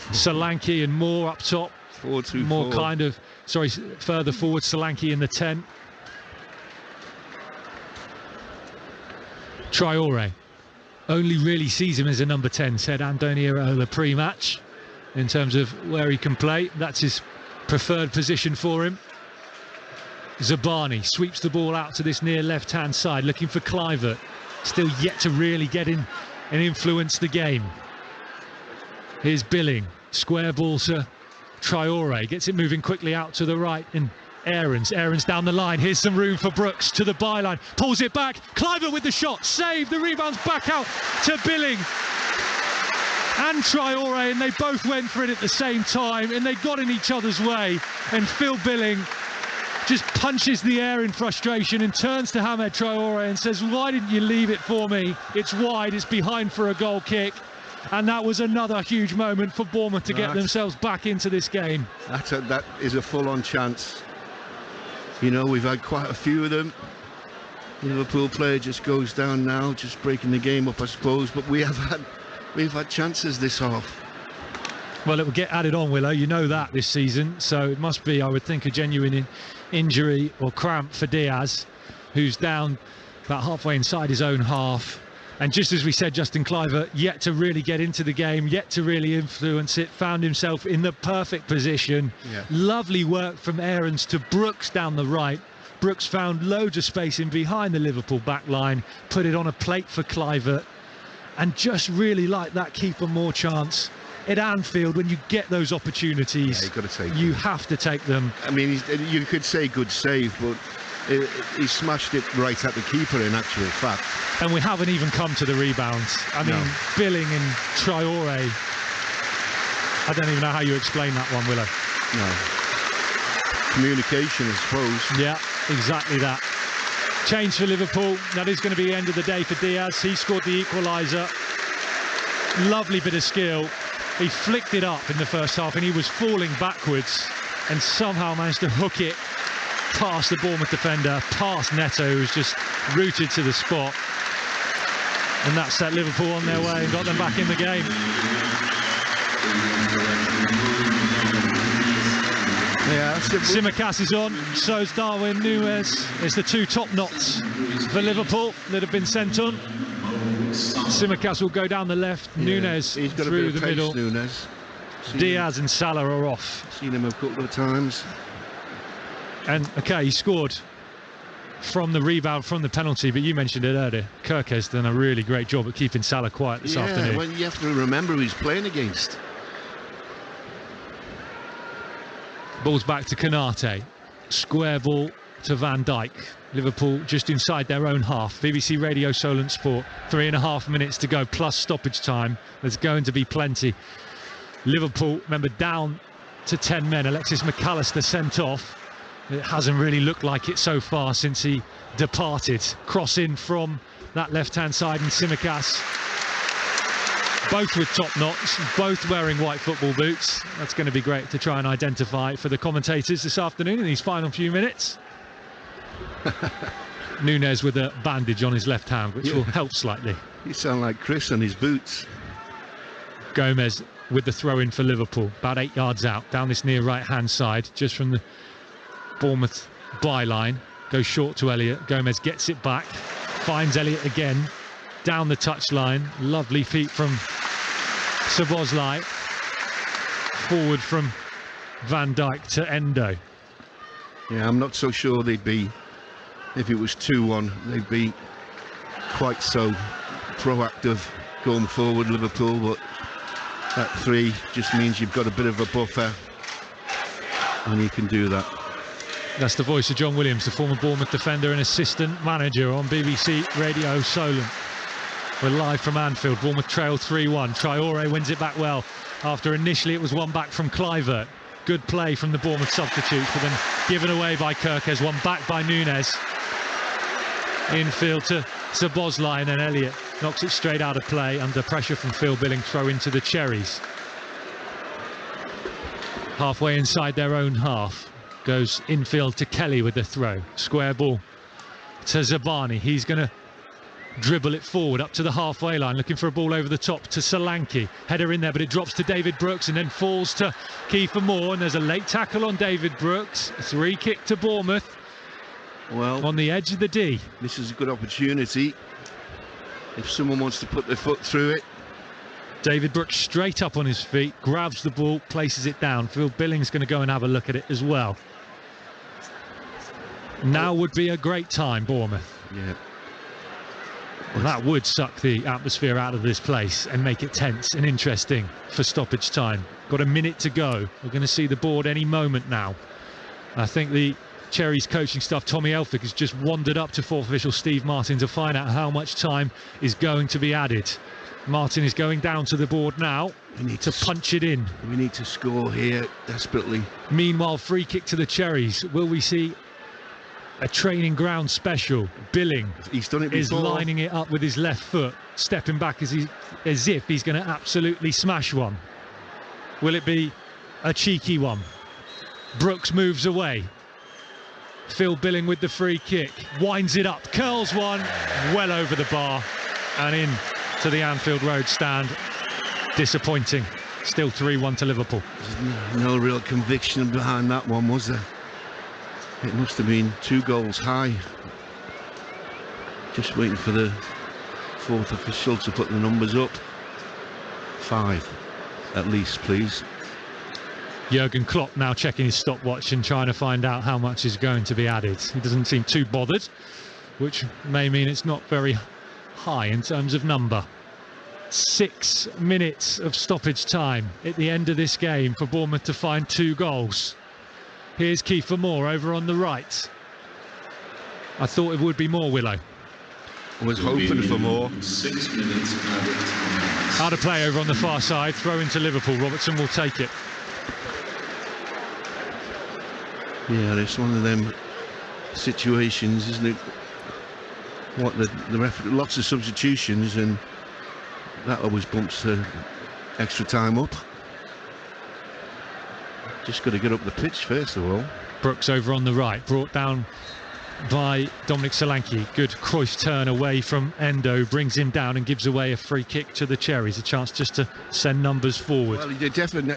Solanke and Moore up top. 4-2-4. More kind of, further forward, Solanke in the 10. Traore only really sees him as a number 10, said Andoni Iraola pre-match, in terms of where he can play. That's his preferred position for him. Zabani sweeps the ball out to this near left-hand side, looking for Kluivert. Still yet to really get in and influence the game. Here's Billing, square ball to Traore, gets it moving quickly out to the right, and Aarons down the line. Here's some room for Brooks to the byline, pulls it back. Kluivert with the shot, save. The rebound's back out to Billing and Traore, and they both went for it at the same time, and they got in each other's way. And Phil Billing just punches the air in frustration and turns to Hamed Traore and says, "Why didn't you leave it for me? It's wide, it's behind for a goal kick." And that was another huge moment for Bournemouth to get themselves back into this game. That is a full-on chance. You know, we've had quite a few of them. Liverpool player just goes down now, just breaking the game up, I suppose. But we've had chances this half. Well, it will get added on, Willow. You know that this season. So it must be, I would think, a genuine injury or cramp for Diaz, who's down about halfway inside his own half. And just as we said, Justin Kluivert yet to really get into the game, yet to really influence it, found himself in the perfect position. Yeah. Lovely work from Aarons to Brooks down the right. Brooks found loads of space in behind the Liverpool back line, put it on a plate for Kluivert, and just really like that keeper more chance. At Anfield, when you get those opportunities, you've got to take you them. have to take them. I mean, you could say good save, but he smashed it right at the keeper in actual fact. And we haven't even come to the rebounds. I mean, Billing and Traore, I don't even know how you explain that one, Willow. No. Communication, I suppose. Yeah, exactly that. Change for Liverpool. That is going to be the end of the day for Diaz. He scored the equaliser. Lovely bit of skill. He flicked it up in the first half and he was falling backwards and somehow managed to hook it past the Bournemouth defender, past Neto, who's just rooted to the spot. And that set Liverpool on their way and got them back in the game. Yeah, Tsimikas is on, so's Darwin Núñez. It's the two top knots for Liverpool that have been sent on. Tsimikas will go down the left, Núñez he's got through a bit the of pace, middle. Núñez. Diaz and Salah are off. Seen him a couple of times. And okay, he scored from the rebound from the penalty, but you mentioned it earlier. Kirk has done a really great job at keeping Salah quiet this afternoon. Well, you have to remember who he's playing against. Ball's back to Konate. Square ball to Van Dijk. Liverpool just inside their own half. BBC Radio Solent Sport. 3.5 minutes to go plus stoppage time. There's going to be plenty. Liverpool, remember, down to 10 men. Alexis McAllister sent off. It hasn't really looked like it so far since he departed. Cross in from that left-hand side, and Tsimikas, both with top knots, both wearing white football boots. That's going to be great to try and identify for the commentators this afternoon in these final few minutes. Núñez with a bandage on his left hand, which will help slightly. You sound like Chris on his boots. Gomez with the throw-in for Liverpool, about 8 yards out, down this near right-hand side, just from the Bournemouth byline. Goes short to Elliott. Gomez gets it back, finds Elliott again, down the touchline. Lovely feet from Szoboszlai. Forward from Van Dijk to Endo. Yeah, I'm not so sure they'd be, if it was 2-1, they'd be quite so proactive going forward, Liverpool, but that 3 just means you've got a bit of a buffer and you can do that. That's the voice of John Williams, the former Bournemouth defender and assistant manager on BBC Radio Solent. We're live from Anfield. Bournemouth trail 3-1. Traore wins it back well after initially it was one back from Kluivert. Good play from the Bournemouth substitutes, but then given away by Kirkes. One back by Núñez. Infield to Szoboszlai, and then Elliott knocks it straight out of play under pressure from Phil Billing. Throw into the Cherries. Halfway inside their own half. Goes infield to Kelly with the throw. Square ball to Zabani. He's going to dribble it forward up to the halfway line, looking for a ball over the top to Solanke. Header in there, but it drops to David Brooks and then falls to Kiefer Moore, and there's a late tackle on David Brooks. A 3 kick to Bournemouth. Well, on the edge of the D. This is a good opportunity if someone wants to put their foot through it. David Brooks straight up on his feet, grabs the ball, places it down. Phil Billing's going to go and have a look at it as well. Now would be a great time, Bournemouth. Yeah. Well, that would suck the atmosphere out of this place and make it tense and interesting for stoppage time. Got a minute to go. We're going to see the board any moment now. I think the Cherries coaching staff, Tommy Elphick, has just wandered up to fourth official Steve Martin to find out how much time is going to be added. Martin is going down to the board now. We need to punch it in. We need to score here desperately. Meanwhile, free kick to the Cherries. Will we see a training ground special. Billing He's done it is before. lining it up with his left foot, stepping back as if he's going to absolutely smash one. Will it be a cheeky one? Brooks moves away. Phil Billing with the free kick, winds it up, curls one, well over the bar and in to the Anfield Road stand. Disappointing. Still 3-1 to Liverpool. There's no real conviction behind that one, was there? It must have been 2 goals high. Just waiting for the 4th official to put the numbers up. 5 at least, please. Jurgen Klopp now checking his stopwatch and trying to find out how much is going to be added. He doesn't seem too bothered, which may mean it's not very high in terms of number. 6 minutes of stoppage time at the end of this game for Bournemouth to find 2 goals. Here's Kiefer Moore over on the right. I thought it would be more, Willow. I was hoping for more. 6 minutes added time. Out of play over on the far side, throw into Liverpool. Robertson will take it. Yeah, it's one of them situations, isn't it? What the referee, lots of substitutions, and that always bumps the extra time up. Just got to get up the pitch first of all. Brooks over on the right, brought down by Dominic Solanke. Good Cruyff turn away from Endo, brings him down and gives away a free kick to the Cherries. A chance just to send numbers forward. Well, definitely,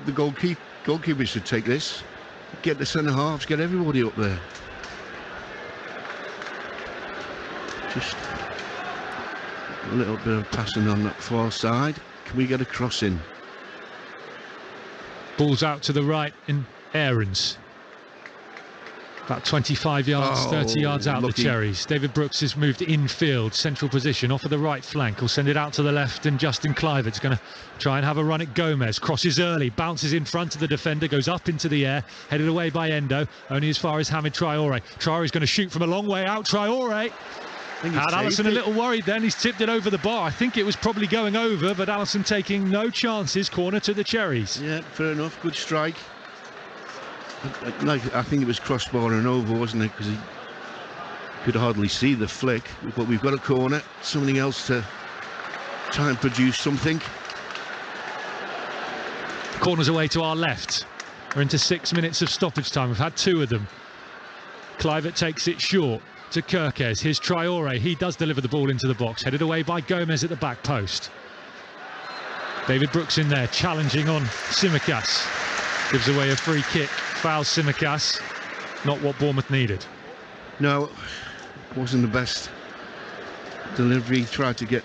the goalkeeper should take this. Get the centre halves, get everybody up there. Just a little bit of passing on that far side. Can we get a cross in? Ball's out to the right in Aarons. About 25 yards, 30 yards out lucky. the Cherries. David Brooks has moved infield, central position, off of the right flank. He'll send it out to the left, and Justin Kluivert's going to try and have a run at Gomez. Crosses early, bounces in front of the defender, goes up into the air, headed away by Endo, only as far as Hamid Traore. Traore's going to shoot from a long way out. Traore had Alisson a little worried then. He's tipped it over the bar. I think it was probably going over, but Alisson taking no chances. Corner to the Cherries. Yeah, fair enough. Good strike. I think it was crossbar and over, wasn't it? Because he could hardly see the flick. But we've got a corner, something else to try and produce something. Corners away to our left. We're into 6 minutes of stoppage time. We've had 2 of them. Kluivert takes it short to Kirkes. Here's Traore. He does deliver the ball into the box. Headed away by Gomez at the back post. David Brooks in there, challenging on Tsimikas. Gives away a free kick. Fouls Tsimikas. Not what Bournemouth needed. No, wasn't the best delivery. Tried to get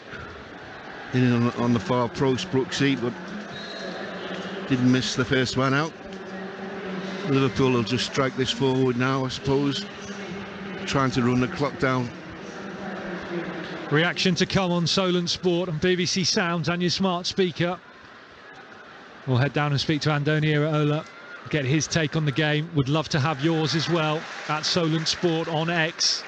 in on the far post, Brooksy, but didn't miss the first man out. Liverpool will just strike this forward now, I suppose, trying to run the clock down. Reaction to come on Solent Sport and BBC Sounds and your smart speaker. We'll head down and speak to Andoni Iraola, get his take on the game. Would love to have yours as well at Solent Sport on X.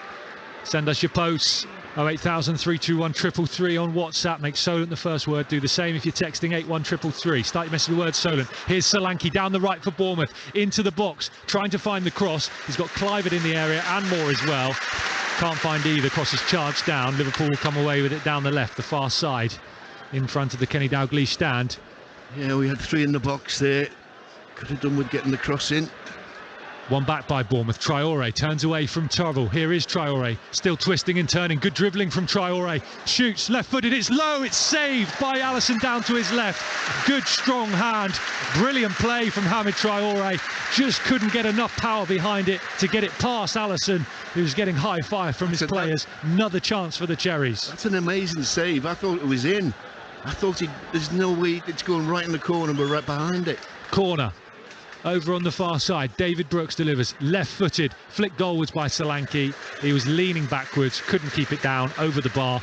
Send us your posts. 08000 321 333 on WhatsApp. Make Solent the first word. Do the same if you're texting 81333. Start your message with the word Solent. Here's Solanke down the right for Bournemouth. Into the box, trying to find the cross. He's got Kluivert in the area and Moore as well. Can't find either. Cross is charged down. Liverpool will come away with it down the left, the far side, in front of the Kenny Dalglish stand. Yeah, we had 3 in the box there. Could have done with getting the cross in. One back by Bournemouth. Traore turns away from Tubble. Here is Traore, still twisting and turning. Good dribbling from Traore. Shoots, left-footed, it's low, it's saved by Alisson down to his left. Good strong hand. Brilliant play from Hamid Traore. Just couldn't get enough power behind it to get it past Alisson, who's getting high five from his players. Another chance for the Cherries. That's an amazing save. I thought it was in. I thought there's no way it's going right in the corner, but right behind it. Corner. Over on the far side, David Brooks delivers, left-footed, flicked goalwards by Solanke. He was leaning backwards, couldn't keep it down, over the bar,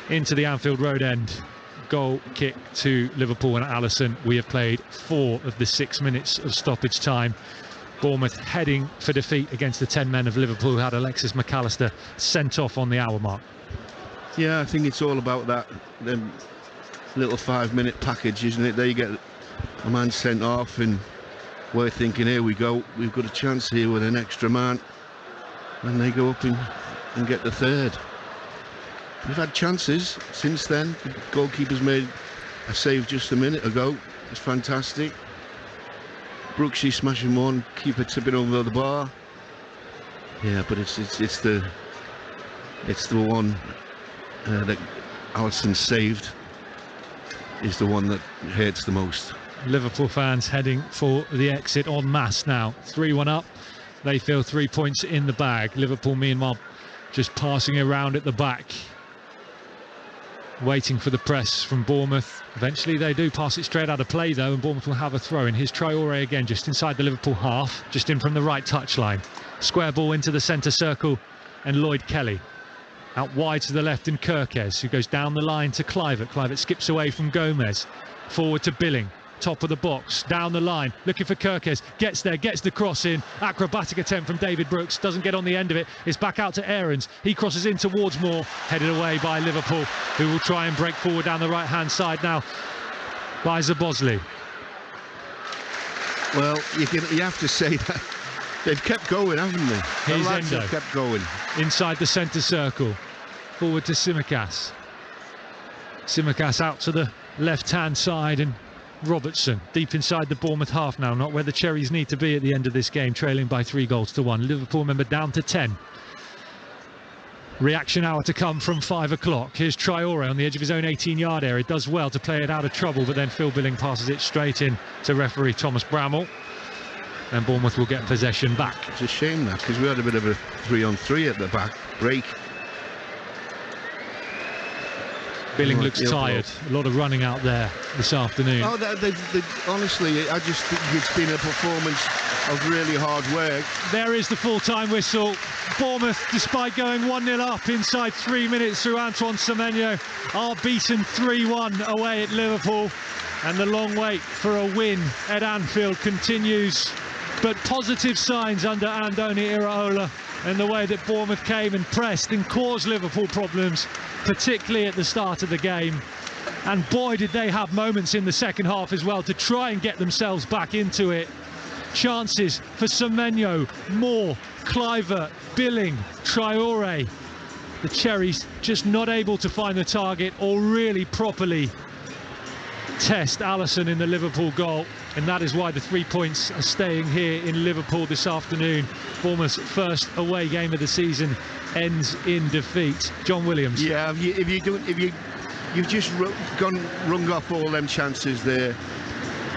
into the Anfield Road end. Goal kick to Liverpool and Alisson. We have played 4 of the 6 minutes of stoppage time. Bournemouth heading for defeat against the 10 men of Liverpool, who had Alexis McAllister sent off on the hour mark. Yeah, I think it's all about that little 5-minute package, isn't it? There you get a man sent off, and we're thinking, here we go, we've got a chance here with an extra man. and they go up and get the third. We've had chances since then. The goalkeeper's made a save just a minute ago. It's fantastic. Brooksy smashing one, keeper tipping over the bar. Yeah, but it's the one that Alisson saved is the one that hurts the most. Liverpool fans heading for the exit en masse now. 3-1 up. They feel 3 points in the bag. Liverpool, meanwhile, just passing around at the back, waiting for the press from Bournemouth. Eventually they do pass it straight out of play though, and Bournemouth will have a throw in. Here's Traore again, just inside the Liverpool half, just in from the right touchline. Square ball into the centre circle, and Lloyd Kelly out wide to the left, and Kirkes, who goes down the line to Kluivert. Kluivert skips away from Gomez, forward to Billing, top of the box, down the line, looking for Kirkes, gets there, gets the cross in, acrobatic attempt from David Brooks, doesn't get on the end of it, it's back out to Aarons, he crosses in towards Moore, headed away by Liverpool, who will try and break forward down the right hand side now by Zaboslai. Well, you have to say that they've kept going, haven't they? Here's the lads Endo, have kept going. Inside the centre circle, forward to Tsimikas. Tsimikas out to the left hand side, and Robertson deep inside the Bournemouth half now, not where the Cherries need to be at the end of this game, trailing by 3-1. Liverpool, remember, down to 10. Reaction hour to come from 5 o'clock. Here's Traore on the edge of his own 18-yard area, does well to play it out of trouble, but then Phil Billing passes it straight in to referee Thomas Bramall, and Bournemouth will get possession back. It's a shame that, because we had a bit of a 3-on-3 at the back break. Billing looks tired. A lot of running out there this afternoon. Oh, honestly, I just think it's been a performance of really hard work. There is the full-time whistle. Bournemouth, despite going 1-0 up inside 3 minutes through Antoine Semenyo, are beaten 3-1 away at Liverpool. And the long wait for a win at Anfield continues. But positive signs under Andoni Iraola, and the way that Bournemouth came and pressed and caused Liverpool problems, particularly at the start of the game. And boy, did they have moments in the second half as well to try and get themselves back into it. Chances for Semenyo, Moore, Kluivert, Billing, Traore. The Cherries just not able to find the target or really properly test Alisson in the Liverpool goal, and that is why the 3 points are staying here in Liverpool this afternoon. Bournemouth's first away game of the season ends in defeat. John Williams. Yeah, you've just rung off all them chances there,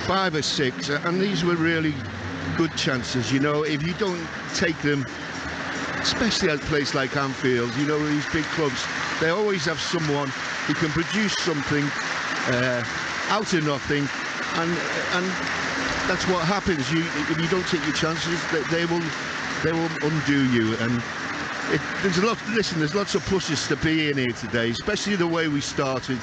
5 or 6, and these were really good chances. You know, if you don't take them, especially at a place like Anfield, you know, these big clubs, they always have someone who can produce something out of nothing, and that's what happens. If you don't take your chances, they will undo you. And there's lots of pluses to be in here today, especially the way we started.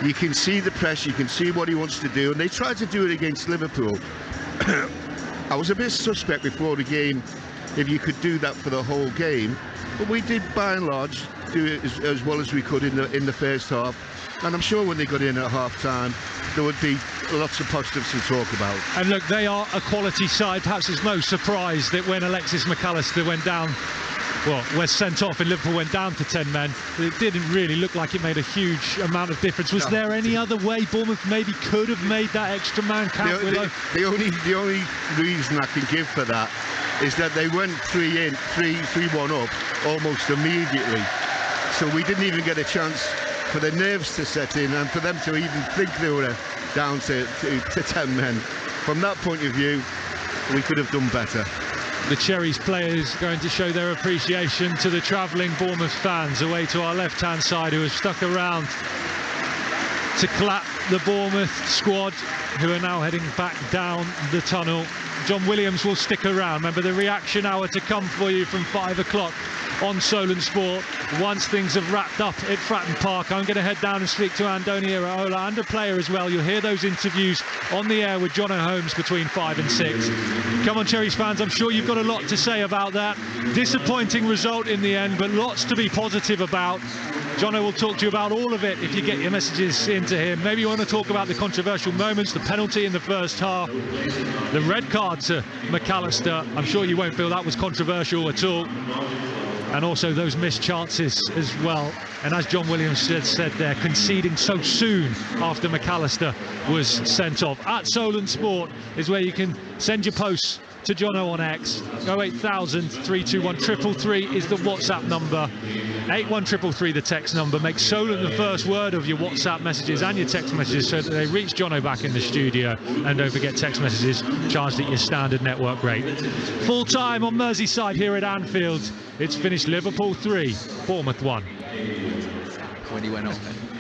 You can see the press, you can see what he wants to do, and they tried to do it against Liverpool. I was a bit suspect before the game if you could do that for the whole game, but we did by and large do it as well as we could in the first half. And I'm sure when they got in at half-time, there would be lots of positives to talk about. And look, they are a quality side. Perhaps there's no surprise that when Alexis McAllister went down, well, was sent off and Liverpool went down to 10 men, it didn't really look like it made a huge amount of difference. Was there any other way Bournemouth maybe could have made that extra man count? The only reason I can give for that is that they went 3-1 up almost immediately. So we didn't even get a chance for the nerves to set in and for them to even think they were down to 10 men. From that point of view, we could have done better. The Cherries players going to show their appreciation to the travelling Bournemouth fans away to our left-hand side, who have stuck around to clap the Bournemouth squad, who are now heading back down the tunnel. John Williams will stick around. Remember, the reaction hour to come for you from 5 o'clock on Solent Sport. Once things have wrapped up at Fratton Park, I'm going to head down and speak to Andoni Iraola and a player as well. You'll hear those interviews on the air with Jono Holmes between 5 and 6. Come on, Cherries fans, I'm sure you've got a lot to say about that. Disappointing result in the end, but lots to be positive about. Jono will talk to you about all of it if you get your messages into him. Maybe you want to talk about the controversial moments, the penalty in the first half, the red card to McAllister. I'm sure you won't feel that was controversial at all. And also those missed chances as well. And as John Williams said there, conceding so soon after McAllister was sent off. At Solent Sport is where you can send your posts to Jono on X. 08000 321 333 is the WhatsApp number. 81333 the text number. Make Solent the first word of your WhatsApp messages and your text messages so that they reach Jono back in the studio. And don't forget, text messages charged at your standard network rate. Full time on Merseyside here at Anfield. It's finished Liverpool 3, Bournemouth 1. When he went off.